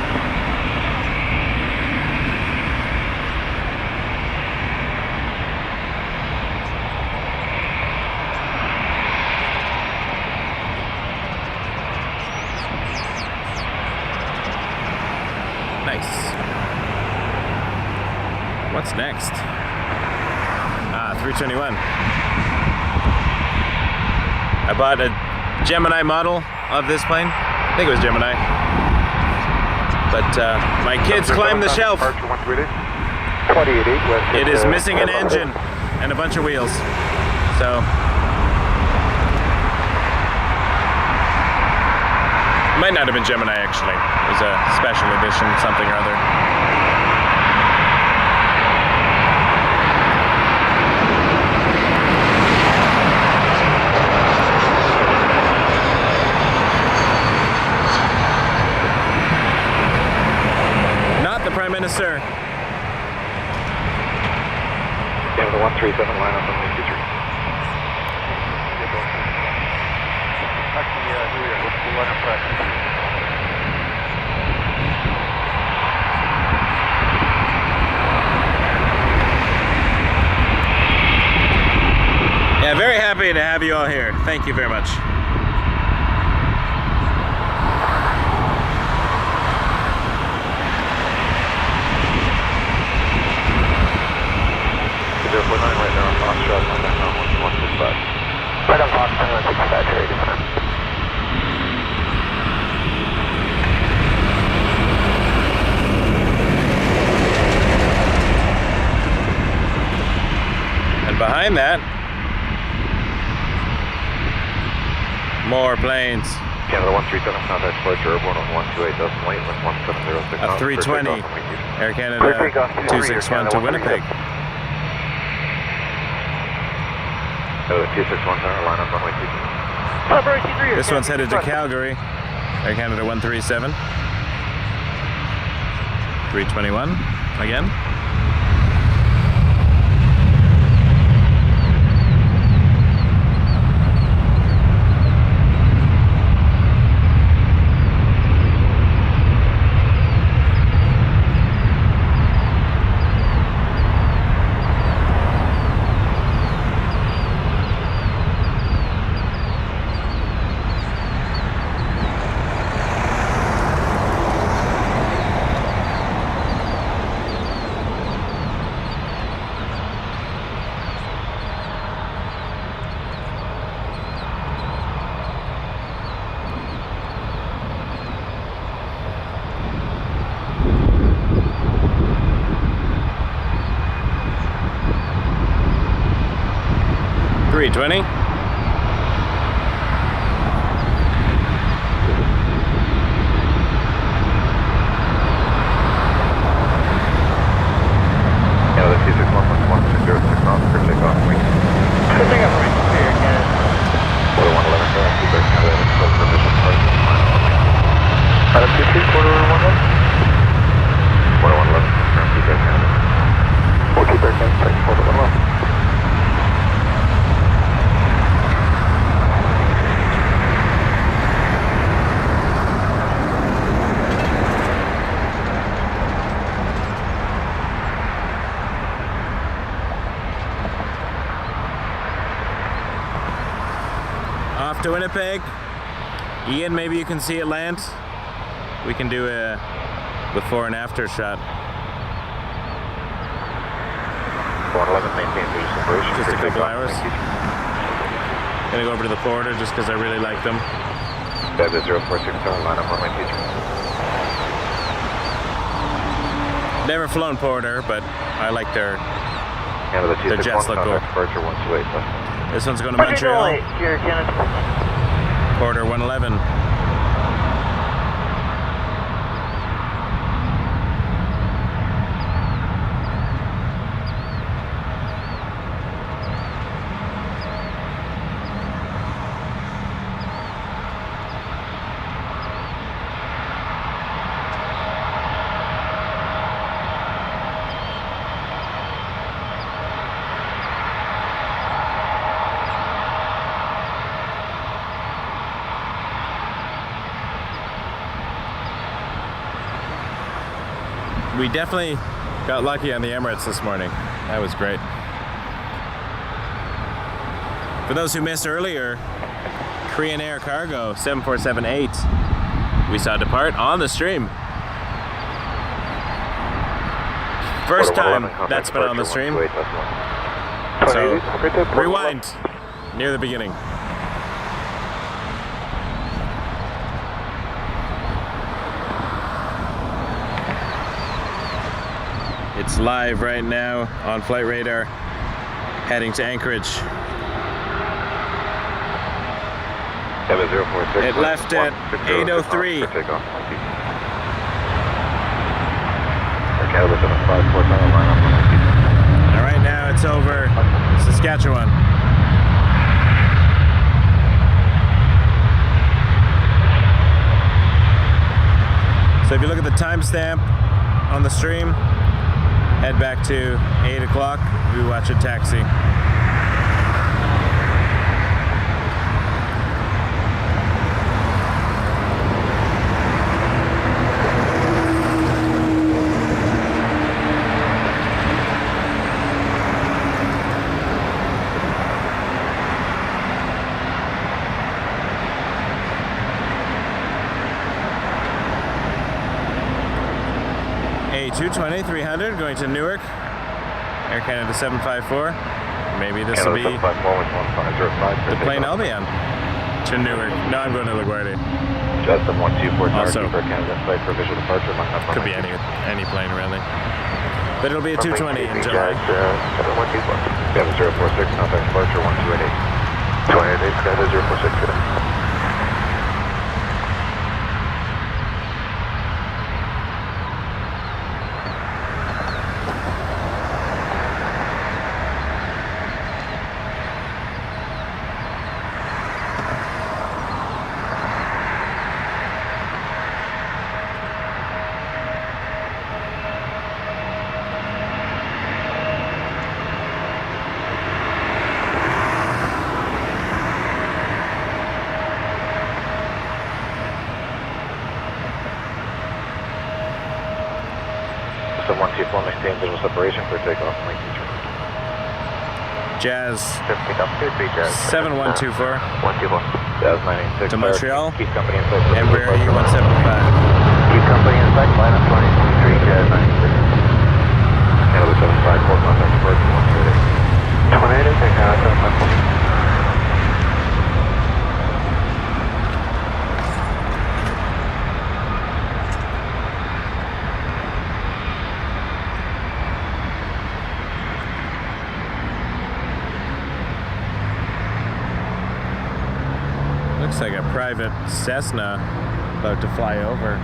Nice. What's next? 321. I bought a Gemini model of this plane. I think it was Gemini. But my kids climbed the shelf. It is missing an engine and a bunch of wheels. So might not have been Gemini actually. It was a special edition, something or other. Not the Prime Minister. Yeah, the 137 line up on the 23. Yeah, very happy to have you all here. Thank you very much. Right now on Foxtrot, line up on 165. Right on Foxtrot, 165, Charlie, different up. And behind that, more planes. Canada 137, contact departure airborne on 128 decimal 8 with 1706 A 320, Air Canada 261 to Winnipeg. 261 tower, line up runway 22. This one's headed to Calgary. Air Canada 137. 321 again. $320. Off to Winnipeg. Ian, maybe you can see it land. We can do a before and after shot. 111, maintain visual separation. Just a couple hours. Gonna go over to the Porter just because I really like them. Delta 0467, line up on my teacher. Never flown Porter, but I like their Canada Their jets look cool. Departure 128. This one's going to Montreal. Here, Kenneth. Porter 111. We definitely got lucky on the Emirates this morning. That was great. For those who missed earlier, Korean Air Cargo 7478, we saw depart on the stream. First time that's been on the stream. So rewind near the beginning. It's live right now on flight radar, heading to Anchorage. It left at 8:03. And right now it's over Saskatchewan. So if you look at the timestamp on the stream, head back to 8 o'clock, we watch it taxi. A220 300 going to Newark, Air Canada 754. Maybe this will be the plane I'll be on to Newark. No, I'm going to LaGuardia. Justin 124 Also, for Canada flight for visual departure. Could be any plane really, but it'll be a 220 in July. 046, contact departure 1288. 288, Canada 046 today. So 124, maintain visual separation for takeoff. Jazz Jazz 7124 Jazz 986 to Montreal. Keep company in sight. Embraer E175. Keep company in sight. Line up 2023 Jazz 986. Canada 754, contact departure 128. 28, Canada 754. Looks like a private Cessna about to fly over.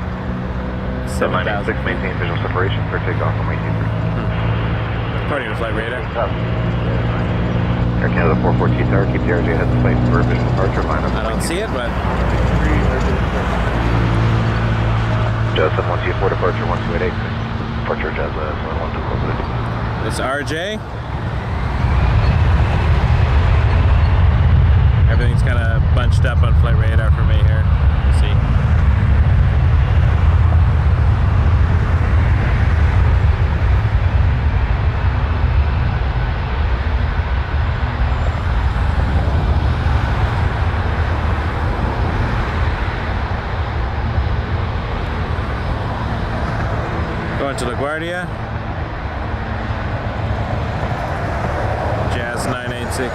796, maintain visual separation for takeoff on 183. According to flight radar. Air Canada 414 Tower, keep the RJ ahead of flight for visual departure. Line up. I don't see it, but Jazz 7124 departure 1288. Departure Jazz 112. It's RJ. Everything's kind of bunched up on flight radar for me here. Let's see. Going to LaGuardia. Jazz 986.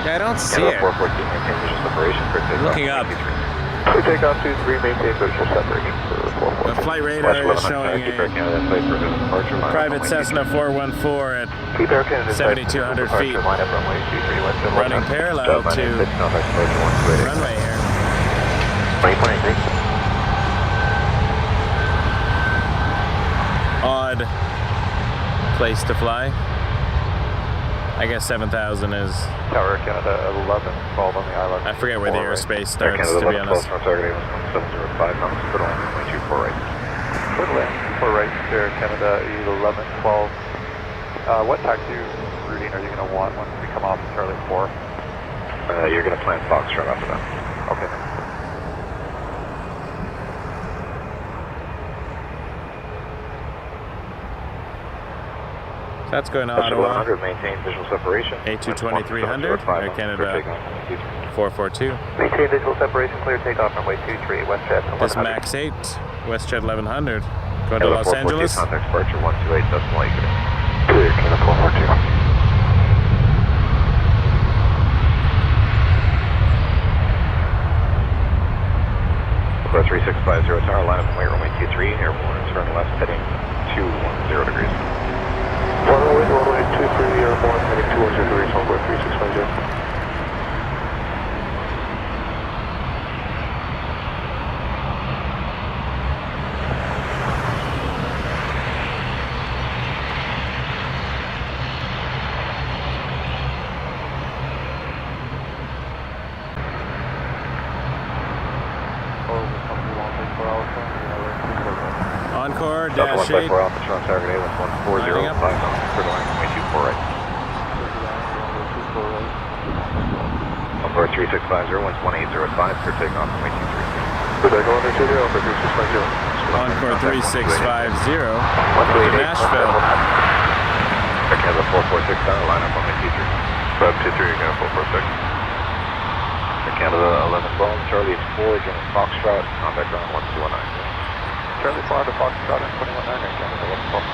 Yeah, I don't see it. 414, maintain visual separation for takeoff. Looking up. For takeoff 23, maintain visual separation for 414. The flight radar is showing a private Cessna 414 at Keep Air Canada 7,200 feet. Line up runway 23, west and Running parallel to runway here. 2023. Odd place to fly. I guess 7,000 is. Tower Canada 11, 12 on the island. I forget where the airspace starts, Canada to be 11, honest. 12, target 705, numbers, put on 24 right. Good land. For right, Air Canada 11, 12. What taxi routing are you going to want once we come off Charlie 4? You're going to plan Foxtrot after that. Okay. So that's going to Ottawa. Ottawa. 100, maintain visual separation. A220-300, Air Canada 442. Maintain visual separation, clear takeoff runway 23, WestJet 1100. This Max 8, WestJet 1100. Going to Los Angeles. Contact departure 128, decimal 8. Clear, Canada 442. Car 3650 tower, line up and wait runway 23, airborne, turn left heading 210 degrees. Runway 23, airborne, heading 210 degrees, runway 3650. Encore, dash 8. Alpha, Toronto, target A, 140, Lining up. 5 knots, clear line, runway 24 right. Encore 3650, 11805, clear takeoff, runway 23. Good day, go under 20, over 3650. Encore 3650. Going to Nashville. Air Canada 446 down, line up runway 23. Bob 23, you're going to 446. Air Canada 1112, Charlie 4, again Foxtrot, contact ground 1219. Charlie 4 to Foxtrot and 219, Air Canada 1112.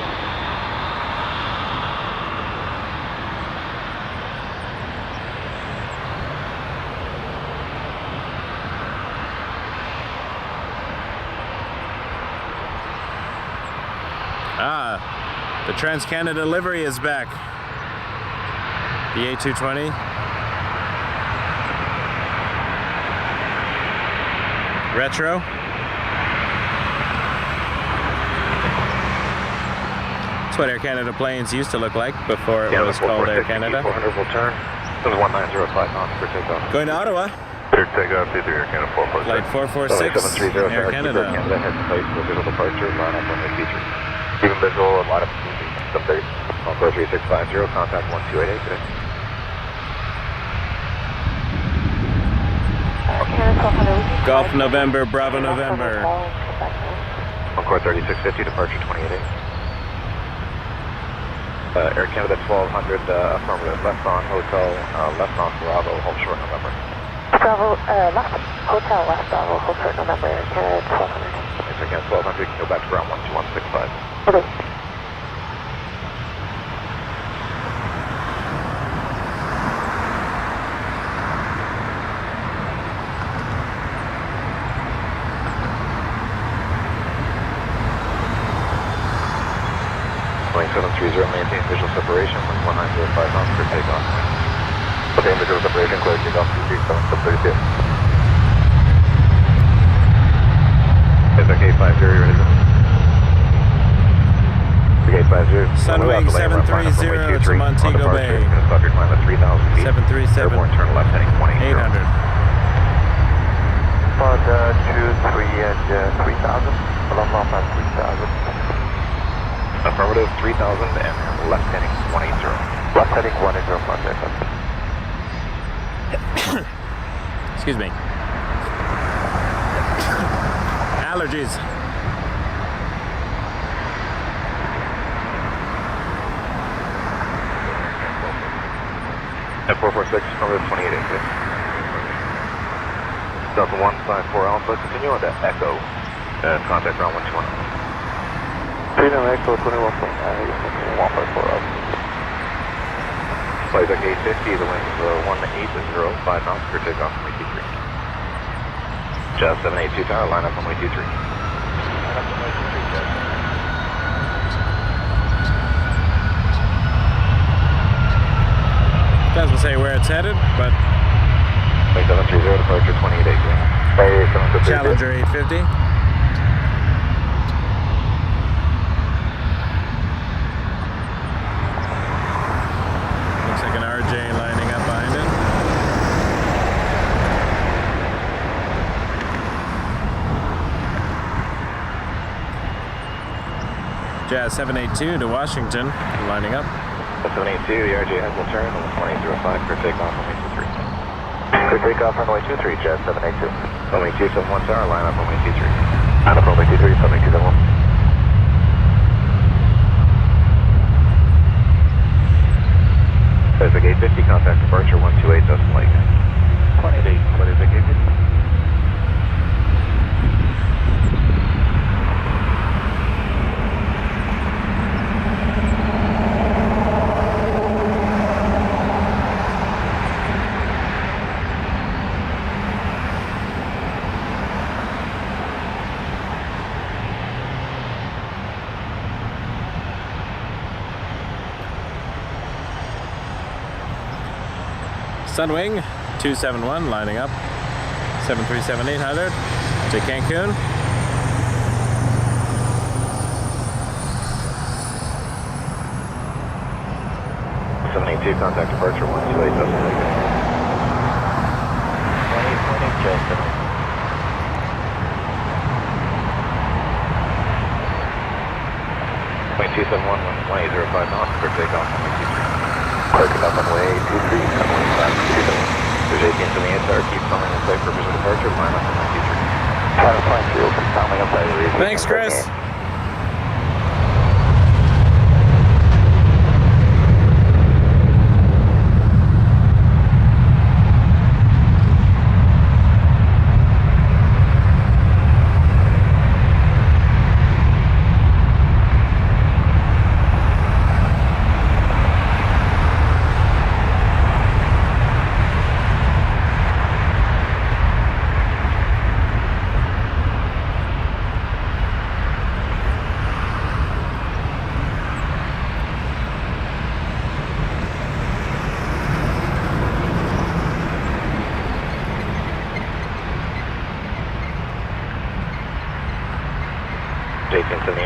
Ah, the Trans-Canada livery is back. The A220. Retro. That's what Air Canada planes used to look like before it was called Air Canada. 400 will turn. This is 1905 knots for takeoff. Going to Ottawa. Clear takeoff, C3, Air Canada 446. Flight 446, Air Canada. Canada heads in place for visual departure, line up runway 23. Even visual, line up some 30. Encore 3650, contact 1288 today. Golf November, Bravo November. Encore 3650, departure 288. Air Canada 1200, affirmative, left on hotel, left on Bravo, hold short November. Bravo, left, hotel, left Bravo, hold short November, Air Canada 1200. If Air Canada 1200, you can go back to ground 12165. Okay. Maintain visual separation, 1905 knots for takeoff. Maintain visual separation, clear takeoff, 237, 32. Is that K50, you're ready? K50. Sunwing 730 to Montego Bay. Going to stop your climb at 3,000 feet. 737. Airborne, turn left heading 20. 800. Transport 23 and 3000. Alpha 3000. Affirmative 3000 and left heading 180. Left heading 180, contact. Excuse me. Allergies. At 446, affirmative 2880. Delta 154 Alpha, continue on to Echo. Contact ground 121. Freedom Echo 21.9, 154 Alpha. Flight deck 850, the wind's 180, 5 knots for takeoff from runway 23. Jazz 782 tower, line up on runway 23. Line up on runway 23, Jazz. Doesn't say where it's headed, but Flight 730, departure 2880. Challenger 850. Looks like an RJ lining up behind it. Jazz 782 to Washington, lining up. 782, the RJ has will turn on 2005 for takeoff on runway 23. Clear takeoff on runway 23, Jazz 782. Runway 271 tower, line up on runway 23. Line up runway 23, runway 271. There's a gate 50, contact departure 128, Dustin Lake. 188, what is it, gate 50? Sunwing 271 lining up. 737-800 to Cancun. Contact departure 128, Dustin Lake. 28.8, Jazz 271, 120, 5 knots for takeoff on runway 23. Clear up on runway 23, runway 527. There's 18 from the tower, keep following in sight for visual departure, line up on runway 23. Trying to find fuel, keep following up by the reason. Thanks, Chris.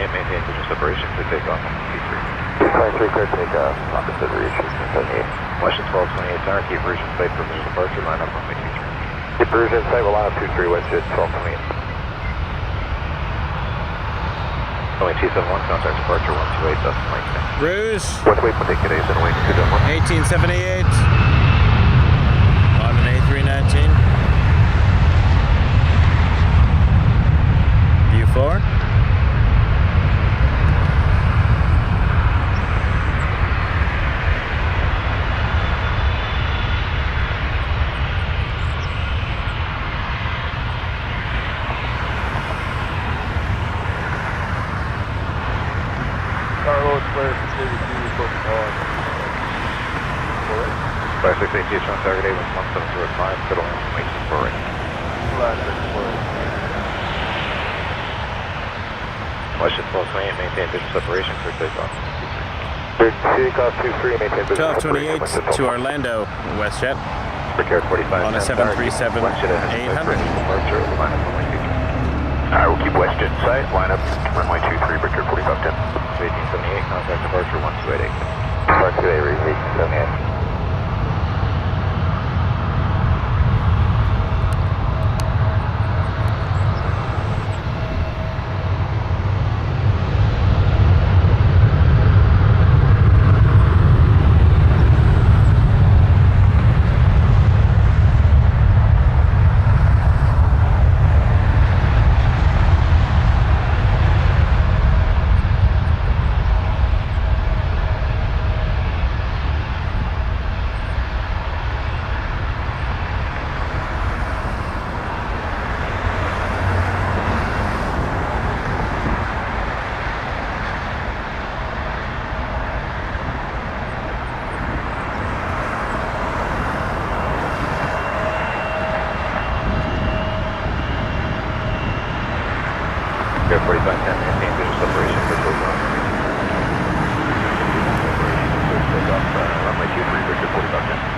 Maintain visual separation for takeoff on T3. 23, clear takeoff, opposite reaches, 78. Western 1228 tower, keep Pearson sight for visual departure, line up on runway 23. Keep Pearson sight, we'll line up 23, Western 1228. Runway 271, contact departure 128, Dustin Lake. Rouge What's waypoint take today's runway 271? 1878 on an A319. View 4. Carlos, clear, continue to be booked on. 5682, on target A 1705, settle information for right. Western 1228, maintain visual separation for takeoff. Takeoff 23, maintain visual 1228 to Orlando, WestJet. Prepare 45 On a 737-800. Departure, line up runway 23. Alright, we'll keep Western sight, line up, runway 23, Victor 4510. 1878, contact departure 1288. Departure today, read 1878.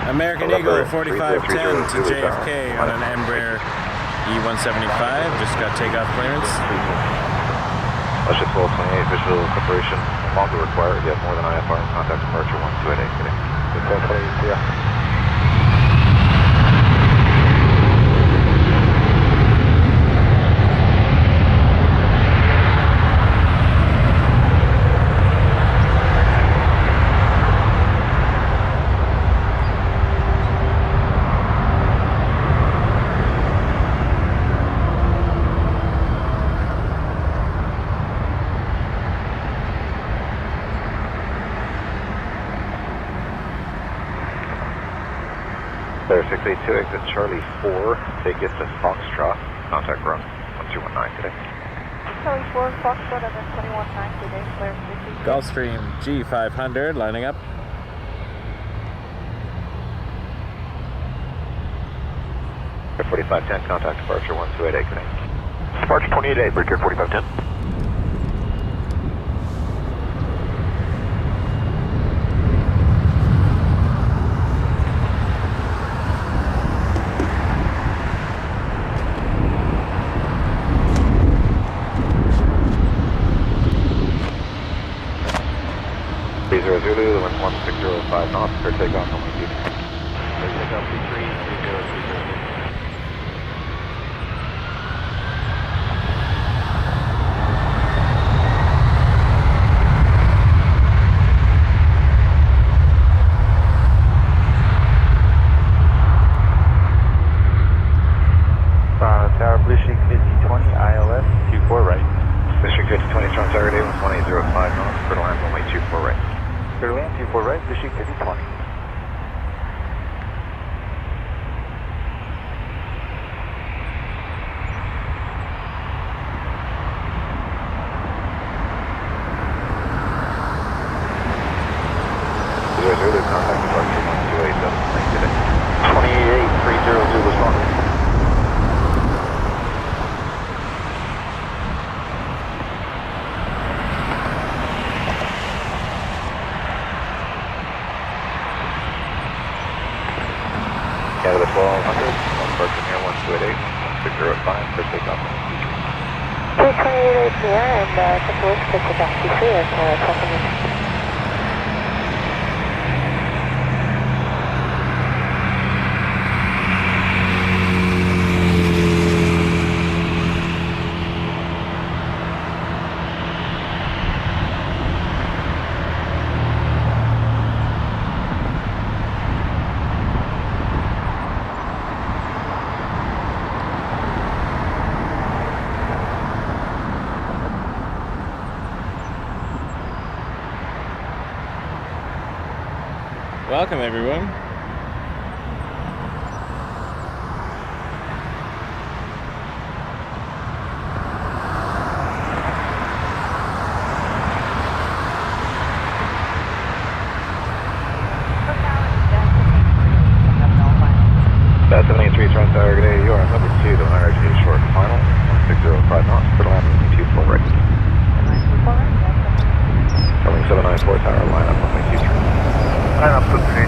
American Eagle 4510 to JFK on an Embraer E175. Just got takeoff clearance. Russia 1228, visual separation longer required. You have more than IFR. Contact departure 1288 today. 1228, yeah. There 682, exit Charlie 4, take it to Foxtrot, contact run 1219 today. Charlie 4, Foxtrot, and then 219 today, clear 50. Gulfstream G500 lining up. Air 4510, contact departure 1288 today. Departure 28, break air 4510. Zulu, the wind 1605 knots, clear takeoff on Clear takeoff C3, 3030. Tower, Blue Sheik 5020, ILS 24 right. Blue Sheik 5020, Toronto Tower, day 1805 knots, clear to land runway 24 right. Clear to land 24 right, Blue Sheik 5020. Zulu, contact departure 1287 today. 28, 30 Zulu, strong. Canada 1200, departure near 1288, 1605, clear takeoff. 228 APR and control clear takeoff C3 at second. Welcome everyone. That's 783 Toronto Tower, good day. You are number 2, the Emirates A short final, 1605 knots, clear to land runway 24 right. Coming 794 Tower, line up runway 23. Line up to 3,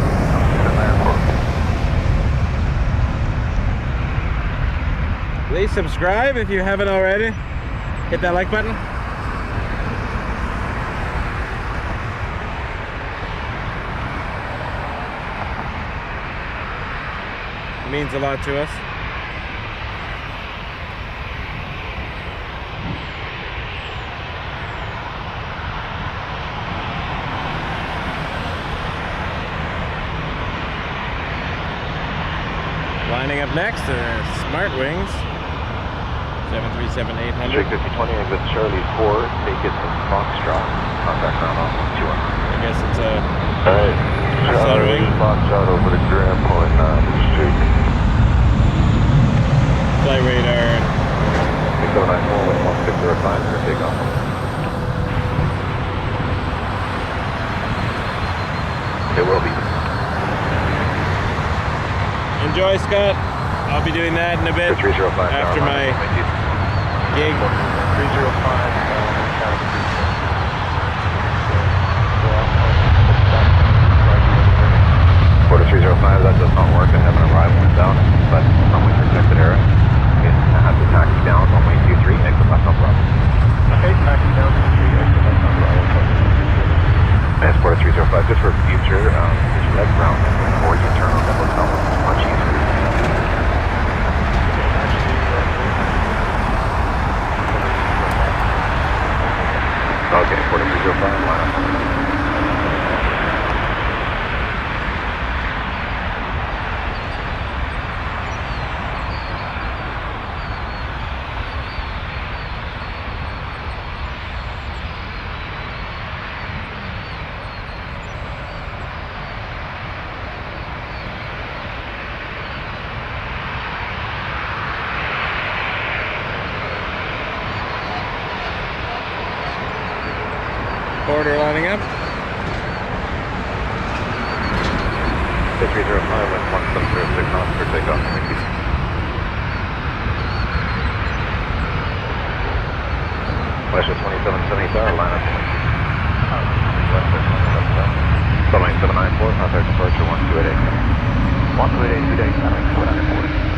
Please subscribe if you haven't already. Hit that like button. It means a lot to us. Lining up next are Smart Wings 737-800. Jake 5020, exit Charlie 4, take it to Foxtrot, contact ground on 121. I guess it's a Alright, Charlie, Foxtrot over to Grand Point 9, Street. flight radar. 6794, wind 1605, clear takeoff. It will be. Enjoy, Scott. I'll be doing that in a bit 305 after my gig. 305, that's just for future, if you let ground before you turn on the hotel, it's much easier. Okay, 4305, line up. Order lining up. 5305 with 1706 knots for takeoff. Thank you. West 2770 tower, line up. Boeing 794, contact departure 1288. 1288, good day, Boeing 794.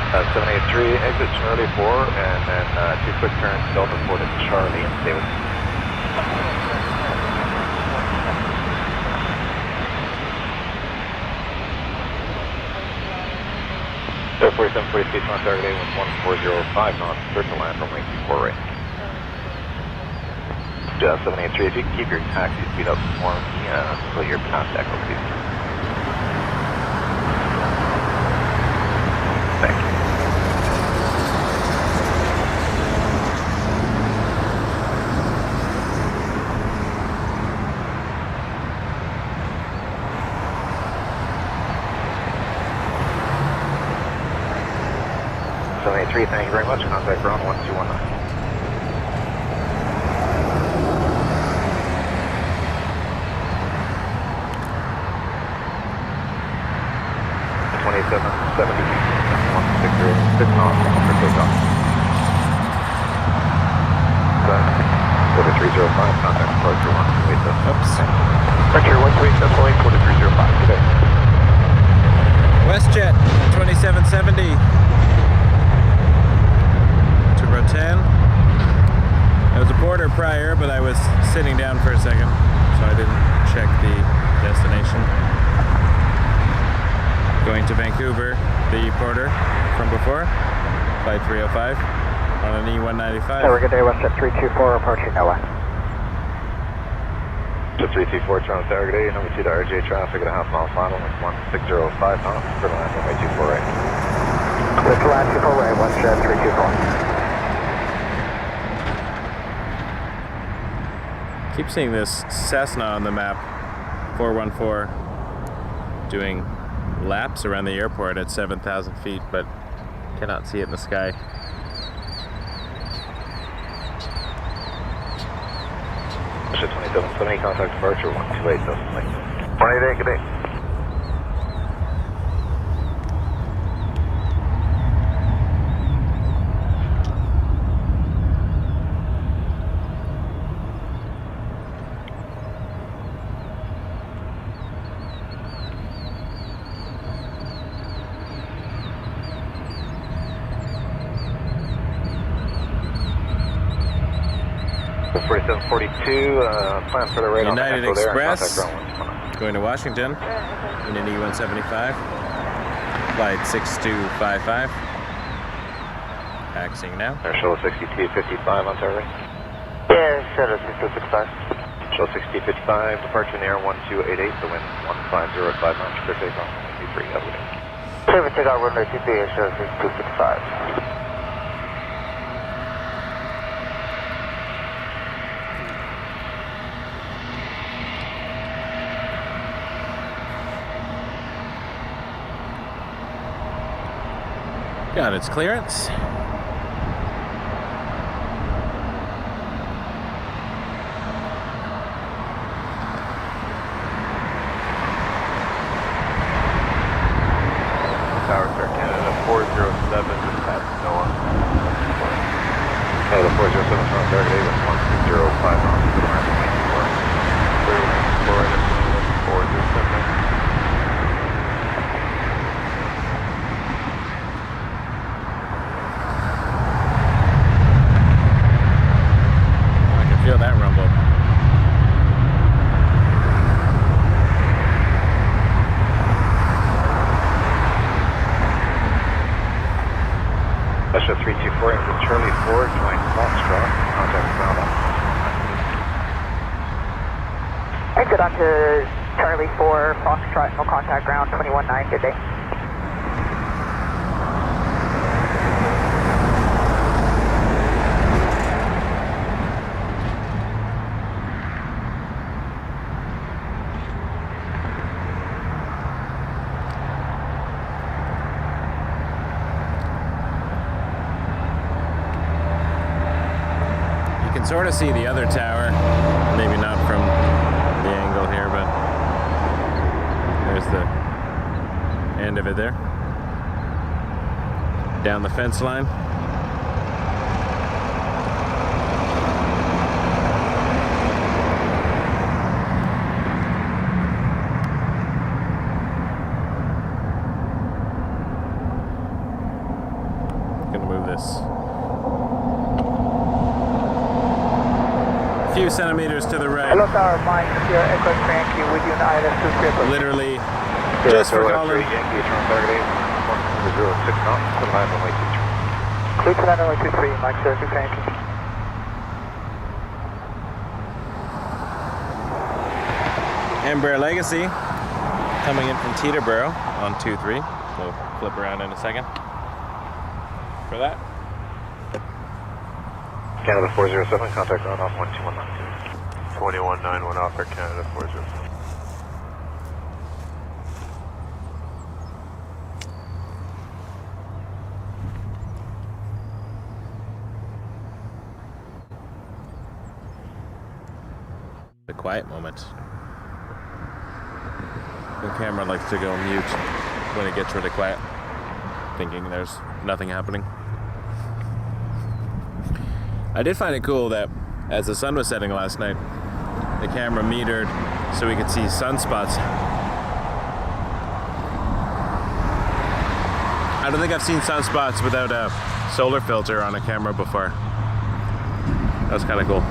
Uh, 783, exit Charlie 4, and then 2 quick turns, Delta 4 to Charlie, and stay with me. So 4740 speed on target with 1405 knots, clear to land runway 24 right. 783, if you can keep your taxi speed up for me until you're past Echo, please. Thank you. Thank you very much. Contact ground 1219. Contact departure 128. Oops. Departure 128, that's only 4305. Good day. WestJet 2770. Turbo 10. I was a boarder prior, but I was sitting down for a second, so I didn't check the destination. Going to Vancouver, the porter from before, flight 305 on an E195. Have a good day, WestJet 324, approaching NOAA. 324, Toronto Tower, good day. Number 2 to RJ traffic at a half-mile final with 1605 knots. Clear to land runway 24 right. Clear to land 24 right, WestJet 324. Keep seeing this Cessna on the map, 414, doing laps around the airport at 7,000 feet, but cannot see it in the sky. Ship 2770, contact departure 128, 188, good day. So 4742, plan for the right United on the Express, going to Washington in an E175, flight 6255, taxiing now. Show 6255 on target. Yeah, Shadow 6255. Show 6255, departure in the air 1288, the wind 150 at 5 knots, clear takeoff, 23, have a good day. Clear takeoff, runway 23, Shadow 6255. Got its clearance. Tower Star Canada 407, just past NOAA. The 407 on target A with 1605 knots, clear to land runway 24. Clear wind 407. Russia 324, English Charlie 4, join Foxtrot, contact ground on. Exit onto Charlie 4, Foxtrot, no contact ground, 21-9, good day. You can sort of see the other tower, maybe not from the angle here, but there's the end of it there. Down the fence line. Gonna move this a few centimeters to the right. Hello Tower, Mike, here, Echo Yankee with you in Addis Ababa. Literally just for Colin. Yankee, turn target 8, 106 knots, to land runway 23. Clear to land runway 23, Mike, sir, thank you. Embraer Legacy coming in from Teterboro on 23. We'll flip around in a second for that. Canada 407, contact ground off 12192. 2191 off for Canada 407. The quiet moment. The camera likes to go mute when it gets really quiet, thinking there's nothing happening. I did find it cool that as the sun was setting last night, the camera metered so we could see sunspots. I don't think I've seen sunspots without a solar filter on a camera before. That was kind of cool.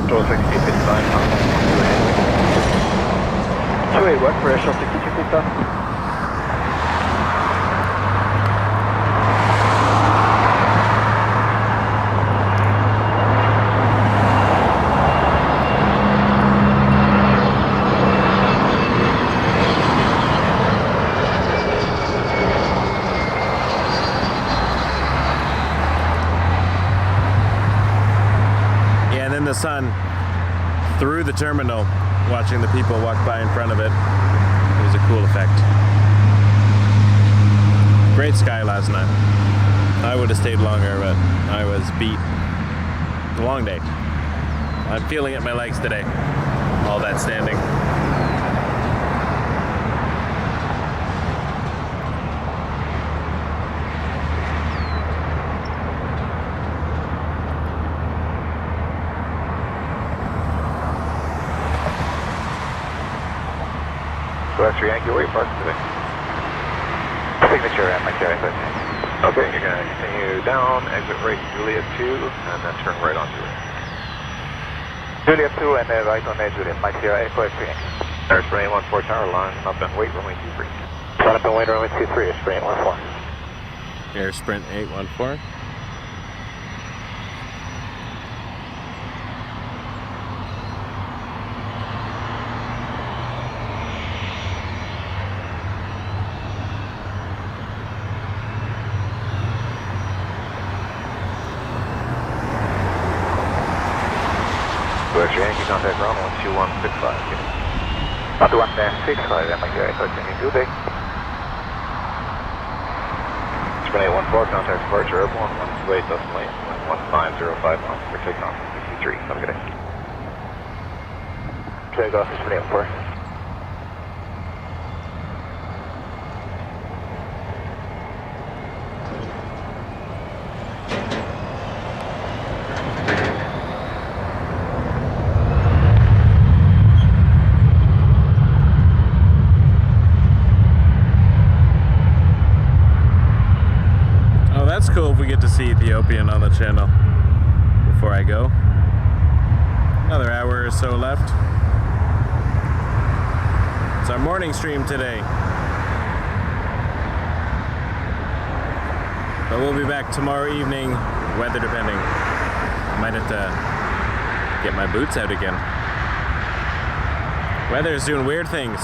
281 for Air 62 The sun through the terminal, watching the people walk by in front of it. It was a cool effect. Great sky last night. I would have stayed longer, but I was beat. It's a long day. I'm feeling it in my legs today. All that standing. Western Yankee, where are you parked today? Signature at my carry. Okay, you're going to continue down, exit right Juliet 2, and then turn right on Juliet. Juliet 2 and right on Juliet, Mike, here, Echo Yankee. Airspray 814 tower, line up and wait, runway 23. Line up and wait, runway 23, Airspray 814. Air Sprint 814. Western Yankee, contact ground 12165. 12165, I'm here, Echo Yankee, good day. Sprint 814, contact departure airborne, 128 decimal 1505 knots for takeoff, 63. Have a good day. Takeoff, Sprint 814. That's cool if we get to see Ethiopian on the channel before I go. Another hour or so left. It's our morning stream today. But we'll be back tomorrow evening, weather depending. I might have to get my boots out again. Weather's doing weird things.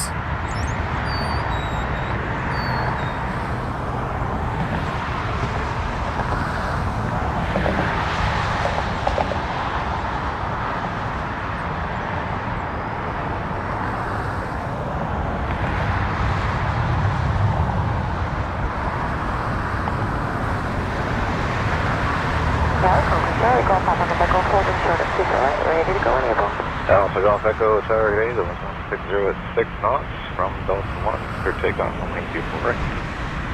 Ready to go enable. Alpha Golf Echo Tower 8, 160 at 6 knots from Delta 1 for takeoff on wing 24.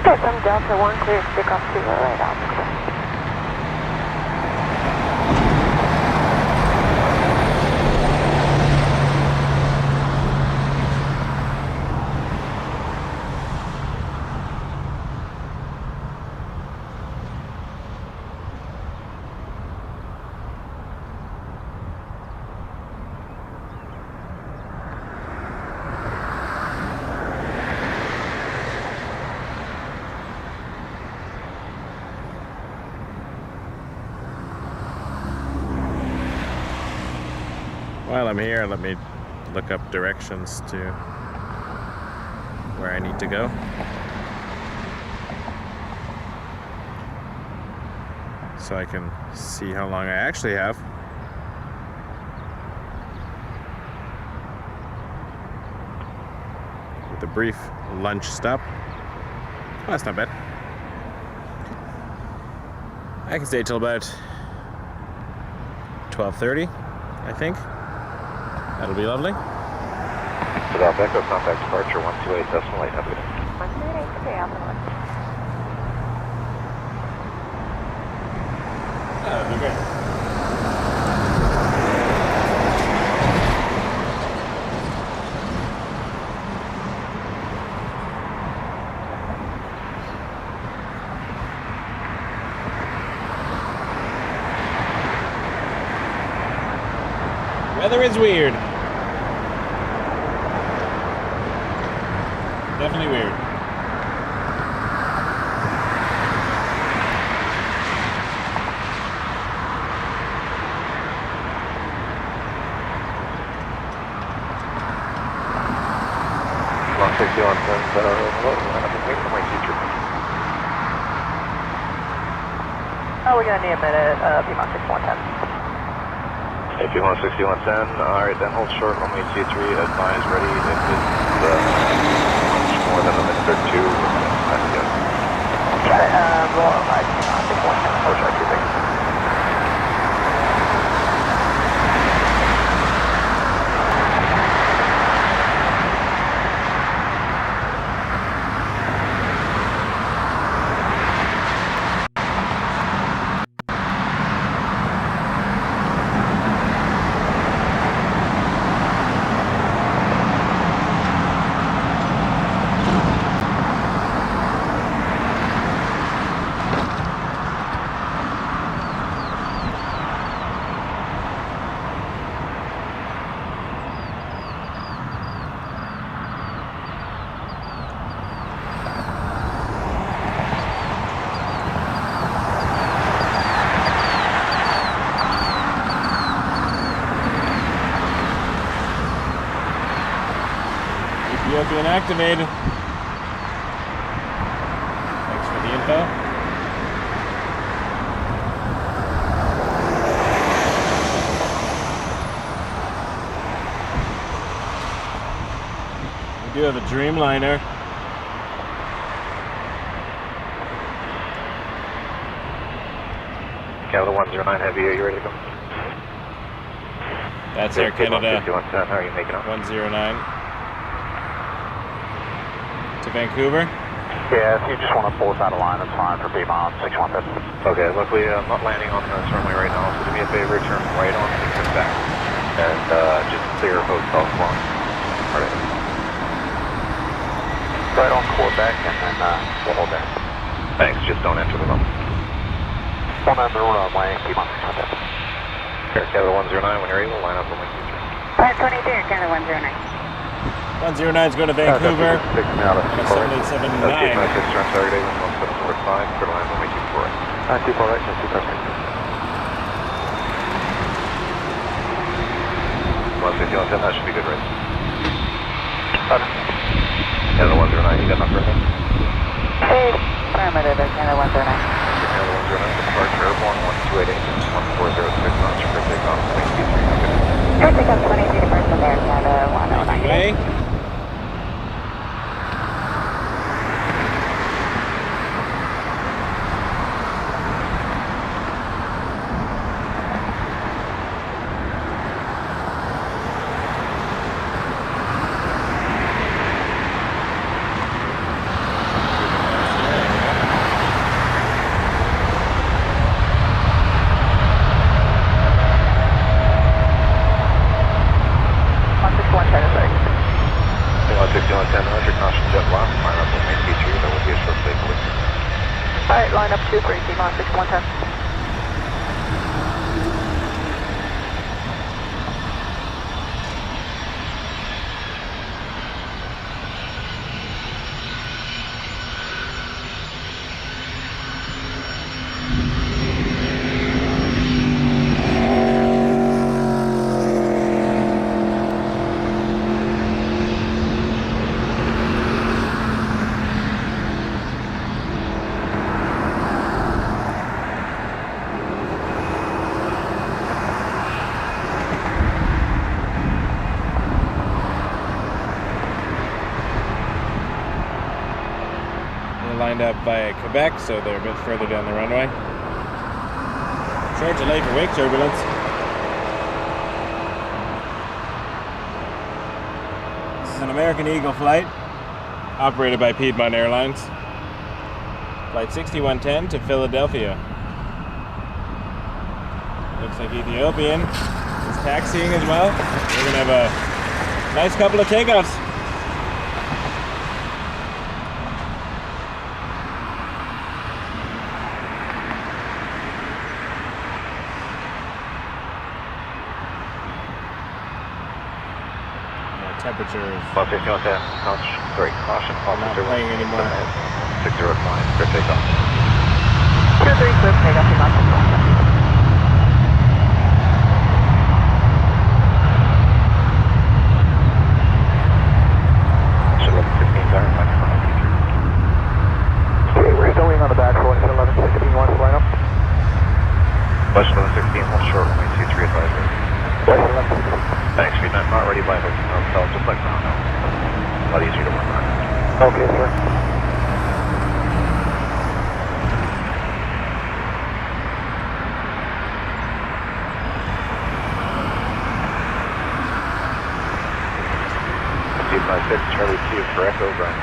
Okay, from Delta 1 clear to take off 208, Alpha. While I'm here, let me look up directions to where I need to go. So I can see how long I actually have. With a brief lunch stop. Oh, that's not bad. I can stay till about 12:30, I think. That'll be lovely. So Golf Echo, contact departure 128.8, have a good day. 128, okay, Alpha 1. That'll be great. Weather is weird. Definitely weird. Long 61 sends line up and wait for my teacher. Oh, we're going to need a minute, P-Mon 6110. If you want 6110, alright, then hold short, runway T3, advise ready. If it's much more than a minute or two, time to go. Got it, roll on 6110, hold short, 2 Being activated. Thanks for the info. We do have a Dreamliner. Canada 109 Heavy, are you ready to go? That's Air Canada 5110, how are you making up? 109. To Vancouver. Yeah, if you just want to pull us out of line, that's fine for P-Mon 6110. Okay, luckily I'm not landing on this runway right now, so do me a favor, turn right on and turn back. And just clear hotel launch. Alright. Right on Quebec, and then we'll hold there. Thanks, just don't enter the runway. One under runway, P-Mon 6110. Air Canada 109, when you're able, line up on wing 23. Plan 22, Canada 109. 109's going to Vancouver. 787-9. 787-9. Turn target 1745, clear to land runway 24 right. 24 right, 2 150-110, that should be good, right? Canada 109, you got enough for him? Hey, affirmative, Canada 109. Canada 109, departure airborne 1288, 1406 knots for takeoff, runway 23. Air takeoff 23 to Pearson there, Canada 109. Way. Alright, line up 2 3, T-Mon 6110. Lined up by Quebec, so they're a bit further down the runway. Short delay for Wake Turbulence. This is an American Eagle flight, operated by Piedmont Airlines. Flight 6110 to Philadelphia. Looks like Ethiopian is taxiing as well. We're going to have a nice couple of takeoffs. Temperatures. 150-110, caution, Not playing anymore. 605, clear takeoff. 2 3, clear takeoff, T-Mon 6110. Should 1116 turn, line up runway 23. Okay, we're still waiting on the back for 1116, you want to line up? West 1116, hold short, runway 23 advisory. West 1116. Thanks, Vietnam. Not ready by hotel, just like ground now. A lot easier to work on. Okay, sir. Charlie 2 for Echo, ground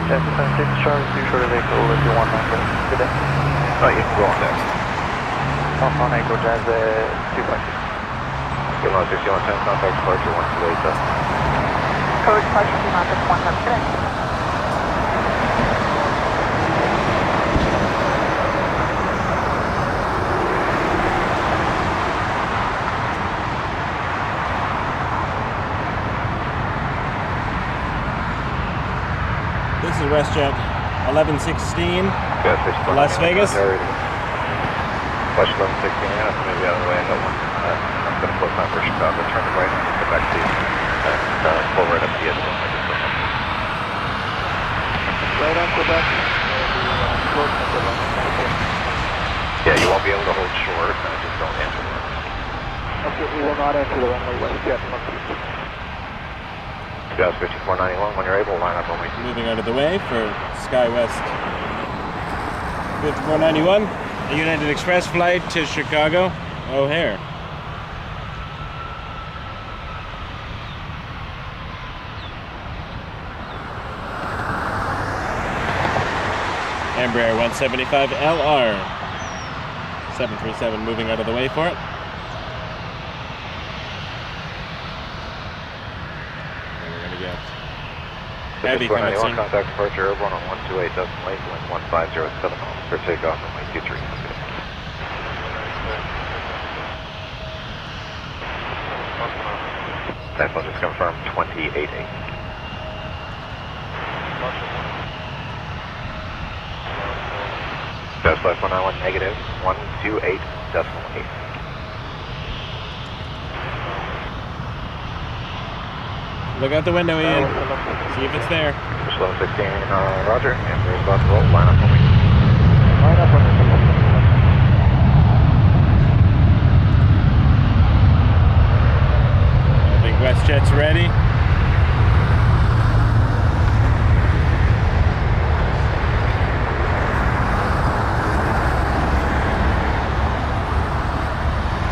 29. 6 Charlie 2 short of Echo, if you want that. Good day. Oh, you can go on next. On Echo, Jazz 256. 6110, contact departure 128. Code departure T-Mon 6110. Good day. This is WestJet 1116 to Las Vegas. Flush 1116, yeah, that's maybe out of the way. I got one. I'm going to close my first Chicago, turn right, and get back to you. And pull right up the edge. Right on Quebec. Yeah, you won't be able to hold short, just don't enter the runway. Okay, we will not enter the runway WestJet 122. Gas 5491, when you're able, line up only. Moving out of the way for SkyWest 5491, a United Express flight to Chicago O'Hare. Embraer 175 LR 737 moving out of the way for it. Heavy coming soon. Contact departure airborne on 128, decimal 8, wind 1507 for takeoff on runway 23. Next one just confirmed 28.8. Just left 191 negative 128.8. Look out the window, Ian. See if it's there. Slow 16, roger. And there's about to roll. Line up for me. Line up on I think WestJet's ready.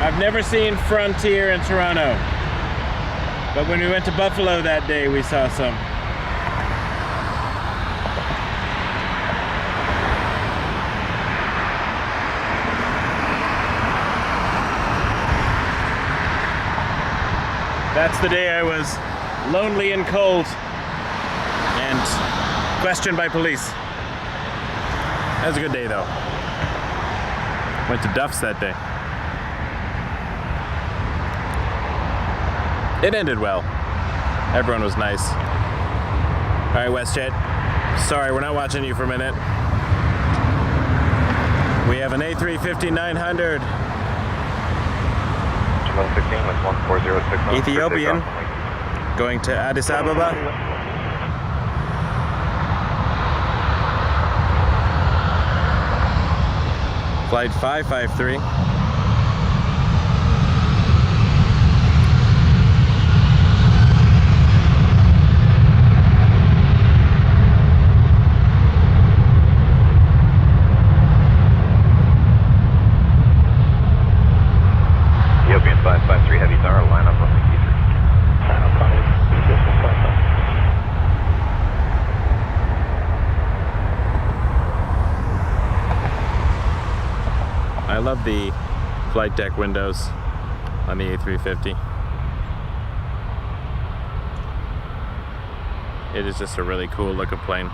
I've never seen Frontier in Toronto, but when we went to Buffalo that day, we saw some. That's the day I was lonely and cold and questioned by police. That was a good day though. Went to Duff's that day. It ended well. Everyone was nice. All right, WestJet. Sorry, we're not watching you for a minute. We have an A350-900. 116 with 14069. Ethiopian going to Addis Ababa. Flight 553. Ethiopian 553 heavy tower, line up on the T3. Line up on Ethiopian 553. I love the flight deck windows on the A350. It is just a really cool looking plane.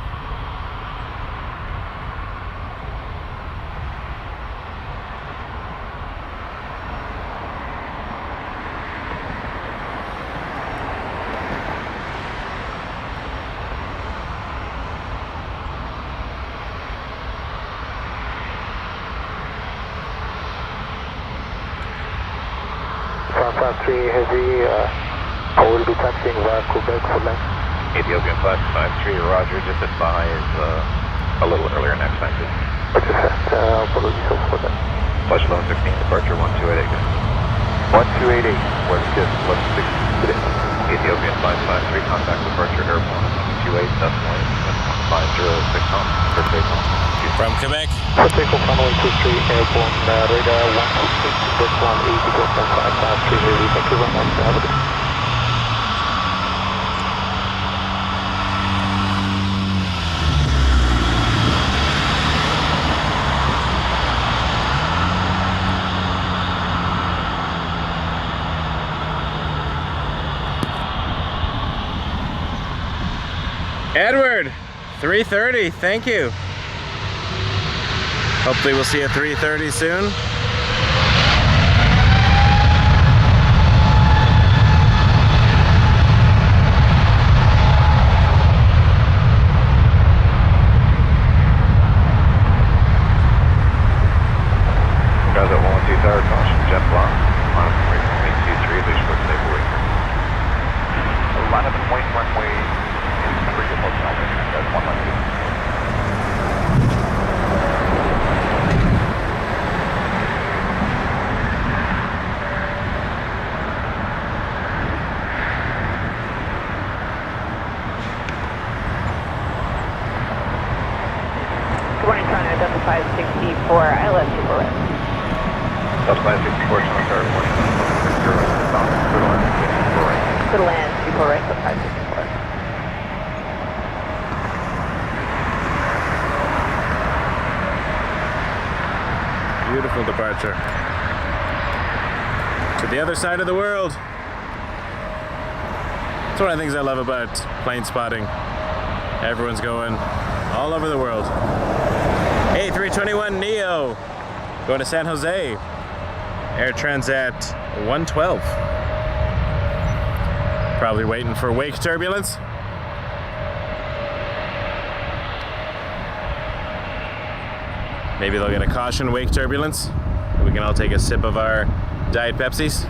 Heavy, I will be taxiing via Quebec for length. Ethiopian 553, roger. Just advise a little earlier next time. Roger, apologies for that. Flush low 16, departure 1288. 1288, what's this? What's 6 today? Ethiopian 553, contact departure airport 28.5069 for takeoff. From Quebec. For takeoff runway 23, airborne radar 126, Quebec 180, go from 553, heavy. Thank you very much. Have a good day. Edward, 330, thank you. Hopefully we'll see a 330 soon. Guys at 112 tower, caution, jet block. Line up and wait 23, leash for stable weight. Line up and wait, runway. That's 112. Good morning, Toronto, Delta 564, ILS Super Red. Delta 564, Toronto Tower, morning. 0, south, good land, 54 right. Good land, Super Red, Delta 564. Beautiful departure. To the other side of the world. That's one of the things I love about plane spotting. Everyone's going all over the world. A321neo going to San Jose. Air Transat 112. Probably waiting for Wake Turbulence. Maybe they'll get a caution Wake Turbulence. We can all take a sip of our Diet Pepsis.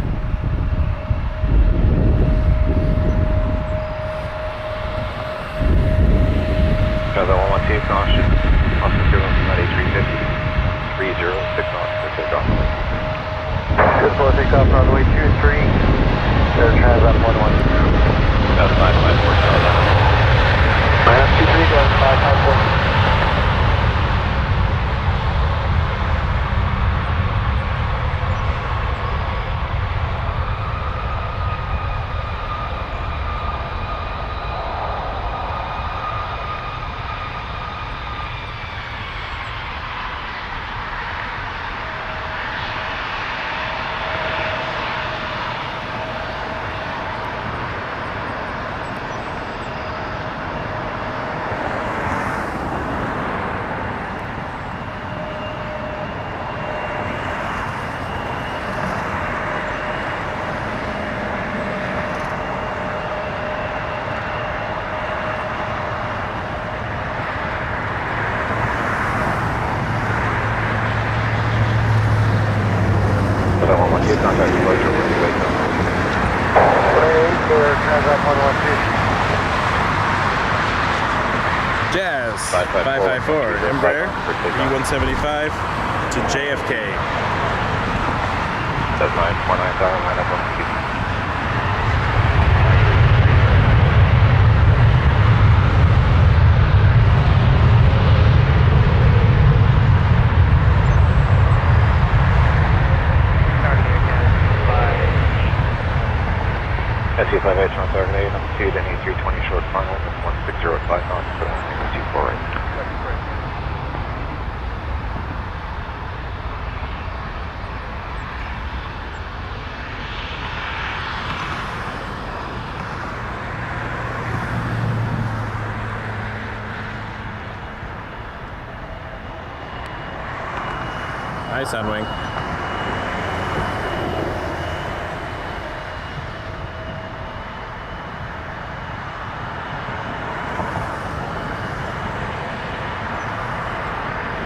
Got that 112 caution. Austin turbulence from that A380. 306 knots for takeoff. Good for takeoff runway 23. There's transit 110. That's 554 Charlie. Minus 23 going 554. Contact departure when you wake up. Transit 112. Jazz 554 Embraer E175 to JFK. That's 949 tower, line up on the key. SC58 on target A, number 2, then E320 short final, 160 at 5 knots, put on 24 right. Nice on wing.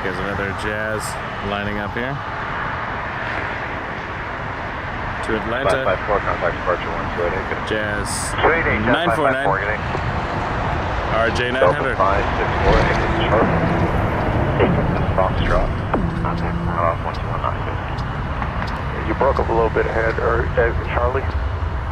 There's another Jazz lining up here. To Atlanta. 554, contact departure 128. Jazz 949. 949. RJ 900. 564, exit Charlie. Taking Foxtrot. Contact off 1219. You broke up a little bit ahead, or Charlie?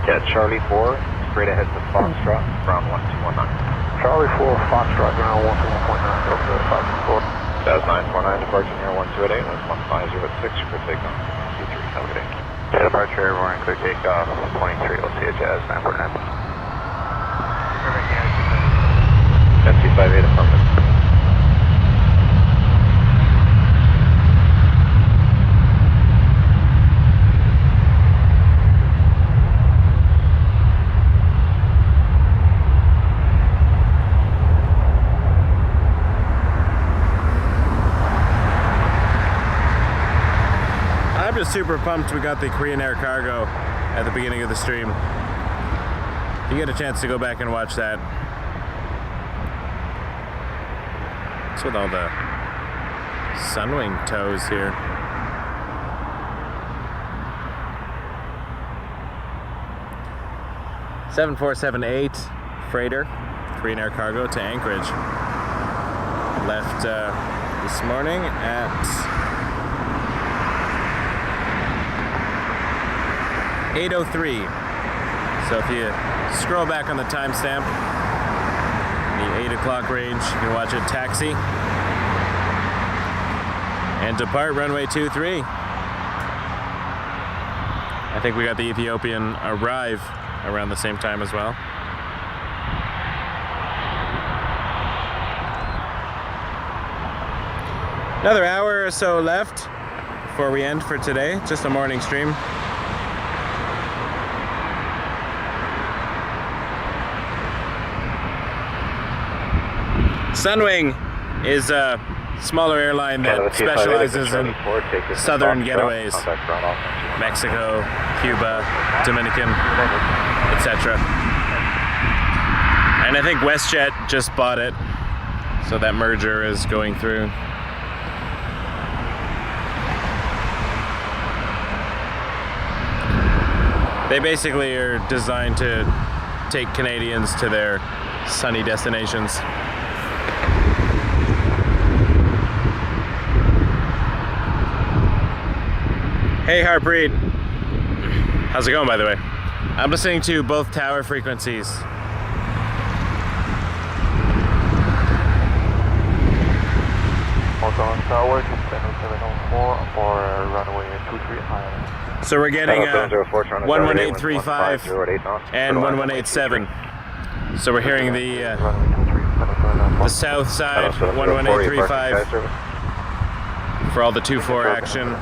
Yeah, Charlie 4, straight ahead to Foxtrot, ground 1219. Charlie 4, Foxtrot, ground 121.9, over to 554. Jazz 949, departure near 1228, was 1506 for takeoff. C3, have a good day. Yeah, departure, everyone, clear takeoff. 23, we'll see you, Jazz 949. SC58 affirmative. I'm just super pumped we got the Korean Air cargo at the beginning of the stream. If you get a chance to go back and watch that. What's with all the Sunwing tows here? (747-8) freighter, Korean Air cargo to Anchorage. Left this morning at 8:03. So if you scroll back on the timestamp, the 8 o'clock range, you can watch it taxi and depart runway 23. I think we got the Ethiopian arrive around the same time as well. Another hour or so left before we end for today. Just a morning stream. Sunwing is a smaller airline that specializes in southern getaways. Mexico, Cuba, Dominican, etc. And I think WestJet just bought it, so that merger is going through. They basically are designed to take Canadians to their sunny destinations. Hey Harpreet, how's it going by the way? I'm listening to both tower frequencies. Hong Tower, 704 for runway 23 high. So we're getting 11835 and 1187. So we're hearing the south side 11835 for all the 2-4 action,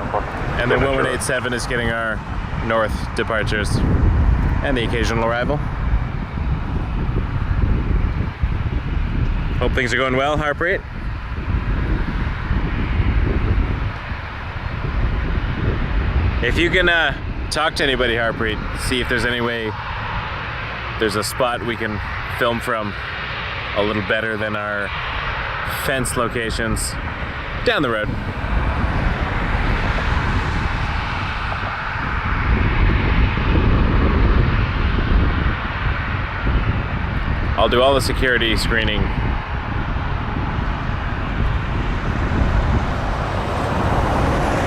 and then 1187 is getting our north departures and the occasional arrival. Hope things are going well, Harpreet. If you can talk to anybody, Harpreet, see if there's any way there's a spot we can film from a little better than our fence locations down the road. I'll do all the security screening.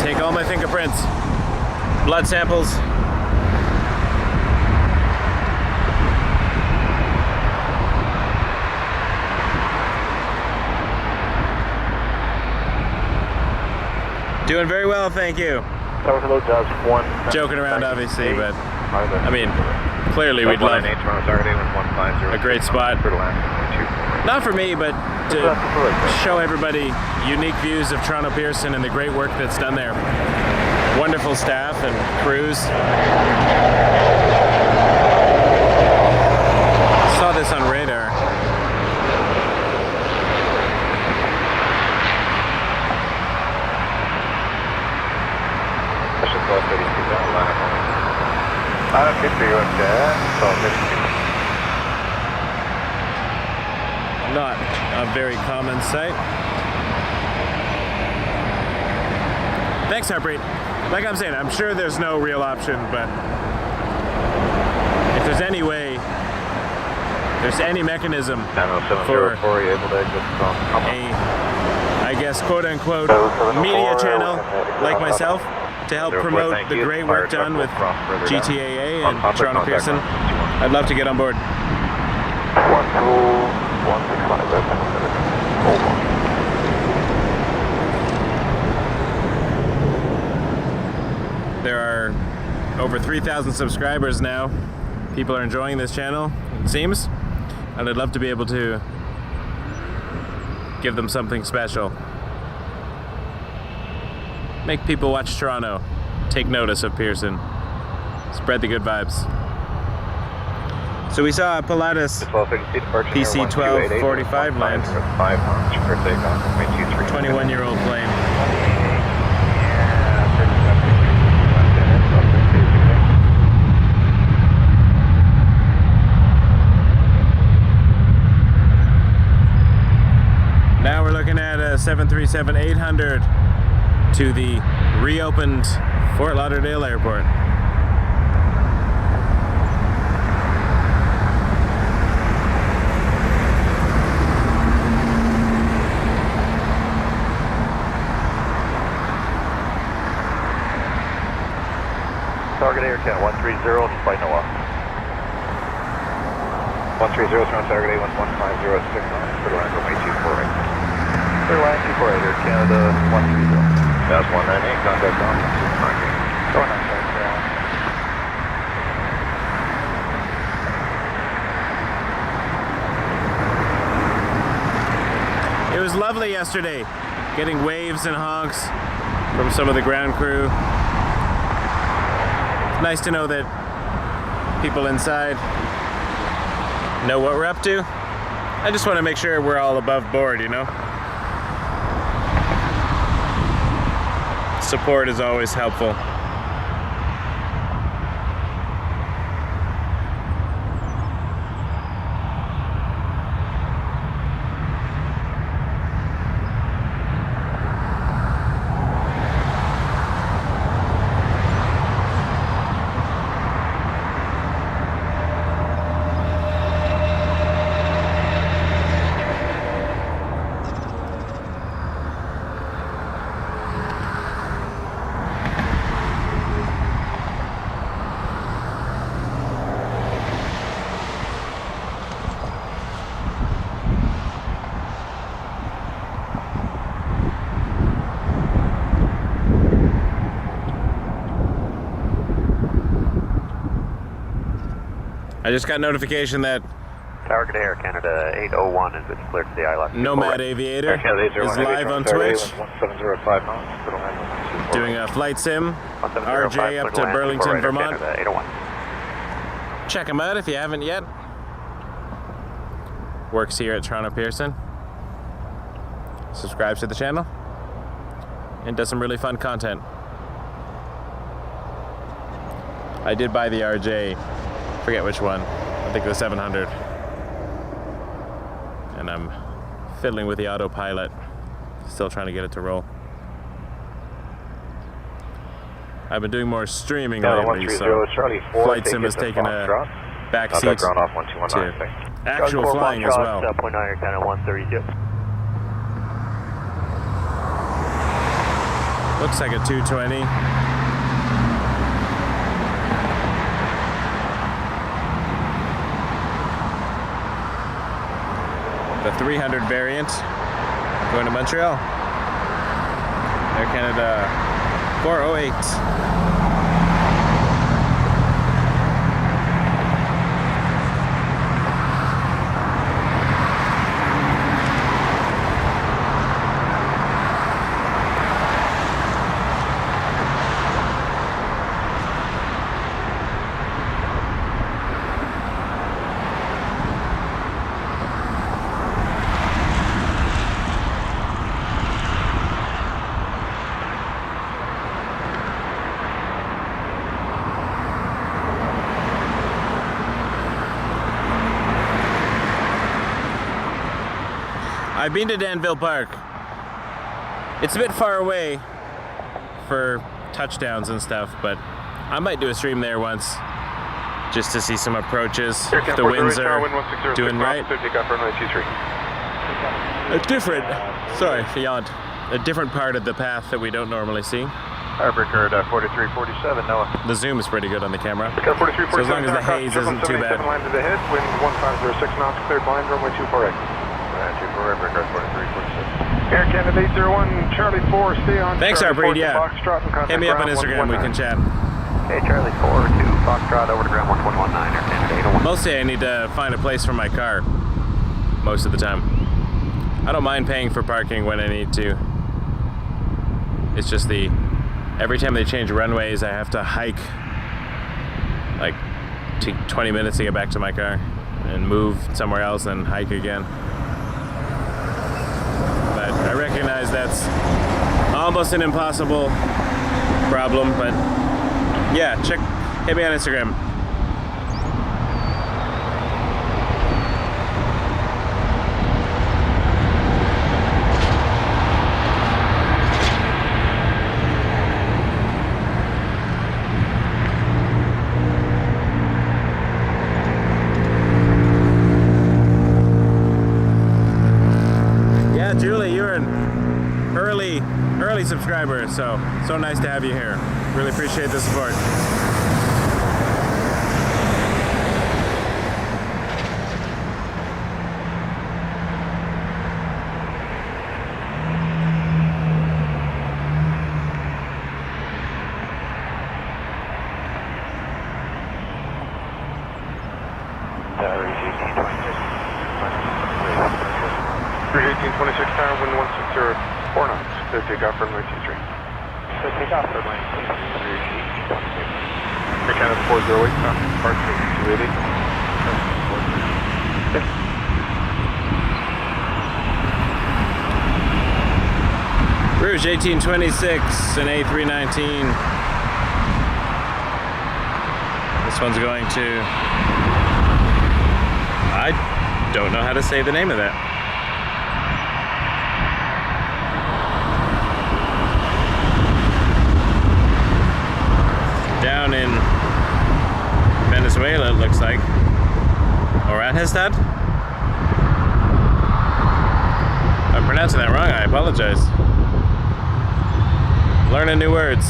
Take all my fingerprints. Blood samples. Doing very well, thank you. Joking around, obviously, but I mean, clearly we'd love a great spot. Not for me, but to show everybody unique views of Toronto Pearson and the great work that's done there. Wonderful staff and crews. Saw this on radar. Not a very common sight. Thanks, Harpreet. Like I'm saying, I'm sure there's no real option, but if there's any way, there's any mechanism for a, I guess, quote-unquote, media channel like myself to help promote the great work done with GTAA and Toronto Pearson, I'd love to get on board. 12165. There are over 3,000 subscribers now. People are enjoying this channel, it seems, and I'd love to be able to give them something special. Make people watch Toronto, take notice of Pearson, spread the good vibes. So we saw a Pilatus PC-1245 land, 21-year-old plane. Now we're looking at a 737-800 to the reopened Fort Lauderdale Airport. Target Air 10, 130, despite NOAA. 130, from target A11506, for line runway 248. Clear line 248, Air Canada 130. That's 198, contact on 298. It was lovely yesterday, getting waves and honks from some of the ground crew. It's nice to know that people inside know what we're up to. I just want to make sure we're all above board, you know? Support is always helpful. I just got notification that Tower to Air Canada 801 is it's cleared to the ILS. Nomad Aviator Air Canada is 801, live on Twitch, 1705 knots, little hand, doing a flight sim, RJ up to Burlington, Vermont. Canada 801. Check him out if you haven't yet. Works here at Toronto Pearson. Subscribes to the channel and does some really fun content. I did buy the RJ, forget which one, I think the 700. And I'm fiddling with the autopilot, still trying to get it to roll. I've been doing more streaming lately, so flight sim has taken a back seat to actual flying as well. Looks like a 220. The 300 variant going to Montreal. Air Canada 408. I've been to Danville Park. It's a bit far away for touchdowns and stuff, but I might do a stream there once just to see some approaches. If the winds are doing right. A different, sorry, yawned. A different part of the path that we don't normally see. Arbreaker at 4347, Noah. The zoom is pretty good on the camera. So as long as the haze isn't too bad. Landed ahead, wind 1506 knots, cleared blind, runway 24 right. Air Canada 801, Charlie 4, stay on. Thanks, Charlie Arbreed, yeah. Hit me up on Instagram, we can chat. Hey, Charlie 4 to Foxtrot, over to ground 1119, Air Canada 801. Mostly I need to find a place for my car, most of the time. I don't mind paying for parking when I need to. It's just every time they change runways, I have to hike like 20 minutes to get back to my car and move somewhere else and hike again. But I recognize that's almost an impossible problem, but yeah, hit me on Instagram. Julie, you're an early subscriber, so nice to have you here. Really appreciate the support. Cruise 1826 tower, wind 1604 knots. Clear takeoff runway 23. Clear takeoff runway 23. Air Canada 408, departure 280. Rouge 1826, an A319. This one's going to... I don't know how to say the name of that. Down in Venezuela, it looks like. Or Anhestad? If I'm pronouncing that wrong, I apologize. Learning new words.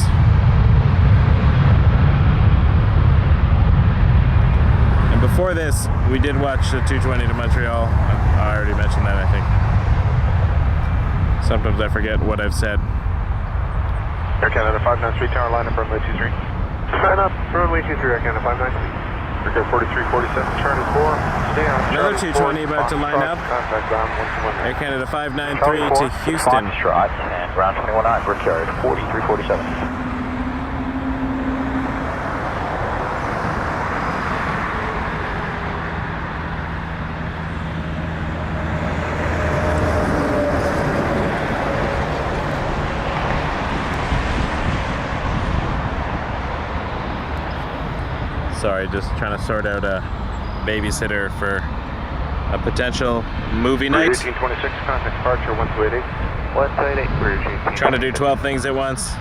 And before this, we did watch the 220 to Montreal. I already mentioned that, I think. Sometimes I forget what I've said. Air Canada 593 tower, line up runway 23. Sign up, runway 23, Air Canada 593. Figure 4347, Charlie 4. Stay on Another Charlie 220 4, about to line up. Contact ground 121. Air Canada 593 to Houston. Foxtrot and ground 21 we're carried 4347. Sorry, just trying to sort out a babysitter for a potential movie night. 1826, contact departure 1288. 188, Bridge 18. Trying to do 12 things at once.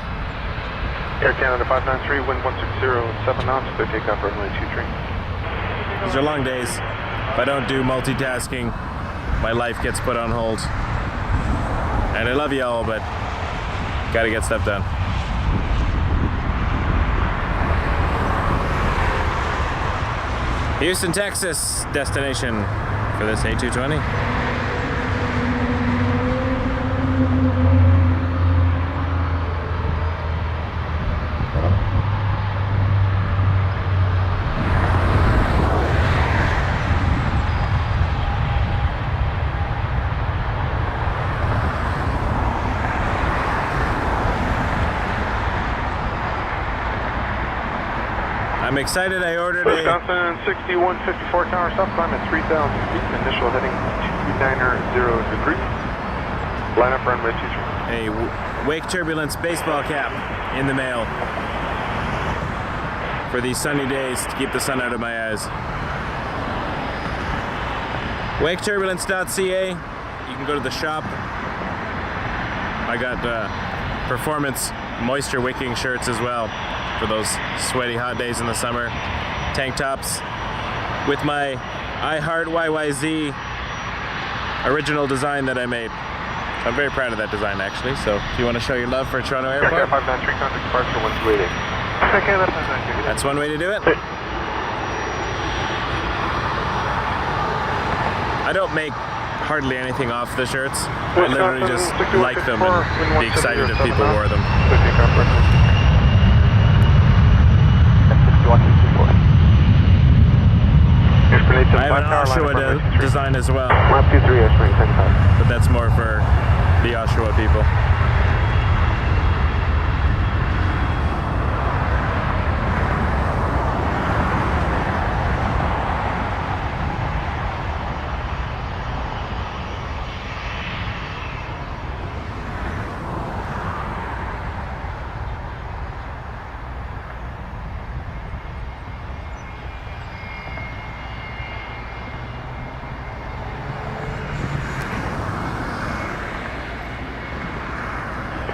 Air Canada 593, wind 160, 7 knots, clear takeoff runway 23. These are long days. If I don't do multitasking, my life gets put on hold. And I love you all, but gotta get stuff done. Houston, Texas destination for this A220. I'm excited. I ordered Wisconsin 6154 tower stop climb at 3,000 feet. Initial heading 290 degrees. Line up runway 23. a Wake Turbulence baseball cap in the mail for these sunny days to keep the sun out of my eyes. WakeTurbulence.ca. You can go to the shop. I got performance moisture wicking shirts as well for those sweaty hot days in the summer. Tank tops with my I Heart CYYZ original design that I made. So I'm very proud of that design actually. So if you want to show your love for Toronto Airport, 593 contact departure 1288. Okay, that's 593. that's one way to do it. I don't make hardly anything off the shirts. I literally just like them and be excited if people wore them. I have an Oshawa design as well, but that's more for the Oshawa people.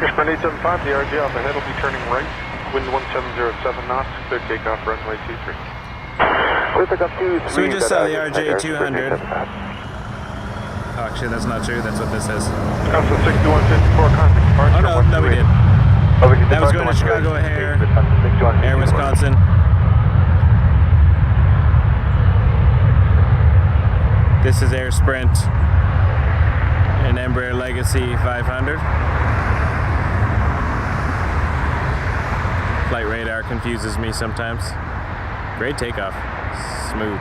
Airspring 875, the RG off ahead will be turning right. Wind 1707 knots, clear takeoff runway 23. So we just saw the RJ 200. Oh, actually, that's not true. That's what this is. Wisconsin 6154, contact departure. Oh, no, we did. That was going to Chicago O'Hare, Air Wisconsin. This is Air Sprint, an Embraer Legacy 500. Flight radar confuses me sometimes. Great takeoff. Smooth.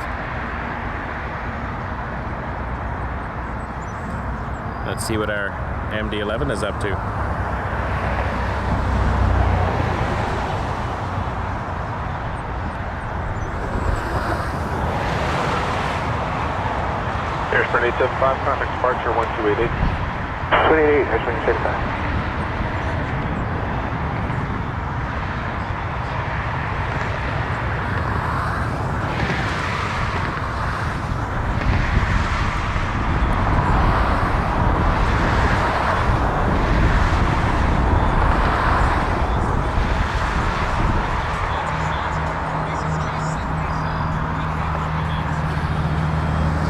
Let's see what our MD-11 is up to. Airspring 875, contact departure 1288. 288, Airspring 875.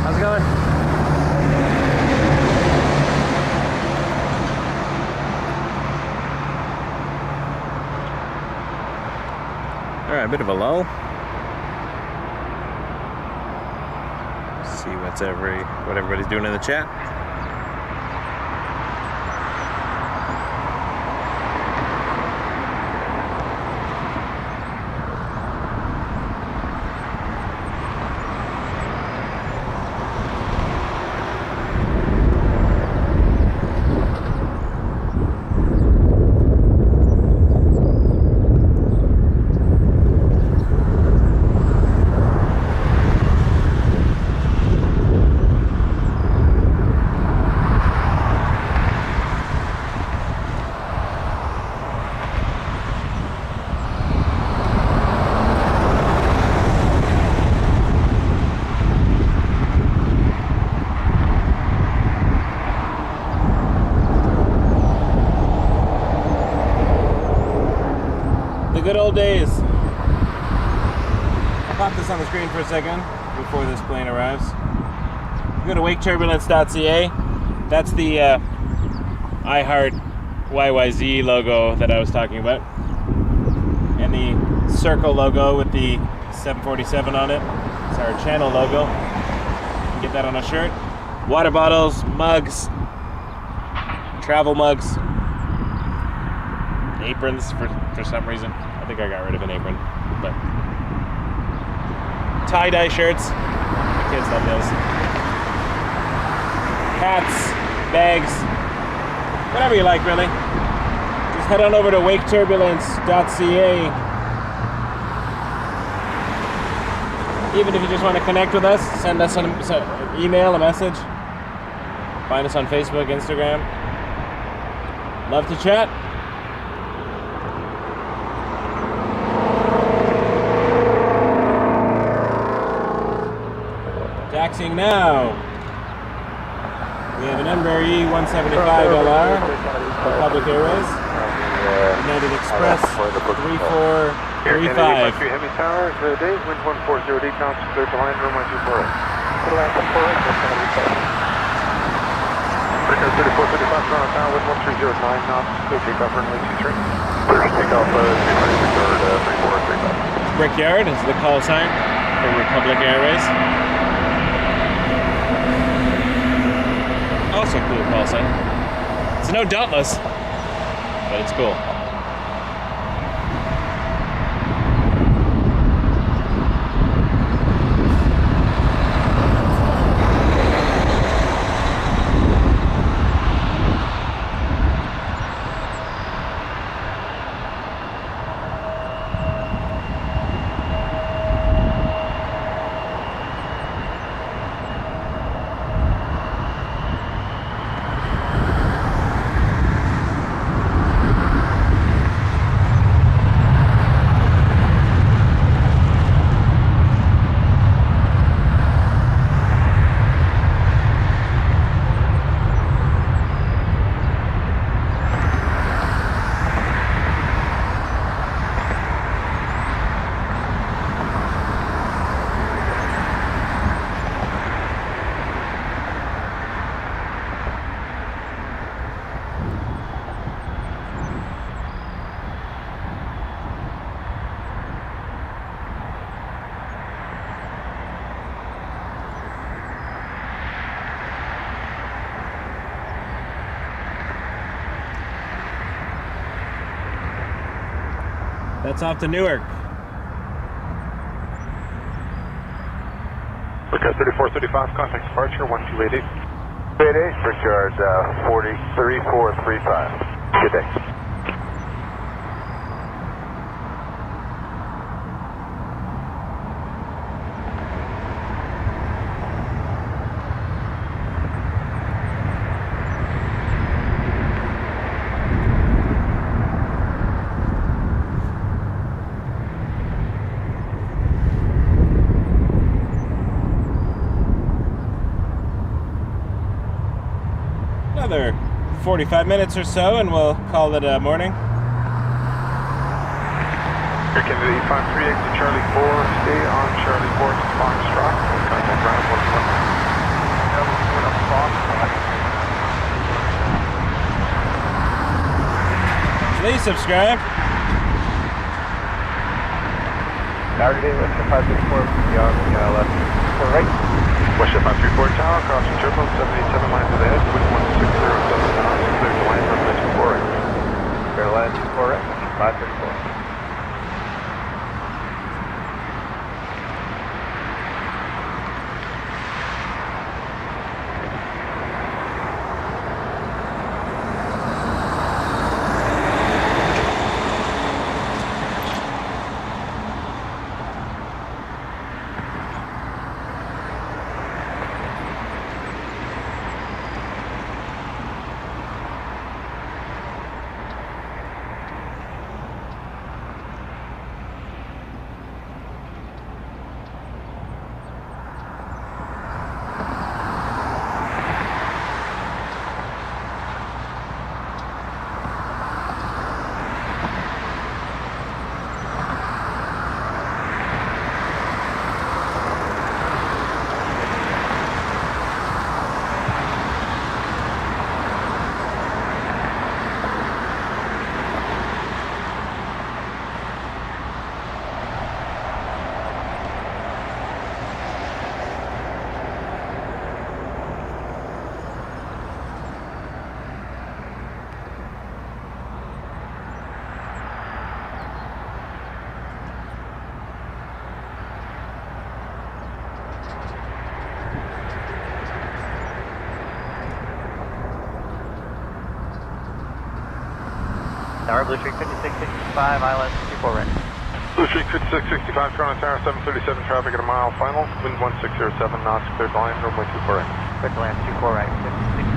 How's it going? All right, a bit of a lull. See what everybody's doing in the chat. good old days. I'll pop this on the screen for a second before this plane arrives. Go to waketurbulence.ca. That's the iHeart CYYZ logo that I was talking about. And the circle logo with the 747 on it. It's our channel logo. You can get that on a shirt. Water bottles, mugs, travel mugs, aprons for some reason. I think I got rid of an apron, but tie-dye shirts. The kids love those. Hats, bags, whatever you like, really. Just head on over to waketurbulence.ca. Even if you just want to connect with us, send us an email, a message. Find us on Facebook, Instagram. Love to chat. Taxiing now. We have an Embraer E175LR, Republic Airways, United Express 3435. Heavy Tower, Dave, wind 1408 knots, clear to line, runway 24. Clear to line 24, that's going to be set. Breaker 3435, Toronto Tower, wind 1309 knots, clear takeoff, runway 23. Clear takeoff, 3435. Brickyard is the call sign for Republic Airways. Also cool call sign. It's no Dauntless, but it's cool. That's off to Newark. Breaker 3435, contact departure 1288. 88, Richard 3435. Good day. Another 45 minutes or so and we'll call it a morning. Air Canada 853, exit Charlie 4, stay on Charlie 4 to Foxtrot, contact ground 11. Please subscribe. Saturday, West 564, beyond the left. For right. West 534 Tower, crossing turbulence, 787 lines ahead, wind 1607 knots, clear to line, runway 24 right. Clear to line 24 right, 534. Tower, Blue Streak 5665, ILS 24 right. Blue Streak 5665, Toronto Tower, 737 traffic at a mile final, wind 1607 knots, cleared line, runway 24 right. Cleared land 24 right, 5665.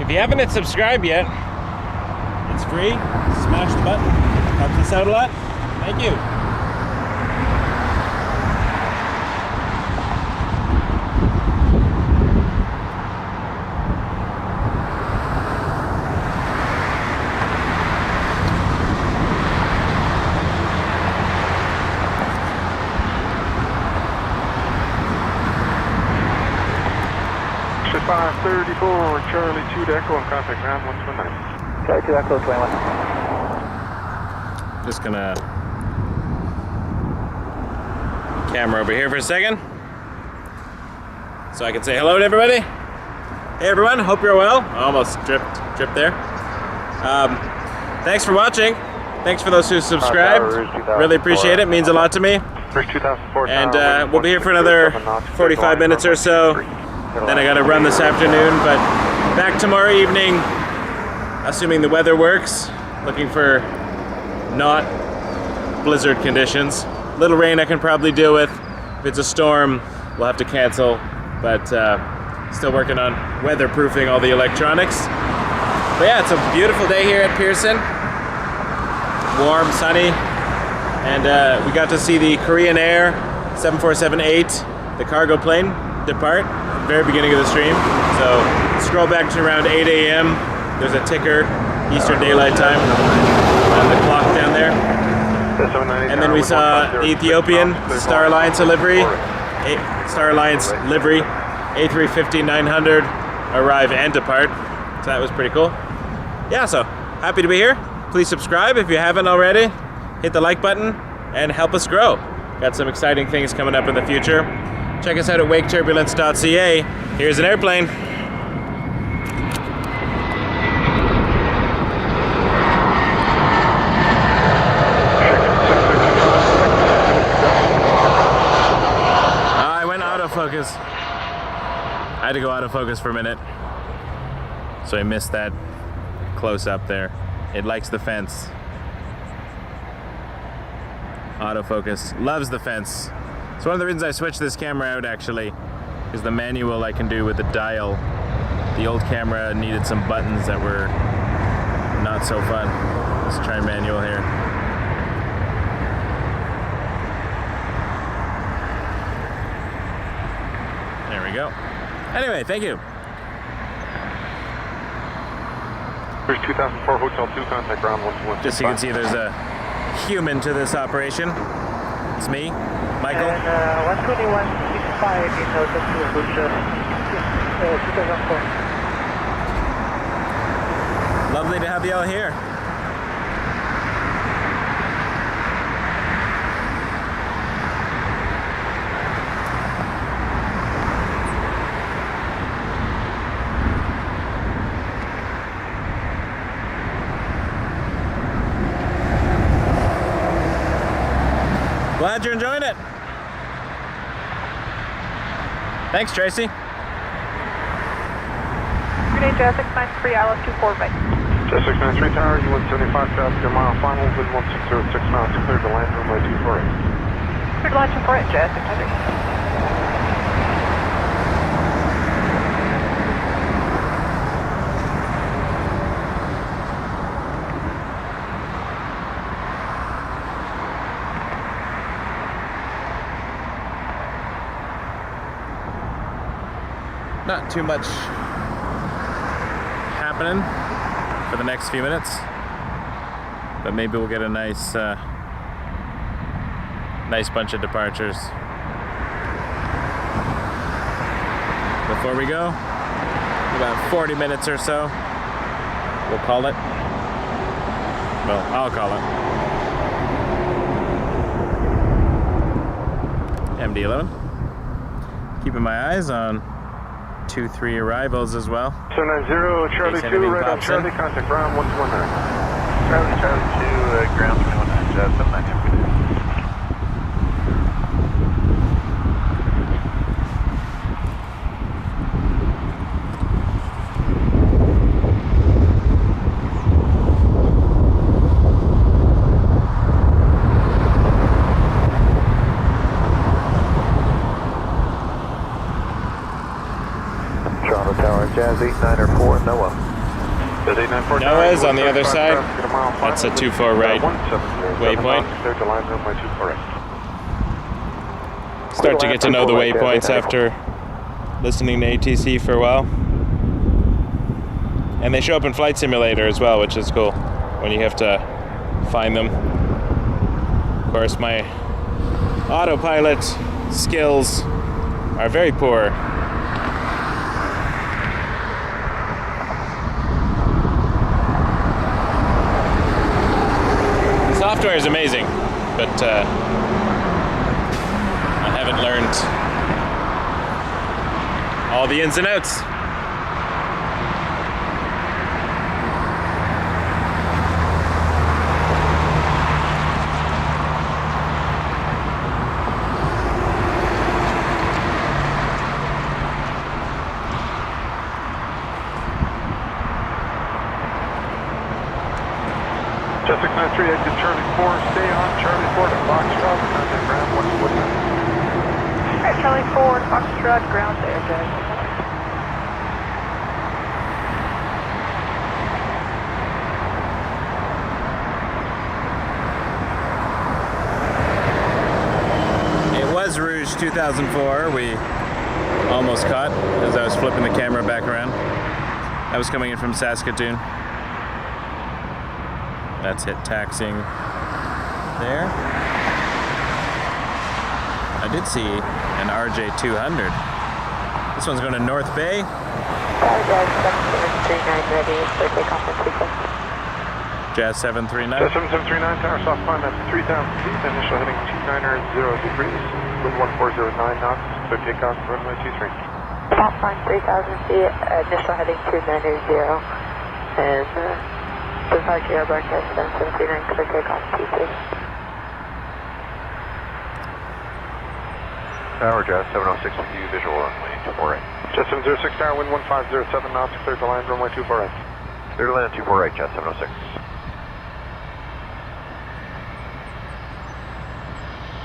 If you haven't hit subscribe yet, it's free. Smash the button. Helps us out a lot. Thank you. Ship 534, Charlie 2 to Echo, and contact ground 129. Charlie 2 Echo 21. Just gonna camera over here for a second so I can say hello to everybody. Hey everyone, hope you're well. Almost tripped there. Thanks for watching. Thanks for those who subscribed. Really appreciate it. Means a lot to me. And we'll be here for another 45 minutes or so. Then I gotta run this afternoon, but back tomorrow evening, assuming the weather works. Looking for not blizzard conditions. Little rain I can probably deal with. If it's a storm, we'll have to cancel, but still working on weatherproofing all the electronics. But yeah, it's a beautiful day here at Pearson. Warm, sunny, and we got to see the Korean Air 747-8, the cargo plane, depart at the very beginning of the stream. So scroll back to around 8 a.m. There's a ticker, Eastern Daylight Time, on the clock down there. And then we saw the Ethiopian Star Alliance livery, A350-900 arrive and depart. So that was pretty cool. Yeah, so happy to be here. Please subscribe if you haven't already. Hit the like button and help us grow. Got some exciting things coming up in the future. Check us out at waketurbulence.ca. Here's an airplane. I went autofocus. I had to go autofocus for a minute. So I missed that close up there. It likes the fence. Autofocus loves the fence. It's one of the reasons I switched this camera out, actually, is the manual I can do with the dial. The old camera needed some buttons that were not so fun. Let's try manual here. There we go. Anyway, thank you. There's 2004 Hotel 2, contact ground 115. Just so you can see there's a human to this operation. It's me, Michael. And 12165 in Hotel 2, which 2004. Lovely to have you all here. Glad you're enjoying it. Thanks, Tracy. Good day, Jazz 693, ILS 24 right. Jazz 693 Tower, U175 traffic, your mile final, wind 1606 knots, cleared to land, runway 24 right. Cleared to land 24 right, Jazz 693. Not too much happening for the next few minutes, but maybe we'll get a nice bunch of departures. Before we go, about 40 minutes or so, we'll call it. Well, I'll call it. MD-11. keeping my eyes on 2-3 arrivals as well. 790, Charlie case 2, anything right on pops Charlie, in. contact ground 119. Charlie 2, ground 319, Jazz 792. Toronto Tower, Jazz 894, Noah. Jazz 894. Noah's on the other side. That's a 24 right waypoint. Clear to line runway 24 right. Start to get to know the waypoints after listening to ATC for a while. And they show up in Flight Simulator as well, which is cool when you have to find them. Of course, my autopilot skills are very poor. The software is amazing, but I haven't learned all the ins and outs. Just 693, exit Charlie 4, stay on Charlie 4 to Foxtrot, contact ground 149. Alright, Charlie 4, Foxtrot, ground there, Jazz. It was Rouge 2004. We almost caught as I was flipping the camera back around. I was coming in from Saskatoon. That's hit taxiing there. I did see an RJ 200. This one's going to North Bay. Jazz 739 ready for takeoff and sequence. Jazz 739. Jazz 7739, tower soft climb at 3,000 feet, initial heading 290 degrees, wind 1409 knots, clear takeoff, runway 23. Soft climb 3,000 feet, initial heading 290, and departure airborne Jazz 7739, clear takeoff, T2. Tower, Jazz 706 with you, visual runway 24 right. Jazz 706, tower, wind 1507 knots, clear to land, runway 24 right. Clear to land 24 right, Jazz 706.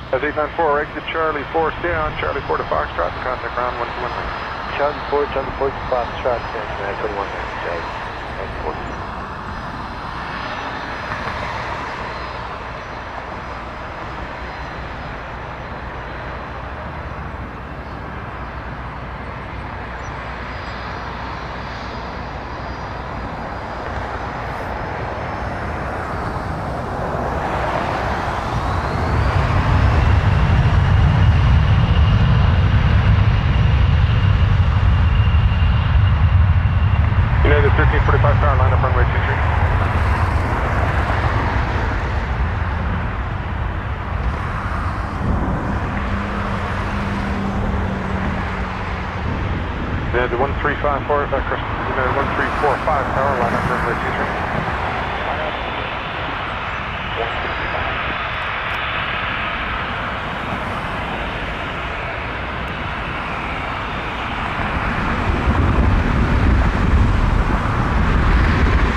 Jazz 894, exit Charlie 4, stay on Charlie 4 to Foxtrot, contact ground 121. Charlie 4 to Foxtrot, and 21 Jazz 940. United 1345 tower, line up runway 23. United 1354, United 1345 tower, line up runway 23.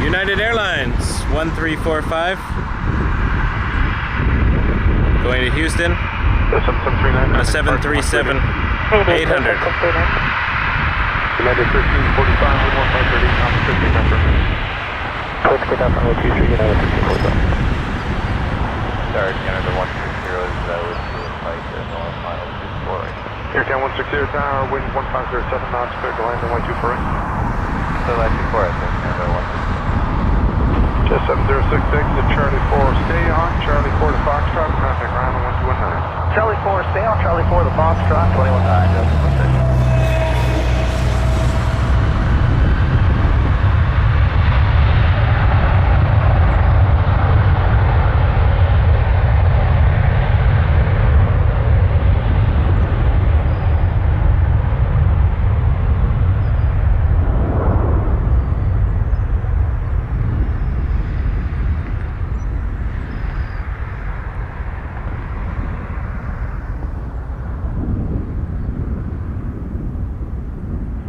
United Airlines 1345. Going to Houston. Jazz 7739. On a 737 800. United 1345, wind 1538 knots, clear takeoff, runway. Let's get up on the 23, United 1345. Sorry, Canada 160 is with flight north mile 24 right. Airtown 160 tower, wind 1507 knots, clear to land, runway 24 right. So that's 24, I think, Canada 160. Jazz 706, exit Charlie 4, stay on Charlie 4 to Foxtrot, contact ground 119. Charlie 4, stay on Charlie 4, the Foxtrot, 21 Jazz 706.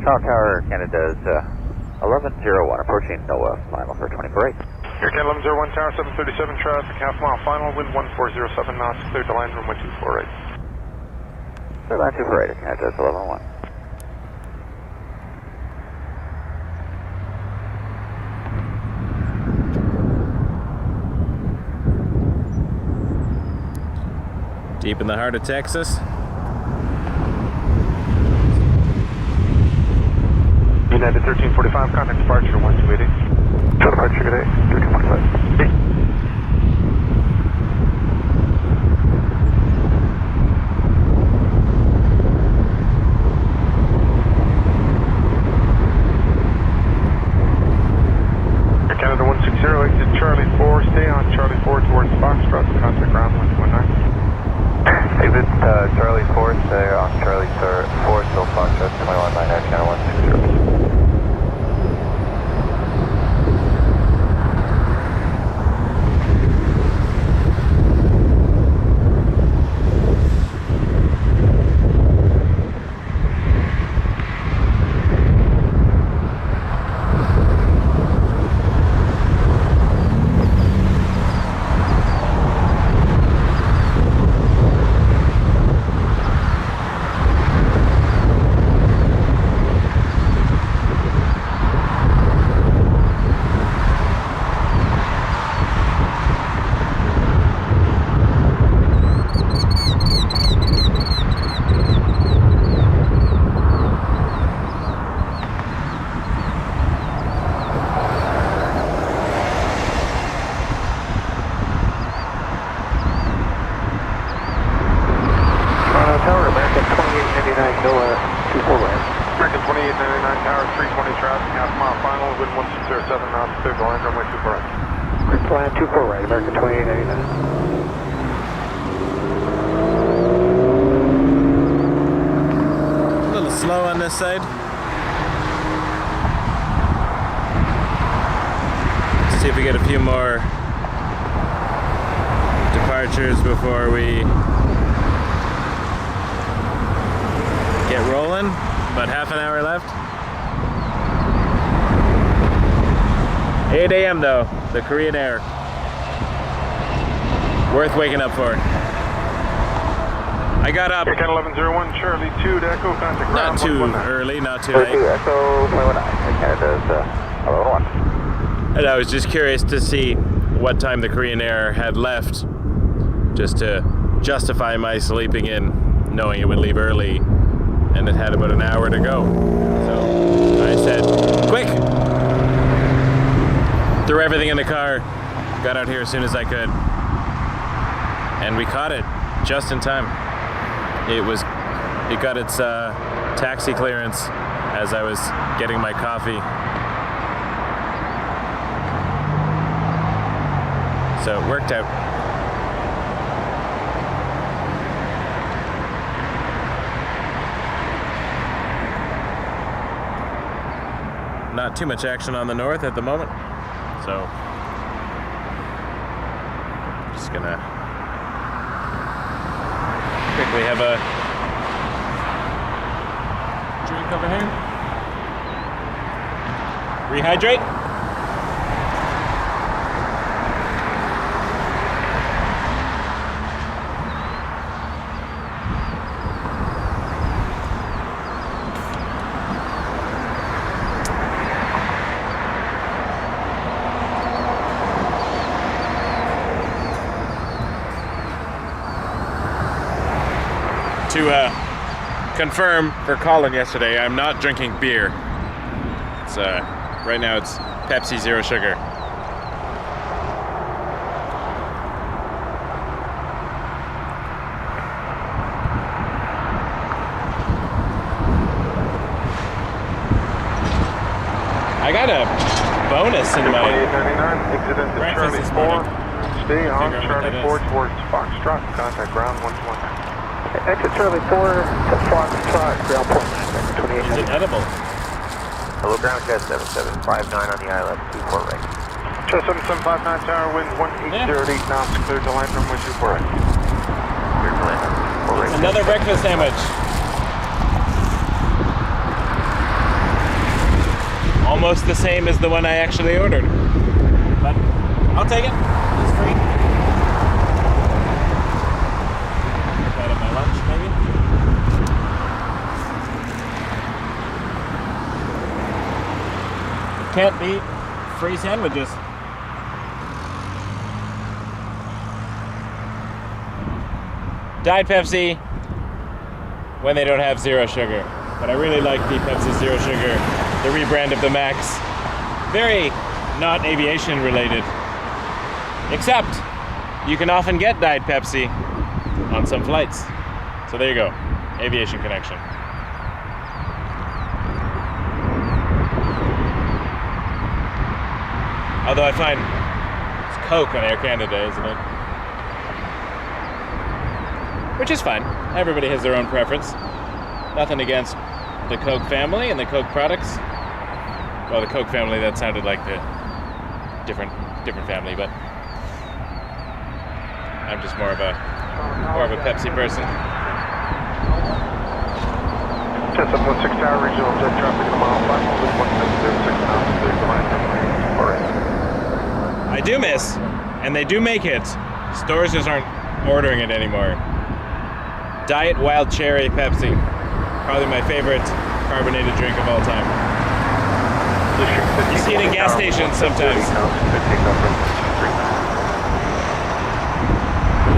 Toronto Tower, Canada's 1101, approaching NOAA, final for 24-8. Air Canada 1101 Tower, 737 traffic, half mile final, wind 1407 knots, clear to line runway 248. Clear line 248, Air Canada's 1101. Deep in the heart of Texas. United 1345, contact departure 1280. Departure good day, 1315. Air Canada 160, exit Charlie 4, stay on Charlie 4 towards Foxtrot, contact ground 119. Exit Charlie 4, stay on Charlie 4, still Foxtrot, 219, Air Canada 160. American 2899 Tower, 320 traffic, half mile final, wind 1607 knots, clear to line runway 24 right. Clear to line 24 right, American 2899. A little slow on this side. See if we get a few more departures before we get rolling. About half an hour left. 8 a.m. though, the Korean Air. Worth waking up for. I got up. Air Canada 1101 Charlie 2 to Echo, contact Not ground too 119. early, not too late. Echo 219, Air Canada's 1101. And I was just curious to see what time the Korean Air had left, just to justify my sleeping in, knowing it would leave early, and it had about an hour to go. So I said, quick! Threw everything in the car, got out here as soon as I could, and we caught it just in time. It got its taxi clearance as I was getting my coffee. So it worked out. Not too much action on the north at the moment, so just gonna quickly have a drink over here. Rehydrate. To confirm for Colin yesterday, I'm not drinking beer. It's right now it's Pepsi Zero Sugar. I got a bonus in my 2899, exit into breakfast Charlie this 4, morning. stay on Figure out what Charlie that 4 is. towards Foxtrot, contact ground 119. Exit Charlie 4 to Foxtrot, ground point 9, Is it 2899. edible? Hello, ground jet 7759 on the island, 24 right. Jet 7759 Tower, wind 1808 knots, clear to line runway 24 right. Clear to land, 24 right. Another breakfast sandwich. almost the same as the one I actually ordered. But I'll take it. It's free. Out of my lunch, maybe. Can't beat free sandwiches. Diet Pepsi when they don't have zero sugar. But I really like the Pepsi Zero Sugar, the rebrand of the Max. Very not aviation related. Except you can often get Diet Pepsi on some flights. So there you go, aviation connection. Although I find it's Coke on Air Canada, isn't it? Which is fine. Everybody has their own preference. Nothing against the Coke family and the Coke products. Well, the Coke family, that sounded like the different family, but I'm just more of a Pepsi person. Just up 16 Tower, regional jet traffic at mile 5, with 1706 knots, clear to line number 8. I do miss, and they do make it. Stores just aren't ordering it anymore. Diet Wild Cherry Pepsi. Probably my favorite carbonated drink of all time. You see it in gas stations sometimes.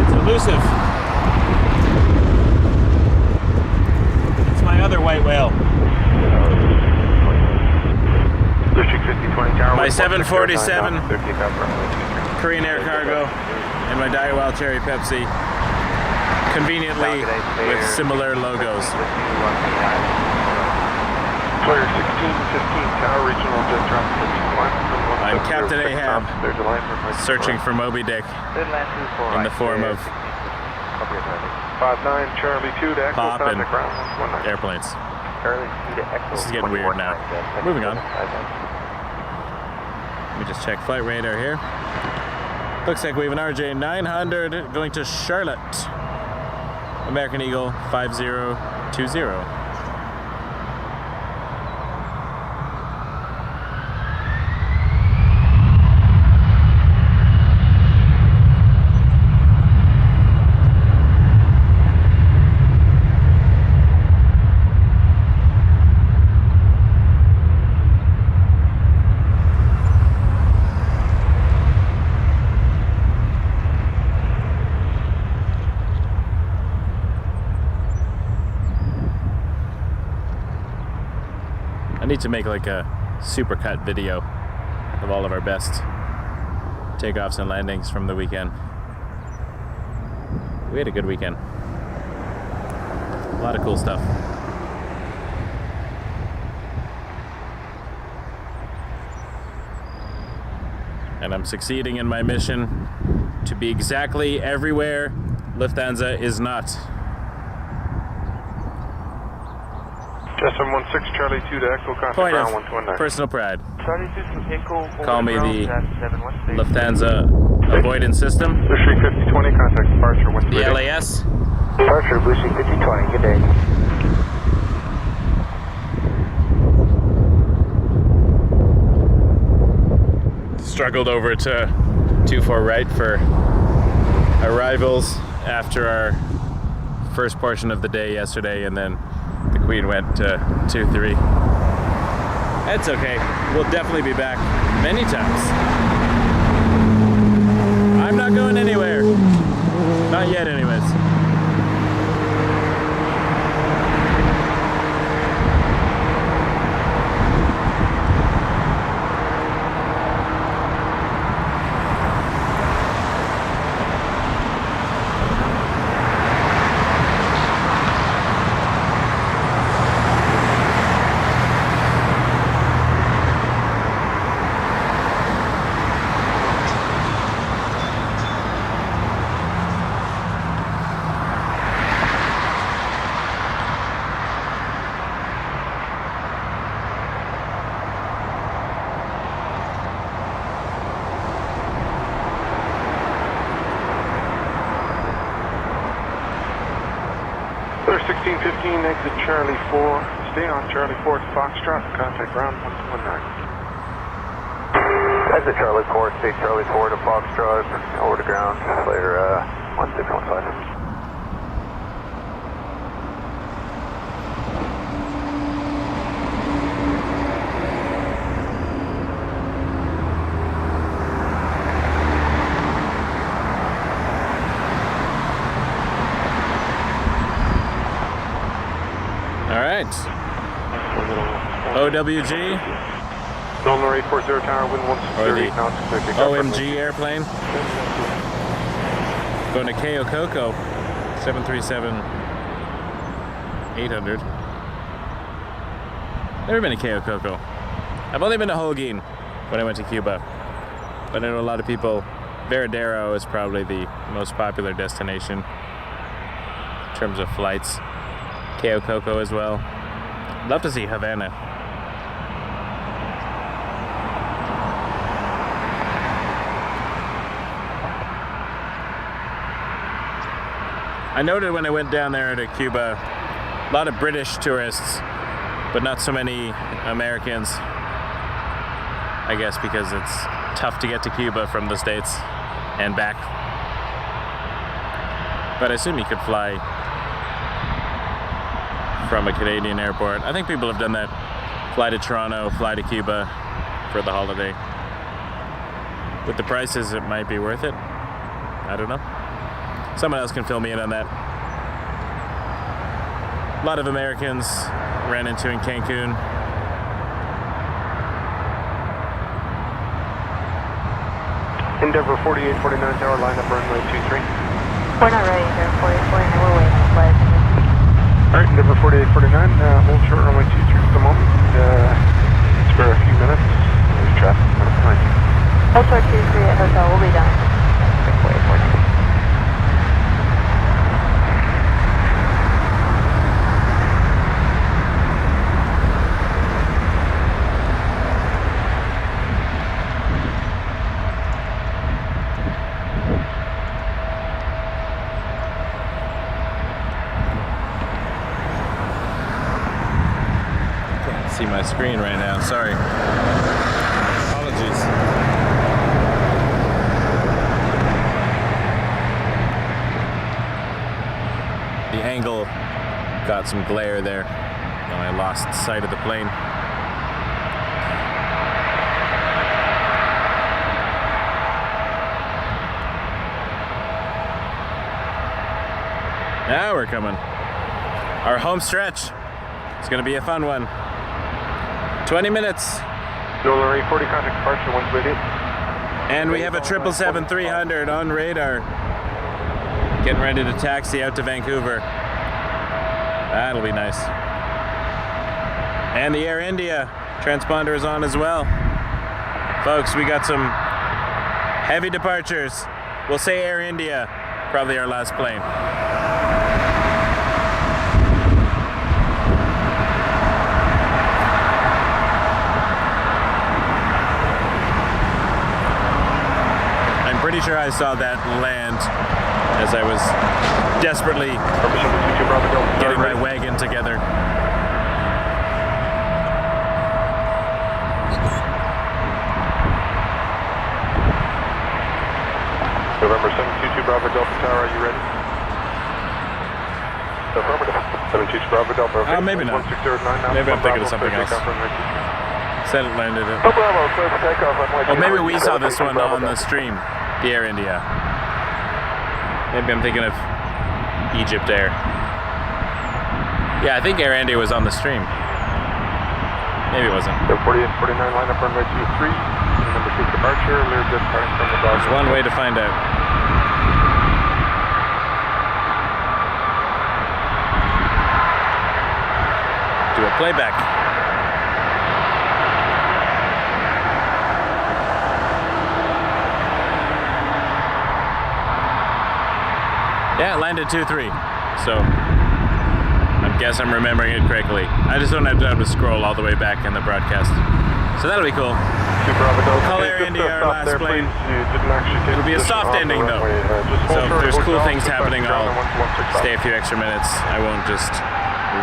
It's elusive. It's my other white whale. My 747 Korean Air Cargo and my Diet Wild Cherry Pepsi. Conveniently with similar logos. Clear 1615 Tower, regional jet traffic. I'm Captain Ahab, searching for Moby Dick in the form of 59 Charlie 2 to Echo, Pop and contact ground 119. airplanes. This is getting weird now. Moving on. Let me just check flight radar here. Looks like we have an RJ 900 going to Charlotte. American Eagle 5020. I need to make like a supercut video of all of our best takeoffs and landings from the weekend. We had a good weekend. A lot of cool stuff. And I'm succeeding in my mission to be exactly everywhere Lufthansa is not. Just 16 Charlie 2 to Echo, contact Point ground of 119. personal pride. Charlie 2 from Echo. Call me the Lufthansa avoidance system. Blue Street 5020, contact departure. What's The LAS. Departure, Blue Street 5020, good day. Struggled over to 24 right for arrivals after our first portion of the day yesterday, and then the Queen went to 2-3. That's okay. We'll definitely be back many times. I'm not going anywhere. Not yet, anyways. Clear 1615, exit Charlie 4. Stay on Charlie 4 to Foxtrot, contact ground 119. Exit Charlie 4, state Charlie 4 to Foxtrot, over to ground, later 1615. OWG, Nolan 840 tower, wind 168 knots. OMG airplane. Going to KO Coco, 737-800. Never been to KO Coco. I've only been to Holguin when I went to Cuba. But I know a lot of people, Veradero is probably the most popular destination in terms of flights. KO Coco as well. Love to see Havana. I noted when I went down there to Cuba, a lot of British tourists, but not so many Americans. I guess because it's tough to get to Cuba from the States and back. But I assume you could fly from a Canadian airport. I think people have done that. Fly to Toronto, fly to Cuba for the holiday. With the prices, it might be worth it. I don't know. Someone else can fill me in on that. A lot of Americans ran into in Cancun. Endeavour 4849 tower, line up runway 23. We're not ready, Endeavour 4849, we're waiting on flight. Alright, Endeavour 4849, hold short runway 23 at the moment. Spare a few minutes. There's traffic. Hold short 23 at hotel, we'll be done. 4849. See my screen right now, sorry. Apologies. The angle got some glare there, and I lost sight of the plane. Now we're coming. Our home stretch. It's gonna be a fun one. 20 minutes. Nolan 840 contact departure, one's waiting. And we have a 777-300 on radar. Getting ready to taxi out to Vancouver. That'll be nice. And the Air India transponder is on as well. Folks, we got some heavy departures. We'll say Air India, probably our last plane. Pretty sure I saw that land as I was desperately getting my wagon together. November 722 Bravo Delta Tower, are you ready? Affirmative. 722 Bravo Delta. Okay. Maybe not. 1609 now. Maybe I'm thinking of something else. Said it landed it. Oh, Bravo, clear for takeoff. Well, maybe we saw this one on the stream. The Air India. Maybe I'm thinking of Egypt Air. Yeah, I think Air India was on the stream. Maybe it wasn't. 4849 line up runway 23. Number 6 departure. Learjet departing from the Dodge. There's one way to find out. Do a playback. Yeah, it landed 2-3, so I guess I'm remembering it correctly. I just don't have time to scroll all the way back in the broadcast. So that'll be cool. We'll call Air India our last plane. It'll be a soft ending though. So if there's cool things happening, I'll stay a few extra minutes. I won't just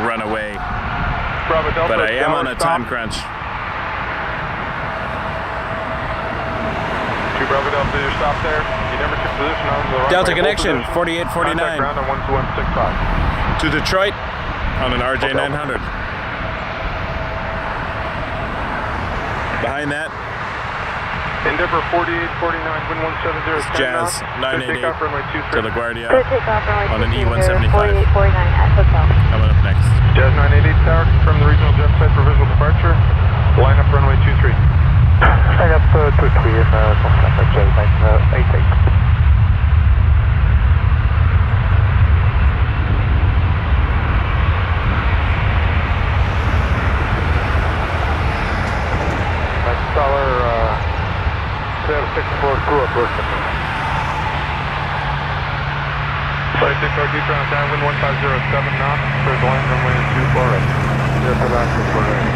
run away. But I am on a time crunch. Bravo Delta, your stop there. You never took position on the runway. Delta connection, Hold position. 4849. Contact ground on 12165. To Detroit on an RJ 900. Behind that, Endeavor 4849, wind 170. it's Jazz 988 takeoff runway 23. to LaGuardia Clear takeoff runway on an 23, E175. 4849 at hotel. Coming up next. Jazz 988 tower, confirm the regional jet site for visual departure. Line up runway 23. Line up 23 and confirm at Jazz 988. Flight 602 ground down, wind 1507 knots, clear the line runway 24 right. Yes, for that, 24 right.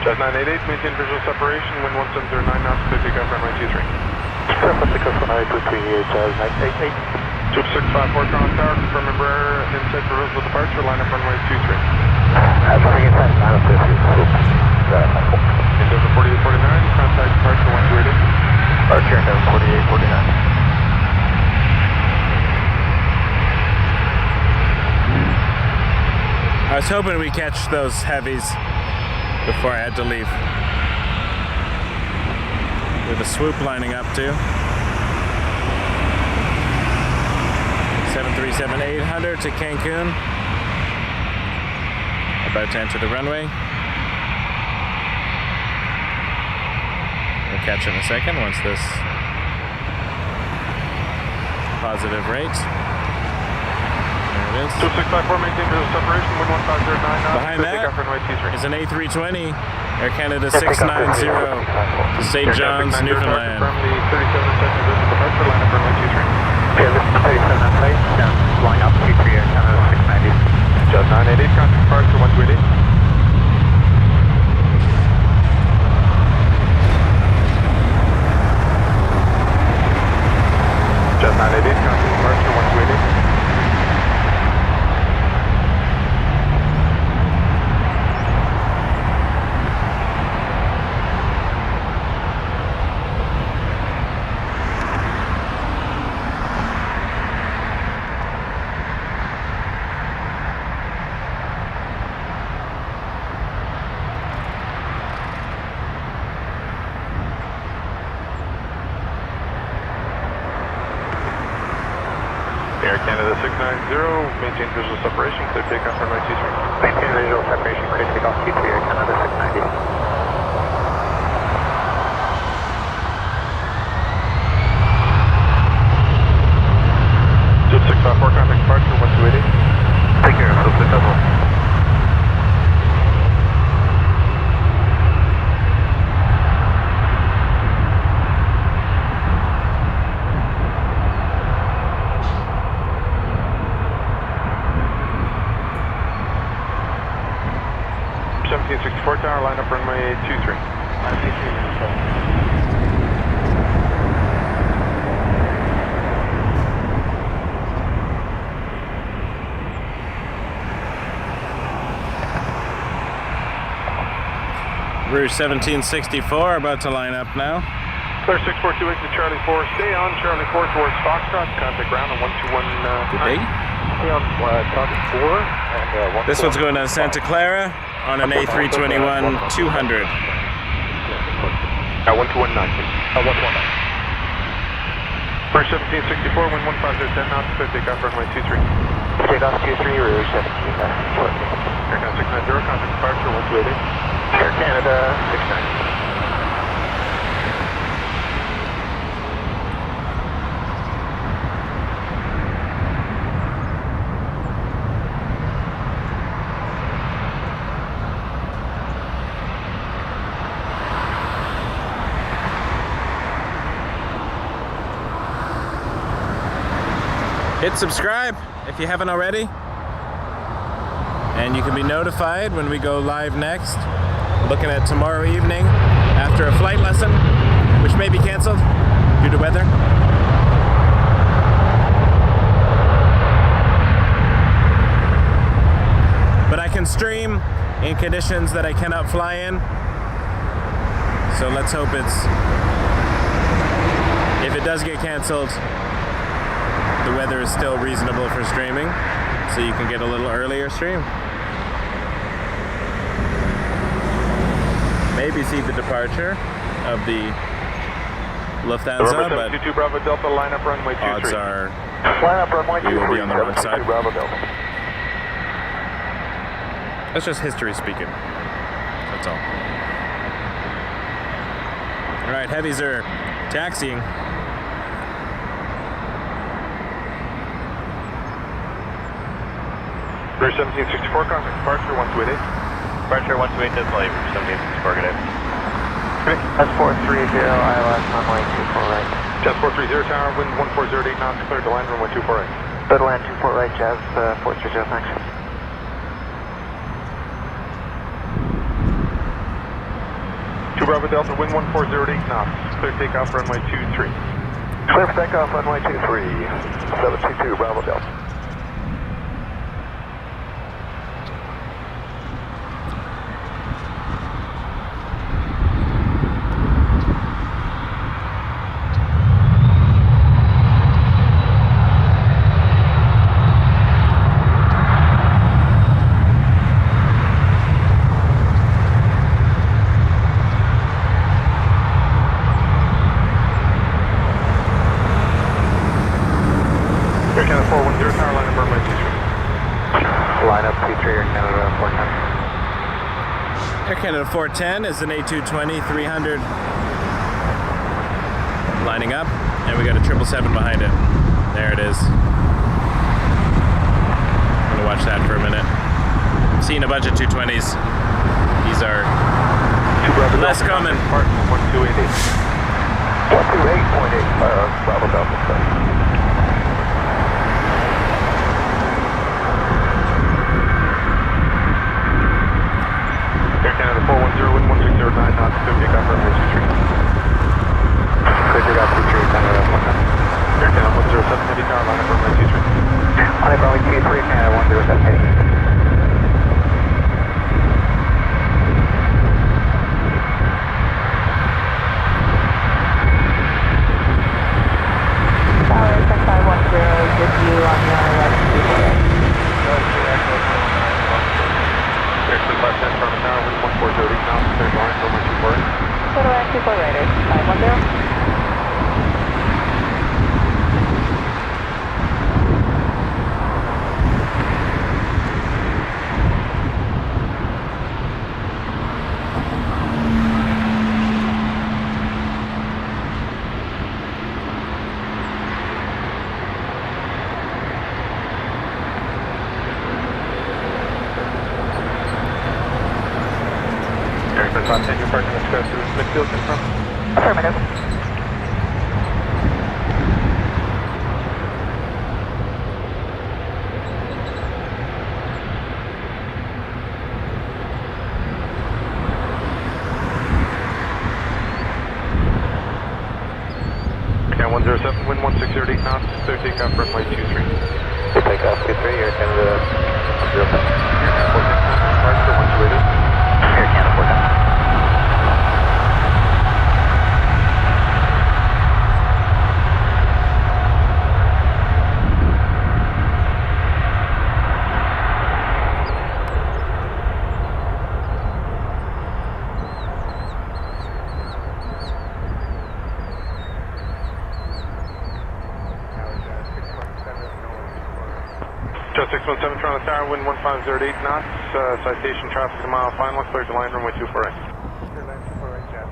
Jazz 988, maintain visual separation, wind 1709 knots, clear takeoff runway 23. Takeoff runway 23, Jazz 988. Troop 654 Toronto Tower, confirm Embraer inside for visual departure, line up runway 23. Coming inside, line up 23. Endeavor 4849, contact departure 128. Departure Endeavor 4849. I was hoping we catch those heavies before I had to leave. With a swoop lining up too. 737-800 to Cancun. About to enter the runway. We'll catch it in a second once this positive rate. There it is. 2654, maintain visual separation, wind 1509 knots. Behind that takeoff runway 23. is an A320, Air Canada 690 to St. John's, Newfoundland. From the 37 visual departure, line up runway 23. Yeah, this is 37 on place, down, line up 23 Air Canada 690. Jazz 988, contact departure 128. Jazz 988, contact departure 128. Air Canada 690, maintain visual separation, clear takeoff runway 23. Maintain visual separation, clear takeoff T3 Air Canada 690. Jet 654, contact departure 1280. Take care, so successful. Tower, line up runway 23. Rouge 1764 about to line up now. Clear 6428 to Charlie 4. Stay on Charlie 4 towards Foxtrot. Contact ground on 121. Good day. Stay on target 4 and This one's going to Santa Clara on an A321 200. 121.9. 121. First 1764, wind 1510 knots, clear takeoff runway 23. Takeoff 23, Rouge 1764. Air Canada 690, contact departure 128. Air Canada 690. Hit subscribe if you haven't already, and you can be notified when we go live next. Looking at tomorrow evening after a flight lesson, which may be canceled due to weather. But I can stream in conditions that I cannot fly in. So let's hope if it does get cancelled, the weather is still reasonable for streaming, so you can get a little earlier stream. Maybe see the departure of the Lufthansa, but 22 Bravo Delta, line up runway 23. odds are Line up runway we will 23, be on the wrong side. Bravo Delta. That's just history speaking. That's all. Alright, heavies are taxiing. Bridge 1764, contact departure 1288. Departure 128, that's all, 1764, good day. That's 430, ILS runway 24 right. Jazz 430, tower, wind 140.8 knots, clear to land runway 24 right. Clear to land 24 right, Jazz 430, thanks. Bravo Delta, wind 140.8 knots, clear takeoff runway 23. Clear for takeoff runway 23, 722 Bravo Delta. Air Canada 410 is an A220 300 lining up, and we got a 777 behind it. There it is. I'm gonna watch that for a minute. I've seen a bunch of 220s. These are less common. 1288. 128.8, Bravo Delta. Air Canada 410, wind 1609 knots, clear takeoff runway 23. Clear takeoff 23, Canada 110. Air Canada 107, heavy tower, line up runway 23. Line up runway 23, Canada 107, heavy. Tower 10510, with you on your left. Air Canada 510, front of tower, wind 140.8 knots, clear to land runway 24 right. Clear to land 24 right, 510. Continue parking express to Smithfield, confirm. Affirmative. Canada 107, wind 1608 knots, clear takeoff runway 23. Clear takeoff 23, Air Canada 107. Air Canada 410, departure 1288. Air Canada 410. Just 617 Toronto Tower, wind 1508 knots, citation traffic a mile final, clear to land runway 24 right. Clear land 24 right, Jazz.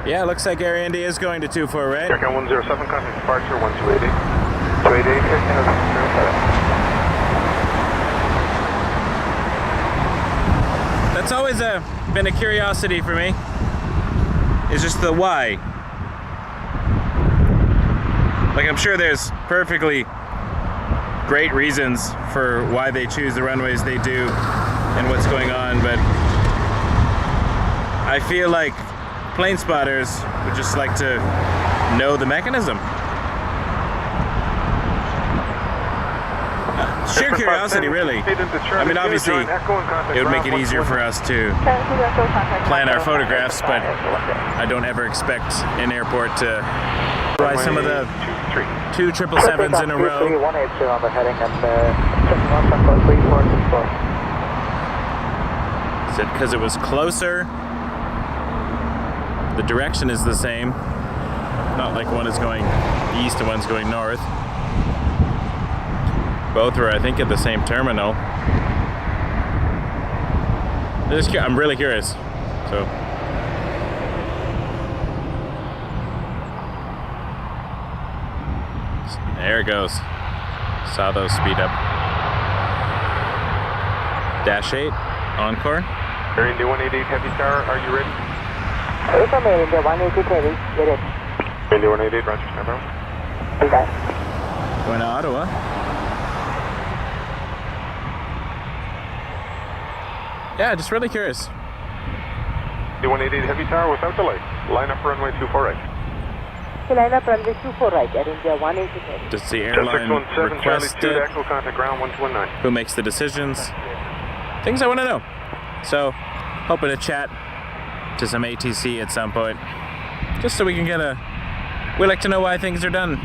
Yeah, looks like Air India is going to 24, right? Air Canada 107, contact departure 1288. 288, Air Canada 107. That's always been a curiosity for me. It's just the why. Like, I'm sure there's perfectly great reasons for why they choose the runways they do and what's going on, but I feel like plane spotters would just like to know the mechanism. Sheer curiosity, really. I mean, obviously, it would make it easier for us to plan our photographs, but I don't ever expect an airport to fly some of the 2 777s in a row. 180 on the heading and checking on Sunflower 3464. Is it because it was closer? The direction is the same. Not like one is going east and one's going north. Both are, I think, at the same terminal. I'm really curious. So. There it goes. Saw those speed up. Dash 8, Encore. Air India 188 Heavy Tower, are you ready? From Air India 188 Heavy, get it. Air India 188, Roger, stand by. Okay. Going to Ottawa. Yeah, just really curious. India 188 Heavy Tower without delay. Line up runway 24 right. Line up runway 24 right, Air India 188 Heavy. Does the airline 617 Charlie request 2, it? Echo contact ground 119. Who makes the decisions? Things I want to know. So, hoping to chat to some ATC at some point, just so we can get a. We like to know why things are done.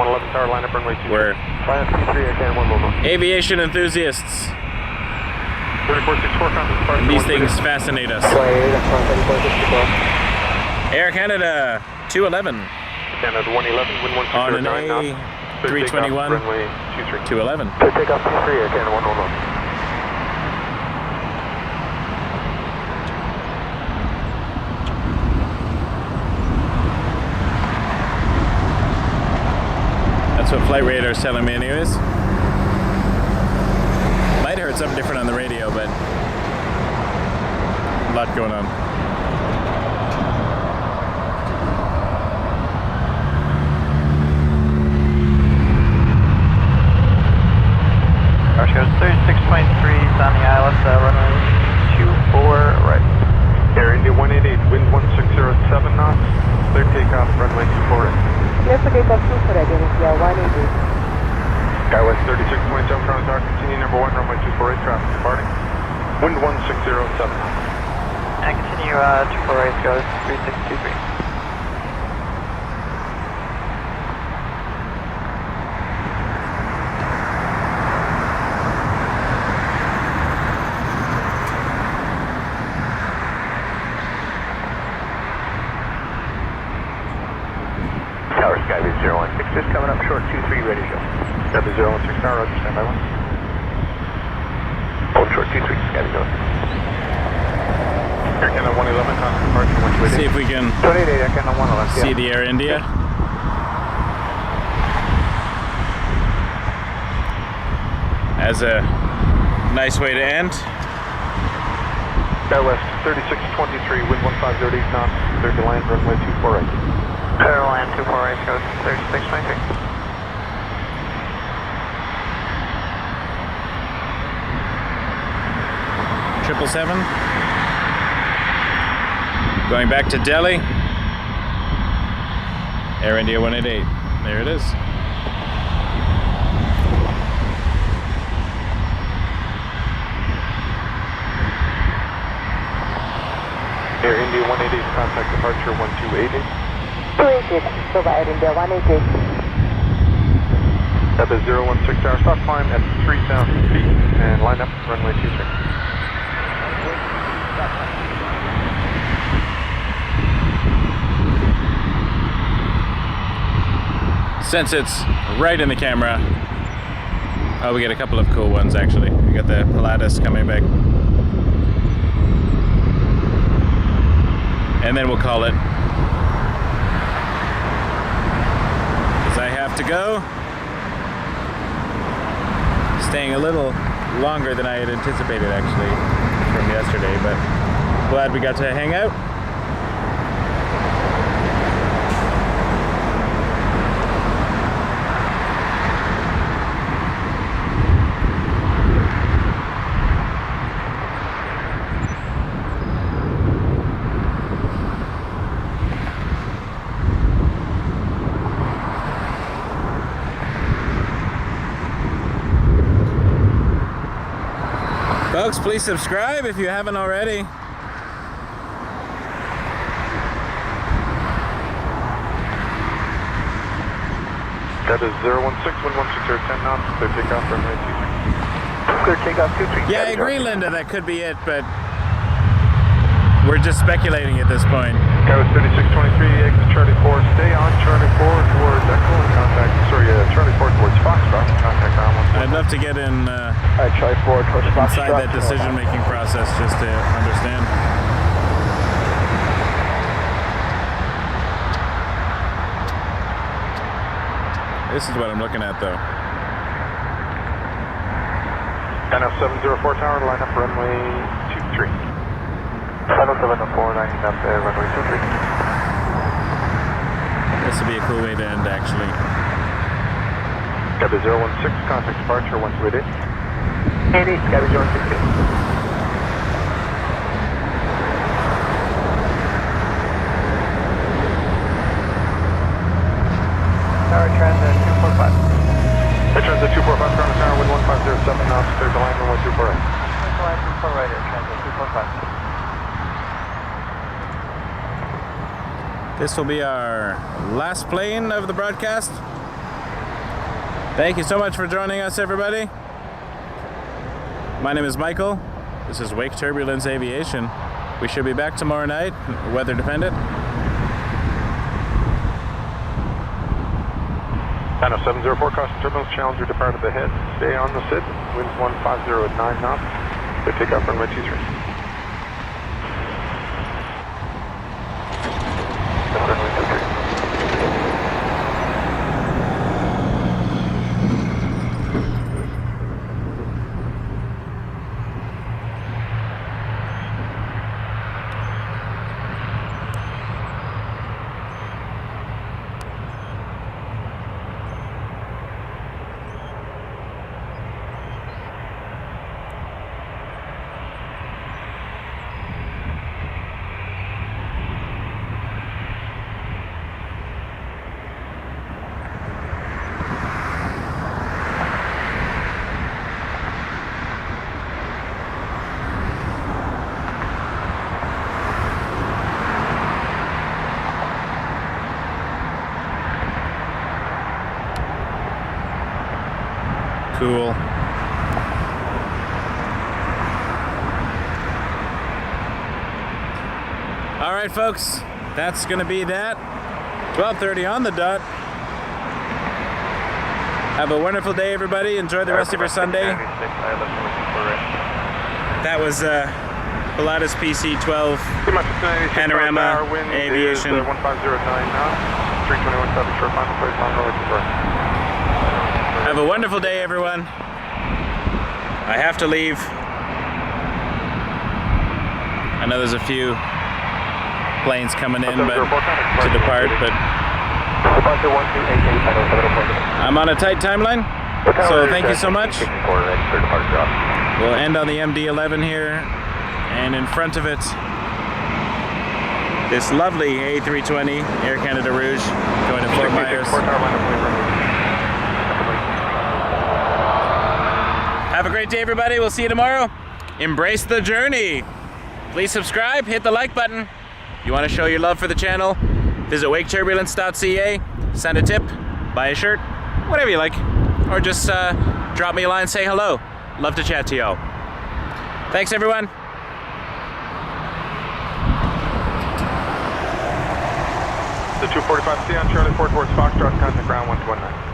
111 Tower, line up runway 23. We're Line up 23 again, 1 moment. aviation enthusiasts. 3464 contact departure. These things fascinate us. Air Canada 211 Canada 111, wind 160 on an 9 knots. A321 Runway 23. 211. Clear takeoff 23, Air Canada 111. That's what flight radar is telling me anyways. Might have heard something different on the radio, but a lot going on. Goes 36.3 on the ILS, runway 24 right. Air India 188, wind 1607 knots. Clear takeoff, runway 24 right. Clear for takeoff 24 right, Air India 188. Skywest 36.7 Toronto Tower, continue number 1, runway 24 right, traffic departing. Wind 1607 knots. And continue 24 right, goes 3623. Skyway 016, just coming up short 23, ready to go. Skyway 016 Tower, roger, stand by 1. Hold short 23, Skyway go. Air Canada 111, contact departure 128. See if we can 288, Air Canada 111, see the Air India. As a nice way to end. Skywest 3623, wind 1508 knots. Clear to land, runway 24 right. Clear land 24 right, goes 3623. Triple 7. Going back to Delhi. Air India 188. There it is. Air India 188, contact departure 1280. 288, so by Air India 188. At the 016 Tower, stop climb at 3,000 feet and line up runway 23. Since it's right in the camera, oh, we get a couple of cool ones actually. We got the Pilatus coming back. And then we'll call it. Because I have to go. Staying a little longer than I had anticipated actually from yesterday, but glad we got to hang out. Folks, please subscribe if you haven't already. That is 016, 1160, 10 knots, clear takeoff, runway 23. Clear takeoff, 23. Yeah, I agree, Linda, that could be it, but we're just speculating at this point. That was 3623, exit Charlie 4, stay on Charlie 4 towards Echo and contact, Charlie 4 towards Foxtrot, contact ground 1. I'd love to get in Charlie 4 towards inside that decision-making process just to understand. This is what I'm looking at, though. NF 704 tower, line up runway 23. NF 704, lining up runway 23. This would be a cool way to end, actually. Gabby 016, contact departure, 128. 80, Gabby 016. Tower transit 245. Hey, transit 245, ground tower, wind 1507 knots, clear to line runway 24 right. Line 24 right here, transit 245. This will be our last plane of the broadcast. Thank you so much for joining us, everybody. My name is Michael. This is Wake Turbulence Aviation. We should be back tomorrow night, weather dependent. NF 704, crossing turbulence, Challenger departed ahead. Stay on the SID, winds 150 at 9 knots. Clear takeoff runway 23. Runway 23. Cool. All right, folks, that's going to be that. 12:30 on the dot. Have a wonderful day, everybody. Enjoy the rest of your Sunday. That was Pilatus PC-12 Panorama Aviation. 1509 knots, 321 south short final place on road to Have a wonderful day, everyone. I have to leave. I know there's a few planes coming in to depart, but I'm on a tight timeline, so thank you so much. We'll end on the MD-11 here, and in front of it, this lovely A320 Air Canada Rouge going to Fort Myers. Have a great day, everybody. We'll see you tomorrow. Embrace the journey. Please subscribe, hit the like button. You want to show your love for the channel? Visit waketurbulence.ca, send a tip, buy a shirt, whatever you like. Or just drop me a line, say hello. Love to chat to y'all. Thanks, everyone. The 245C on Charlie 4 towards Foxtrot, contact ground 129.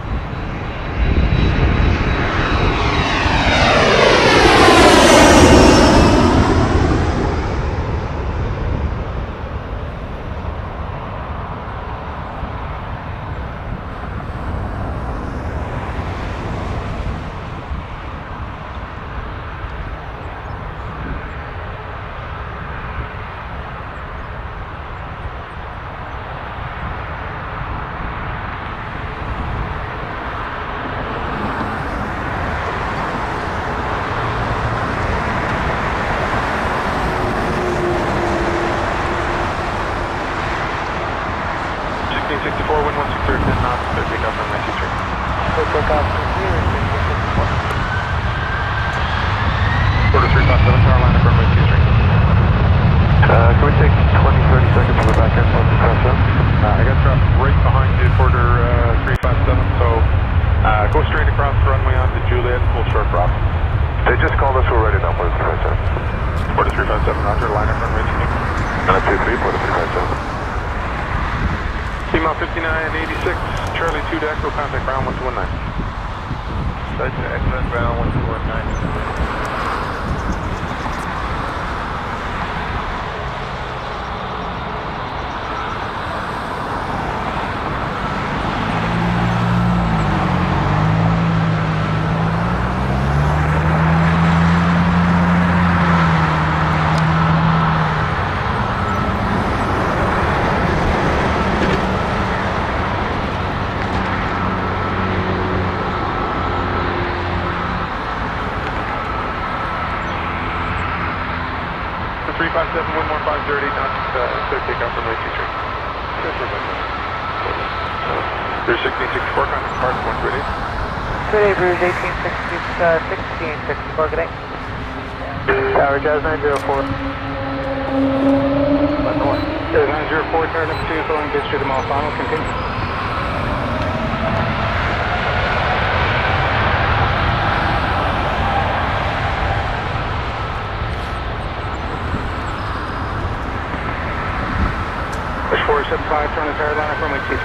Quarter 357, tower line up runway 23. Can we take 20-30 seconds on the back end? I got dropped right behind you, quarter 357, so go straight across the runway onto Juliet and pull short prop. They just called us, we're ready now, Quarter 357. Quarter 357, roger, line up runway 23. And a 2-3, Quarter 357. Female 5986, Charlie 2 to Echo, contact ground 1219. That's excellent, ground 1219. One more 530, not take off runway 23. There's 1664, contact park 128. Good day, Bruce, 1664, good day. Tower Jazz 904. Jazz 904, tower number 2, going bid street to Mall Final, continue. Push 475, turn the tower line up runway 23.